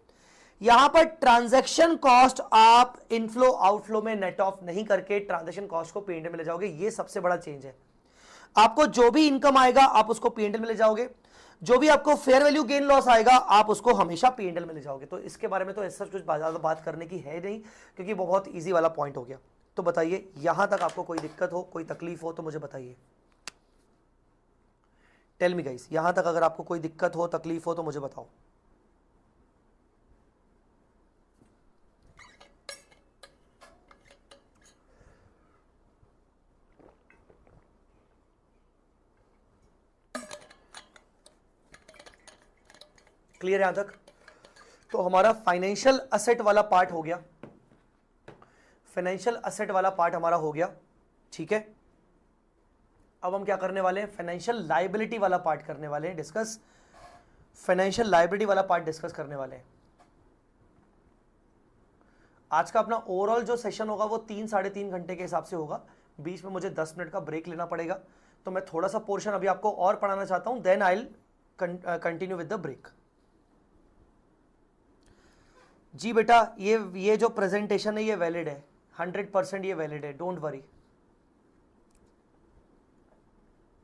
यहां पर ट्रांजैक्शन कॉस्ट आप इनफ्लो आउटफ्लो में नेट ऑफ नहीं करके ट्रांजैक्शन कॉस्ट को P&L में ले जाओगे, ये सबसे बड़ा चेंज है। आपको जो भी इनकम आएगा आप उसको P&L में ले जाओगे, जो भी आपको फेयर वैल्यू गेन लॉस आएगा आप उसको हमेशा P&L में ले जाओगे। तो इसके बारे में तो ऐसा कुछ ज्यादा बात करने की है नहीं, क्योंकि वो बहुत ईजी वाला पॉइंट हो गया। तो बताइए, यहां तक आपको कोई दिक्कत हो, कोई तकलीफ हो तो मुझे बताइए, टेल मी गाइस, यहां तक अगर आपको कोई दिक्कत हो, तकलीफ हो तो मुझे बताओ। क्लियर है यहां तक? तो हमारा फाइनेंशियल असेट वाला पार्ट हो गया, फाइनेंशियल असेट वाला पार्ट हमारा हो गया। ठीक है, अब हम क्या करने वाले हैं, फाइनेंशियल लायबिलिटी वाला पार्ट करने वाले हैं डिस्कस, फाइनेंशियल लायबिलिटी वाला पार्ट डिस्कस करने वाले हैं। आज का अपना ओवरऑल जो सेशन होगा वो 3-3.5 घंटे के हिसाब से होगा, बीच में मुझे 10 मिनट का ब्रेक लेना पड़ेगा, तो मैं थोड़ा सा पोर्शन अभी आपको और पढ़ाना चाहता हूं, then I will continue with the break. जी बेटा, ये जो प्रेजेंटेशन है ये वैलिड है, 100% ये वैलिड है, डोंट वरी,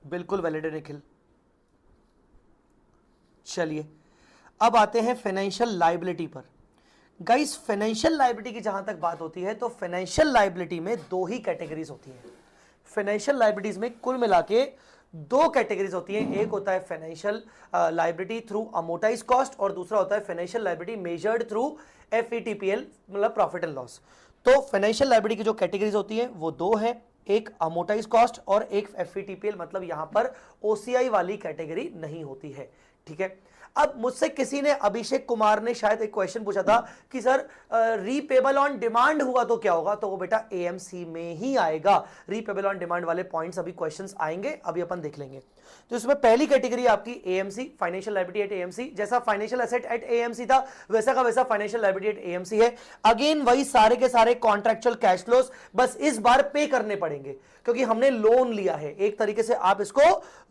बिल्कुल वैलिड है निखिल। चलिए, अब आते हैं फाइनेंशियल लायबिलिटी पर। गाइस, फाइनेंशियल लायबिलिटी की जहां तक बात होती है तो फाइनेंशियल लायबिलिटी में दो ही कैटेगरीज होती हैं। फाइनेंशियल लायबिलिटीज में कुल मिला के दो कैटेगरीज होती हैं, एक होता है financial liability through amortise cost और दूसरा होता है financial liability measured through FVTPL, मतलब प्रॉफिट एंड लॉस। तो फाइनेंशियल लायबिलिटी की जो कैटेगरीज होती हैं वो दो हैं, एक अमोर्टाइज कॉस्ट और एक FVTPL, मतलब यहां पर OCI वाली कैटेगरी नहीं होती है। ठीक है, अब मुझसे किसी ने, अभिषेक कुमार ने शायद एक क्वेश्चन पूछा था कि सर रीपेबल ऑन डिमांड हुआ तो क्या होगा, तो वो बेटा AMC में ही आएगा। रीपेबल ऑन डिमांड वाले पॉइंट्स अभी क्वेश्चंस आएंगे, अभी अपन देख लेंगे। तो इसमें पहली कैटेगरी आपकी AMC, financial liability at AMC, जैसा फाइनेंशियल एसेट एट AMC था वैसा का वैसा फाइनेंशियल लायबिलिटी एट AMC है। अगेन वही सारे के सारे कॉन्ट्रैक्चुअल कैश फ्लोस, बस इस बार पे करने पड़ेंगे क्योंकि हमने लोन लिया है। एक तरीके से आप इसको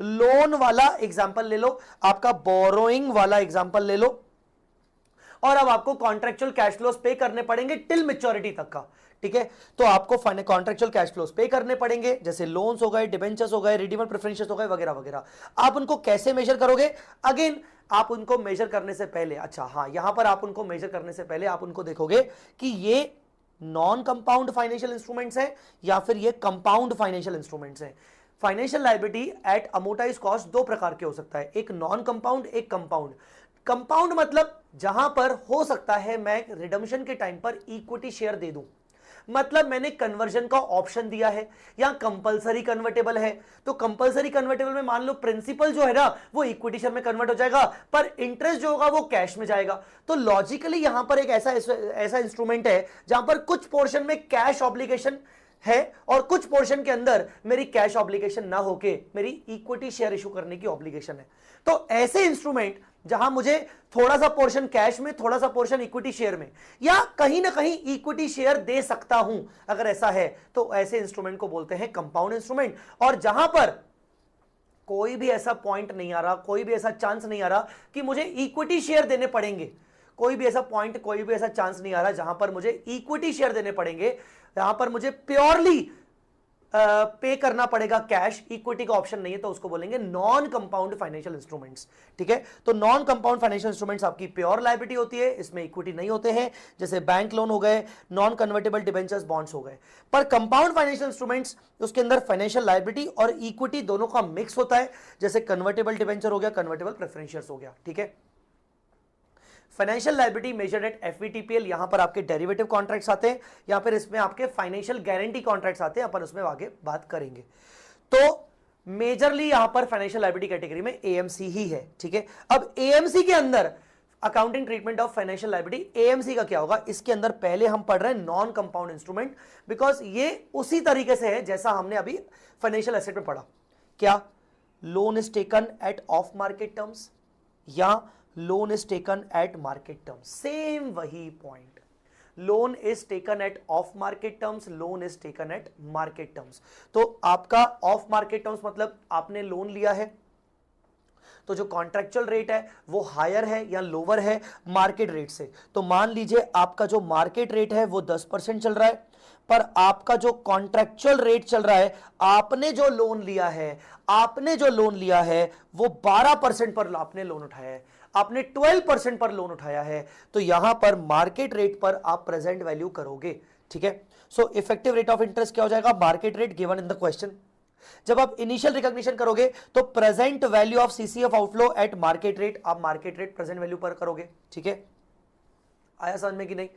लोन वाला एग्जांपल ले लो, आपका बोरोइंग वाला एग्जांपल ले लो, और अब आपको कॉन्ट्रेक्चुअल कैश फ्लोस पे करने पड़ेंगे टिल मैच्योरिटी तक का। ठीक है, तो आपको कॉन्ट्रेक्चुअल कैश फ्लोस पे करने पड़ेंगे, जैसे लोन्स हो गए, डिबेंचर्स हो गए, रिडीमेबल प्रेफरेंसेस हो गए, वगैरह वगैरह। आप उनको कैसे मेजर करोगे? अगेन आप उनको मेजर करने से पहले, अच्छा हाँ, यहां पर आप उनको मेजर करने से पहले आप उनको देखोगे कि ये नॉन कंपाउंड फाइनेंशियल इंस्ट्रूमेंट्स हैं या फिर ये कंपाउंड फाइनेंशियल इंस्ट्रूमेंट्स हैं। Financial liability at amortised cost दो प्रकार के हो सकता है, एक नॉन कंपाउंड, एक कंपाउंड। कंपाउंड मतलब जहां पर हो सकता है मैं रिडम्पशन के टाइम पर इक्विटी शेयर दे दूं, मतलब मैंने कन्वर्जन का ऑप्शन दिया है या कंपलसरी कन्वर्टेबल है, तो कंपलसरी कन्वर्टेबल में मान लो प्रिंसिपल जो है ना वो इक्विटी शेयर में कन्वर्ट हो जाएगा, पर इंटरेस्ट जो होगा वो कैश में जाएगा। तो लॉजिकली यहां पर एक ऐसा इंस्ट्रूमेंट है जहां पर कुछ पोर्शन में कैश ऑब्लिगेशन है और कुछ पोर्शन के अंदर मेरी कैश ऑब्लिगेशन ना होके मेरी इक्विटी शेयर इशू करने की ऑब्लिगेशन है। तो ऐसे इंस्ट्रूमेंट जहां मुझे थोड़ा सा पोर्शन कैश में, थोड़ा सा पोर्शन इक्विटी शेयर में, या कहीं ना कहीं इक्विटी शेयर दे सकता हूं, अगर ऐसा है तो ऐसे इंस्ट्रूमेंट को बोलते हैं कंपाउंड इंस्ट्रूमेंट। और जहां पर कोई भी ऐसा पॉइंट नहीं आ रहा, कोई भी ऐसा चांस नहीं आ रहा कि मुझे इक्विटी शेयर देने पड़ेंगे, कोई भी ऐसा पॉइंट, कोई भी ऐसा चांस नहीं आ रहा जहां पर मुझे इक्विटी शेयर देने पड़ेंगे, जहां पर मुझे प्योरली पे करना पड़ेगा कैश, इक्विटी का ऑप्शन नहीं है, तो उसको बोलेंगे नॉन कंपाउंड फाइनेंशियल इंस्ट्रूमेंट्स। ठीक है, तो नॉन कंपाउंड फाइनेंशियल इंस्ट्रूमेंट्स आपकी प्योर लायबिलिटी होती है, इसमें इक्विटी नहीं होते हैं, जैसे बैंक लोन हो गए, नॉन कन्वर्टेबल डिबेंचर्स, बॉन्ड्स हो गए। पर कंपाउंड फाइनेंशियल इंस्ट्रूमेंट्स उसके अंदर फाइनेंशियल लायबिलिटी और इक्विटी दोनों का मिक्स होता है, जैसे कन्वर्टेबल डिबेंचर हो गया, कन्वर्टेबल प्रेफरेंशियल्स हो गया। ठीक है, फाइनेंशियल लायबिलिटी मेजर्ड एट एफवीटीपीएल, यहां पर आपके डेरिवेटिव कॉन्ट्रैक्ट्स आते हैं, या फिर इसमें आपके फाइनेंशियल गारंटी कॉन्ट्रैक्ट्स आते हैं, अपन उसमें आगे बात करेंगे। तो मेजरली यहां पर फाइनेंशियल लायबिलिटी कैटेगरी में एएमसी ही है। ठीक है, अब एएमसी के अंदर accounting treatment of financial liability, AMC का क्या होगा? इसके अंदर पहले हम पढ़ रहे हैं नॉन कंपाउंड इंस्ट्रूमेंट, बिकॉज ये उसी तरीके से है जैसा हमने अभी फाइनेंशियल एसेट में पढ़ा। क्या? Loan is taken at off market terms या loan is taken at market terms, same वही point. Loan is taken at off market terms, loan is taken at market terms. तो आपका ऑफ मार्केट टर्म्स मतलब आपने loan लिया है, तो जो कॉन्ट्रेक्चुअल रेट है वो हायर है या लोअर है मार्केट रेट से। तो मान लीजिए आपका जो मार्केट रेट है वो 10% चल रहा है, पर आपका जो कॉन्ट्रेक्चुअल रेट चल रहा है, आपने जो लोन लिया है, वो 12% पर आपने लोन उठाया है, आपने 12% पर लोन उठाया है, तो यहां पर मार्केट रेट पर आप प्रेजेंट वैल्यू करोगे। ठीक है, so effective rate of interest क्या हो जाएगा? Market rate given in the question. जब आप इनिशियल रिकॉग्निशन करोगे तो present value of CCF outflow eight market rate, आप मार्केट रेट प्रेजेंट वैल्यू पर करोगे। ठीक है, आया समझ में कि नहीं?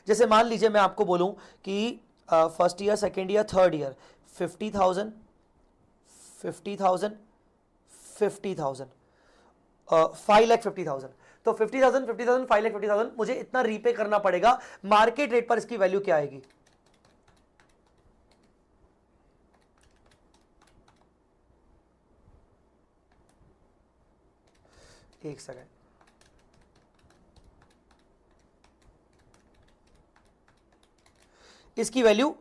जैसे मान लीजिए मैं आपको बोलूं कि first year, second year, third year 50,000 50,000 50,000 5,50,000, तो 50,000 50,000 5,50,000 मुझे इतना रीपे करना पड़ेगा। मार्केट रेट पर इसकी वैल्यू क्या आएगी? एक सेकेंड, इसकी वैल्यू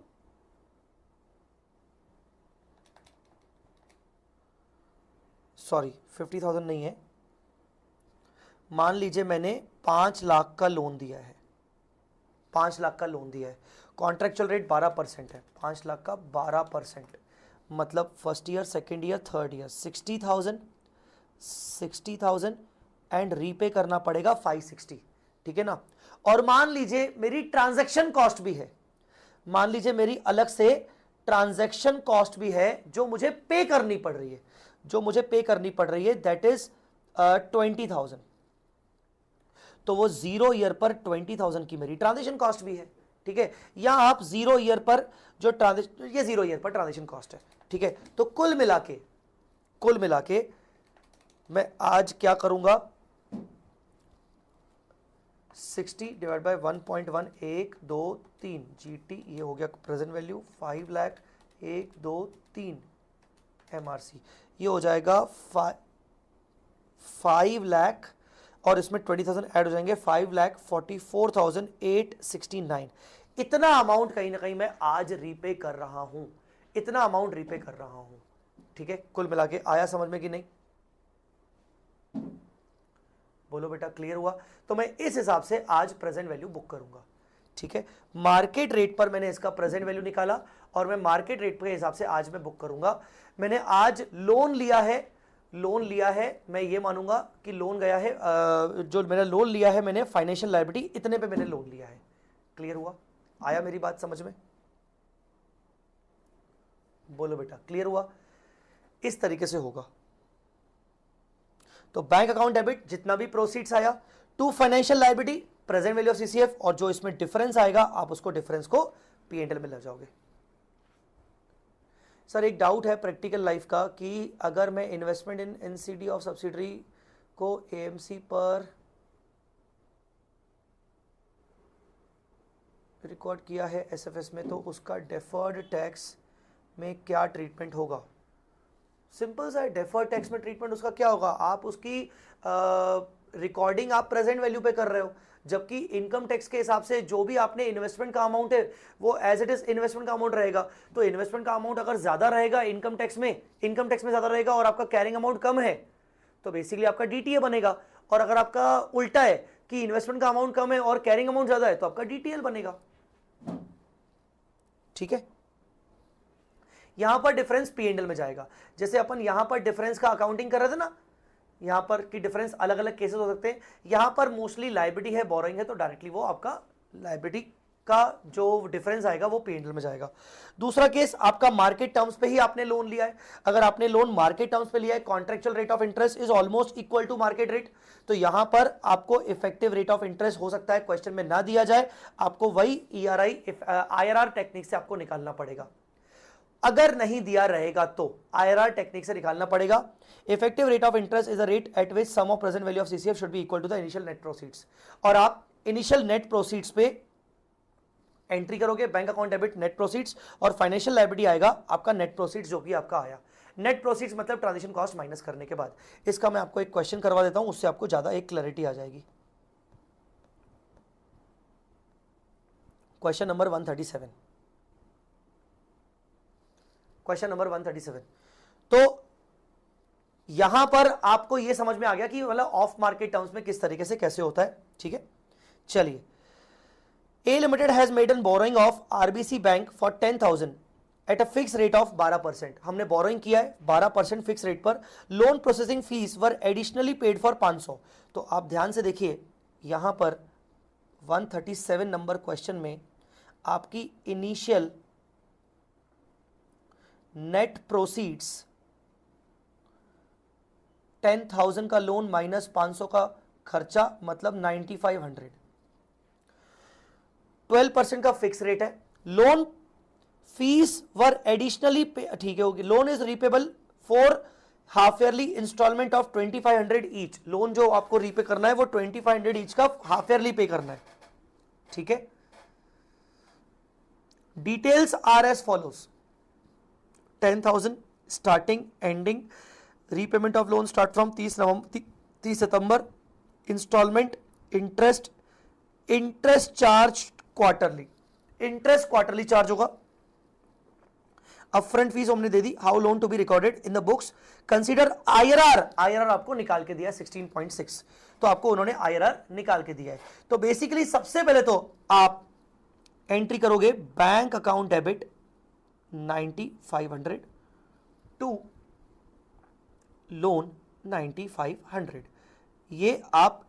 सॉरी 50,000 नहीं है, मान लीजिए मैंने 5 लाख का लोन दिया है, 5 लाख का लोन दिया है, कॉन्ट्रेक्चुअल रेट 12% है, 5 लाख का 12%, मतलब first year, second year, third year 60,000 and repay करना पड़ेगा 560। ठीक है ना, और मान लीजिए मेरी ट्रांजैक्शन कॉस्ट भी है, मान लीजिए मेरी अलग से ट्रांजैक्शन कॉस्ट भी है जो मुझे पे करनी पड़ रही है, दैट इज 20,000, तो वो 0 ईयर पर 20,000 की मेरी ट्रांजैक्शन कॉस्ट भी है। ठीक है, या आप 0 ईयर पर जो ट्रांजैक्शन, ये 0 ईयर पर ट्रांजैक्शन कॉस्ट है। ठीक है, तो कुल मिला के मैं आज क्या करूंगा, 60 डिवाइड बाय 1.1 1 2 3 GT, ये हो गया प्रेजेंट वैल्यू 5 लाख 1 2 3 MRC, ये हो जाएगा 5 लाख और इसमें 20,000 ऐड हो जाएंगे, 5,44,869। इतना अमाउंट कहीं ना कहीं मैं आज रीपे कर रहा हूं, इतना अमाउंट रीपे कर रहा हूं। ठीक है, कुल मिला के आया समझ में कि नहीं? बोलो बेटा क्लियर हुआ? तो मैं इस हिसाब से आज प्रेजेंट वैल्यू बुक करूंगा, ठीक है। मार्केट रेट पर मैंने इसका प्रेजेंट वैल्यू निकाला और मैं मार्केट रेट के हिसाब से आज मैं बुक करूंगा। मैंने आज लोन लिया है, मैं ये मानूंगा कि लोन गया है, जो मेरा लोन लिया है मैंने फाइनेंशियल लायबिलिटी इतने पे मैंने लोन लिया है। क्लियर हुआ? आया मेरी बात समझ में? बोलो बेटा क्लियर हुआ? इस तरीके से होगा। तो बैंक अकाउंट डेबिट जितना भी प्रोसीड्स आया to financial liability present value of CCF, और जो इसमें डिफरेंस आएगा आप उसको डिफरेंस को पीएनएल में ले जाओगे। सर एक डाउट है प्रैक्टिकल लाइफ का कि अगर मैं investment in NCD of subsidiary को एएमसी पर रिकॉर्ड किया है एसएफएस में, तो उसका डेफर्ड टैक्स में क्या ट्रीटमेंट होगा? सिंपल सा है, डेफर्ड टैक्स में ट्रीटमेंट उसका क्या होगा? आप उसकी रिकॉर्डिंग आप प्रेजेंट वैल्यू पे कर रहे हो, जबकि इनकम टैक्स के हिसाब से जो भी आपने इन्वेस्टमेंट का अमाउंट है वो एज इट इज इन्वेस्टमेंट का अमाउंट रहेगा। तो इन्वेस्टमेंट का अमाउंट अगर ज्यादा रहेगा इनकम टैक्स में ज्यादा रहेगा और आपका कैरिंग अमाउंट कम है, तो बेसिकली आपका डीटीए बनेगा। और अगर आपका उल्टा है कि इन्वेस्टमेंट का अमाउंट कम है और कैरिंग अमाउंट ज्यादा है, तो आपका डीटीएल बनेगा। ठीक है, यहां पर डिफरेंस पीएनएल में जाएगा। जैसे अपन यहां पर डिफरेंस का अकाउंटिंग कर रहे थे ना, यहां पर की डिफरेंस अलग अलग केसेस हो सकते हैं। यहां पर मोस्टली लायबिलिटी है, बोरोइंग है, तो डायरेक्टली वो आपका लायबिलिटी का जो डिफरेंस आएगा वो पीएनएल में जाएगा। दूसरा केस आपका मार्केट टर्म्स पे ही आपने लोन लिया है। अगर आपने लोन मार्केट टर्म्स पे लिया है, contractual rate of interest is almost equal to market rate, तो यहां पर आपको इफेक्टिव रेट ऑफ इंटरेस्ट हो सकता है क्वेश्चन में ना दिया जाए, आपको वही IRR टेक्निक से आपको निकालना पड़ेगा। अगर नहीं दिया रहेगा तो IRR टेक्निक से निकालना पड़ेगा। Effective rate of interest is a rate at which sum of present value of CCF should be equal to the initial net proceeds, और आप इनिशियल नेट प्रोसीड्स पे एंट्री करोगे, bank account debit net proceeds, और financial liability आएगा आपका net proceeds जो भी आपका आया। नेट प्रोसीड्स मतलब ट्रांजेक्शन कॉस्ट माइनस करने के बाद। इसका मैं आपको एक क्वेश्चन करवा देता हूं, उससे आपको ज्यादा एक क्लैरिटी आ जाएगी। Question number 137, question number 137। तो यहां पर आपको यह समझ में आ गया कि मतलब ऑफ मार्केट टर्म्स में किस तरीके से कैसे होता है। ठीक है, चलिए। A limited has made an borrowing of RBC bank for 10,000 at a fix rate of 12%। हमने बोरोइंग किया है 12% फिक्स रेट पर। Loan processing fees were additionally paid for 500। तो आप ध्यान से देखिए, यहां पर 137 नंबर क्वेश्चन में आपकी इनिशियल नेट प्रोसीड्स 10,000 का लोन माइनस 500 का खर्चा मतलब 9,500। 12% का फिक्स रेट है। लोन फीस वर एडिशनली, ठीक है होगी। Loan is repayable for half yearly instalment of 2,500 each. Loan जो आपको रीपे करना है वो 2,500 ईच का हाफ ईयरली पे करना है। ठीक है, details are as follows. 10,000 starting ending, repayment of loan start from 30 September, instalment, interest charge quarterly, interest quarterly charge होगा। अपफ्रंट फीस हमने दे दी। How loan to be recorded in the books, consider IRR आपको निकाल के दिया 16.6, तो आपको उन्होंने IRR निकाल के दिया है। तो बेसिकली सबसे पहले तो आप एंट्री करोगे bank account debit 9,500 to loan 9,500, ये आप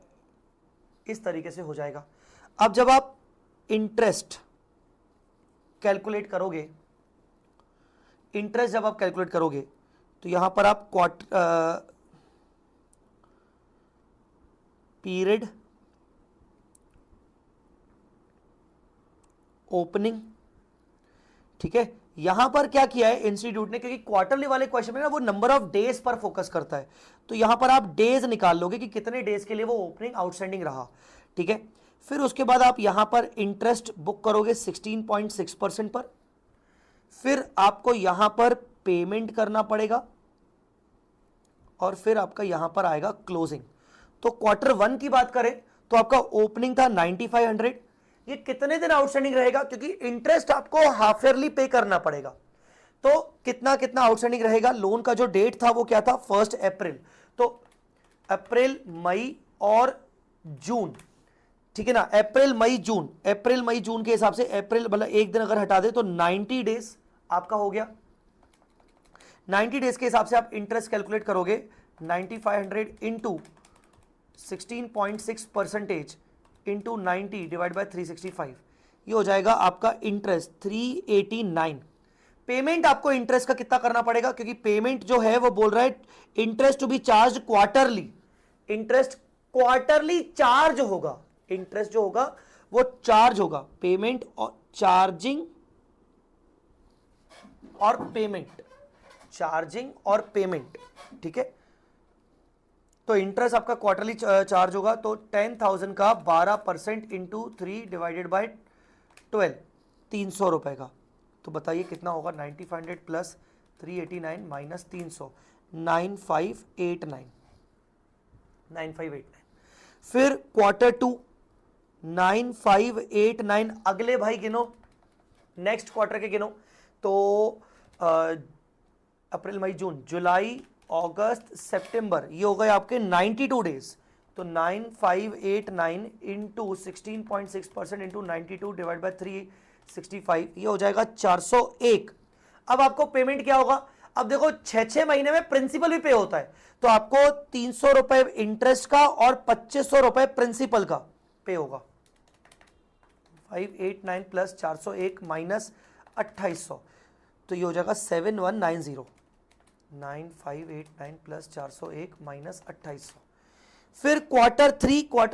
इस तरीके से हो जाएगा। अब जब आप इंटरेस्ट कैलकुलेट करोगे, इंटरेस्ट जब आप कैलकुलेट करोगे तो यहां पर आप पीरियड ओपनिंग, ठीक है, यहां पर क्या किया है इंस्टीट्यूट ने, क्योंकि क्वार्टरली वाले क्वेश्चन में ना वो नंबर ऑफ डेज पर फोकस करता है, तो यहां पर आप डेज निकाल लोगे कि कितने डेज के लिए वो ओपनिंग आउटस्टैंडिंग रहा। ठीक है, फिर उसके बाद आप यहां पर इंटरेस्ट बुक करोगे 16.6% पर, फिर आपको यहां पर पेमेंट करना पड़ेगा और फिर आपका यहां पर आएगा क्लोजिंग। तो Q1 की बात करें तो आपका ओपनिंग था 9,500, ये कितने दिन आउटस्टैंडिंग रहेगा, क्योंकि इंटरेस्ट आपको हाफ ईयरली पे करना पड़ेगा, तो कितना कितना आउटस्टैंडिंग रहेगा। लोन का जो डेट था वो क्या था 1 अप्रैल, तो अप्रैल, मई, और जून, ठीक है ना, अप्रैल मई जून, अप्रैल मई जून के हिसाब से अप्रैल मतलब एक दिन अगर हटा दे तो 90 डेज आपका हो गया। 90 डेज के हिसाब से आप इंटरेस्ट कैलकुलेट करोगे 9500 इंटू 16.6% इंटू 90 डिवाइड बाय 365, ये हो जाएगा आपका इंटरेस्ट 389। पेमेंट आपको इंटरेस्ट का कितना करना पड़ेगा, क्योंकि पेमेंट जो है वो बोल रहा है interest to be charged quarterly, interest quarterly charge होगा, इंटरेस्ट जो होगा वो चार्ज होगा, पेमेंट और चार्जिंग और पेमेंट, चार्जिंग और पेमेंट, ठीक है। तो इंटरेस्ट आपका क्वार्टरली चार्ज होगा, तो 10,000 का 12% इंटू 3 डिवाइडेड बाई 12, 300 रुपए का। तो बताइए कितना होगा, 9500 प्लस 389 माइनस 300, 9589, 9589। फिर क्वार्टर टू 9589, अगले भाई गिनो, नेक्स्ट क्वार्टर के गिनो, तो अप्रैल मई जून जुलाई अगस्त सितंबर, ये हो गए आपके 92 डेज। तो 9589 इंटू 16.6% इंटू 92 डिवाइड बाय 365, ये हो जाएगा 401। अब आपको पेमेंट क्या होगा, अब देखो 6 महीने में प्रिंसिपल भी पे होता है, तो आपको 300 रुपए इंटरेस्ट का और 2500 रुपए प्रिंसिपल का पे होगा। 589 प्लस 401 माइनस 2800, तो ये हो जाएगा 7190, 9589 प्लस 401 माइनस 2800। फिर क्वार्टर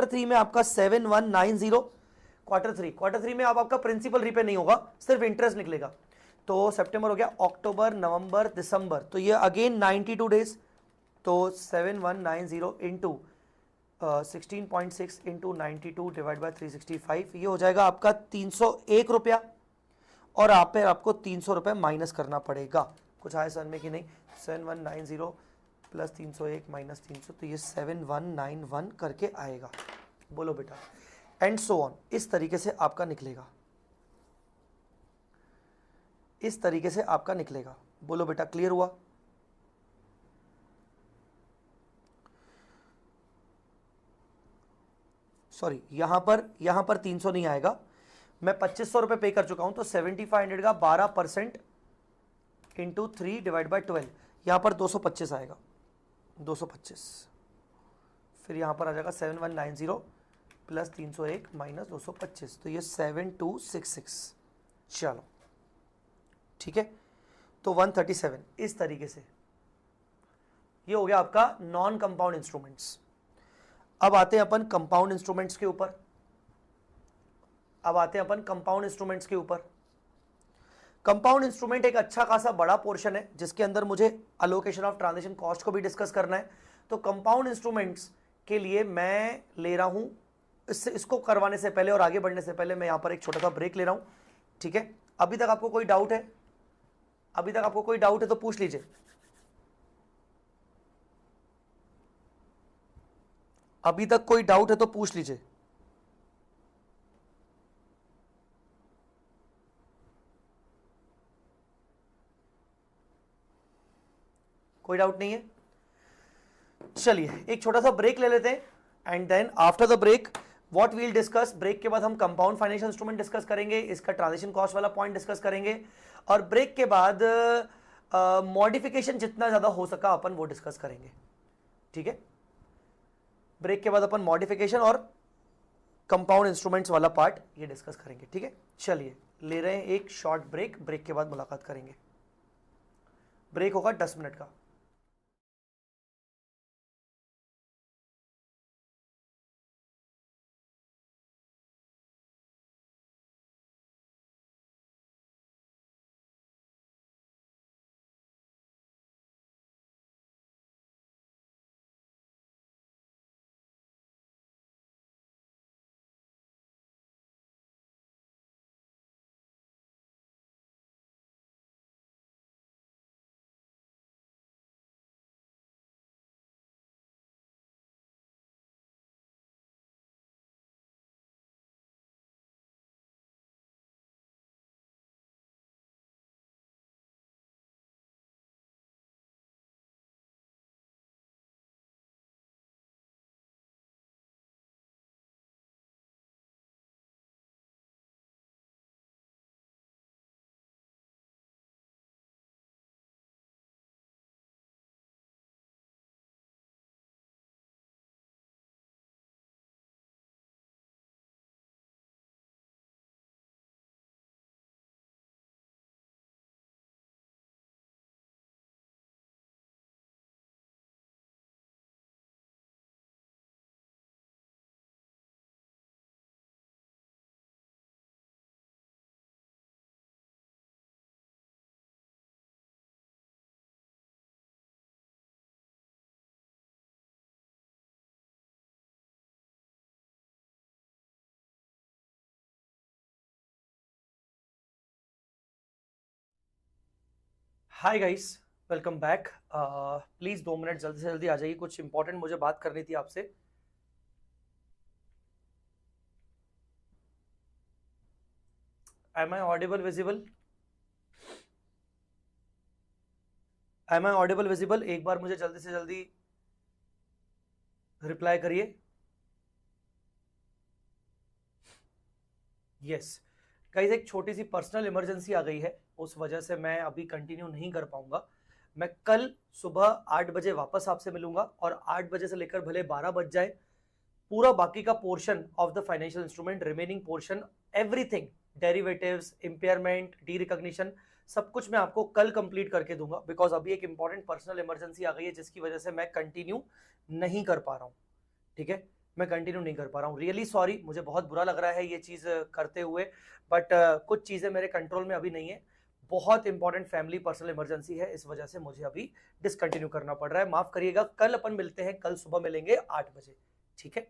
थ्री में आपका 7190, क्वार्टर थ्री में अब आपका प्रिंसिपल रीपे नहीं होगा, सिर्फ इंटरेस्ट निकलेगा। तो सितंबर हो गया, अक्टूबर नवंबर दिसंबर, तो ये अगेन 92 डेज, तो 7190 इंटू 16.6 इंटू 92 डिवाइड बाई 365, ये हो जाएगा आपका 301 रुपया, और आप पे आपको 300 रुपये माइनस करना पड़ेगा। कुछ आया समझ में कि नहीं, 7190 प्लस 301 माइनस 300, तो ये 7191 करके आएगा। बोलो बेटा, एंड सो ऑन, इस तरीके से आपका निकलेगा, इस तरीके से आपका निकलेगा। बोलो बेटा, क्लियर हुआ? सॉरी, यहां पर 300 नहीं आएगा, मैं 2500 रुपए पे कर चुका हूं, तो 7500 का 12% इंटू 3 डिवाइड बाई 12, यहां पर 225 आएगा, 225। फिर यहां पर आ जाएगा 7190 प्लस 301 माइनस 225, तो ये 7266। चलो ठीक है, तो 137, इस तरीके से ये हो गया आपका नॉन कंपाउंड इंस्ट्रूमेंट्स। अब आते हैं अपन कंपाउंड इंस्ट्रूमेंट्स के ऊपर, अब आते हैं अपन कंपाउंड इंस्ट्रूमेंट्स के ऊपर। कंपाउंड इंस्ट्रूमेंट एक अच्छा खासा बड़ा पोर्शन है, जिसके अंदर मुझे अलोकेशन ऑफ ट्रांजेक्शन कॉस्ट को भी डिस्कस करना है। तो कंपाउंड इंस्ट्रूमेंट्स के लिए मैं ले रहा हूं, इसको करवाने से पहले और आगे बढ़ने से पहले मैं यहां पर एक छोटा सा ब्रेक ले रहा हूं, ठीक है। अभी तक आपको कोई डाउट है, अभी तक आपको कोई डाउट है तो पूछ लीजिए। अभी तक कोई डाउट है तो पूछ लीजिए। कोई डाउट नहीं है, चलिए एक छोटा सा ब्रेक ले लेते हैं, and then after the break what we'll discuss, break के बाद हम कंपाउंड फाइनेंशियल इंस्ट्रूमेंट डिस्कस करेंगे, इसका ट्रांजेक्शन कॉस्ट वाला पॉइंट डिस्कस करेंगे, और ब्रेक के बाद मॉडिफिकेशन जितना ज्यादा हो सका अपन वो डिस्कस करेंगे, ठीक है। ब्रेक के बाद अपन मॉडिफिकेशन और कंपाउंड इंस्ट्रूमेंट्स वाला पार्ट ये डिस्कस करेंगे, ठीक है। चलिए ले रहे हैं एक शॉर्ट ब्रेक, ब्रेक के बाद मुलाकात करेंगे। ब्रेक होगा 10 मिनट का। Hi guys, welcome back. Please 2 minute जल्दी से जल्दी आ जाइए, कुछ इंपॉर्टेंट मुझे बात करनी थी आपसे। Am I audible visible? Am I audible visible? एक बार मुझे जल्दी से जल्दी रिप्लाई करिए। यस गाइस, एक छोटी सी पर्सनल इमरजेंसी आ गई है, उस वजह से मैं अभी कंटिन्यू नहीं कर पाऊंगा। मैं कल सुबह 8 बजे वापस आपसे मिलूंगा और 8 बजे से लेकर भले 12 बज जाए, पूरा बाकी का portion of the financial instrument, remaining portion, everything, derivatives, impairment, D recognition, सब कुछ मैं आपको कल कंप्लीट करके दूंगा। बिकॉज अभी एक इंपॉर्टेंट पर्सनल इमरजेंसी आ गई है जिसकी वजह से मैं कंटिन्यू नहीं कर पा रहा हूँ। ठीक है, मैं कंटिन्यू नहीं कर पा रहा हूँ। रियली सॉरी, मुझे बहुत बुरा लग रहा है ये चीज़ करते हुए, बट कुछ चीज़ें मेरे कंट्रोल में अभी नहीं है। बहुत इंपॉर्टेंट फैमिली पर्सनल इमरजेंसी है, इस वजह से मुझे अभी डिसकंटिन्यू करना पड़ रहा है, माफ करिएगा। कल अपन मिलते हैं, कल सुबह मिलेंगे 8 बजे। ठीक है,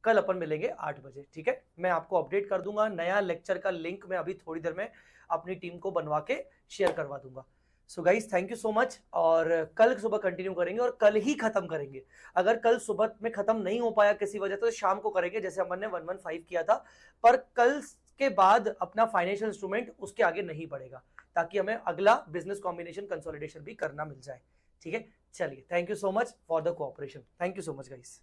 कल अपन मिलेंगे 8 बजे। ठीक है, मैं आपको अपडेट कर दूंगा। नया लेक्चर का लिंक मैं अभी थोड़ी देर में अपनी टीम को बनवा के शेयर करवा दूंगा। So guys, thank you so much, और कल सुबह कंटिन्यू करेंगे और कल ही खत्म करेंगे। अगर कल सुबह में खत्म नहीं हो पाया किसी वजह से तो शाम को करेंगे, जैसे अपन ने 115 किया था। पर कल के बाद अपना फाइनेंशियल इंस्ट्रूमेंट उसके आगे नहीं बढ़ेगा, ताकि हमें अगला बिजनेस कॉम्बिनेशन कंसोलिडेशन भी करना मिल जाए। ठीक है, चलिए, thank you so much for the cooperation. Thank you so much guys.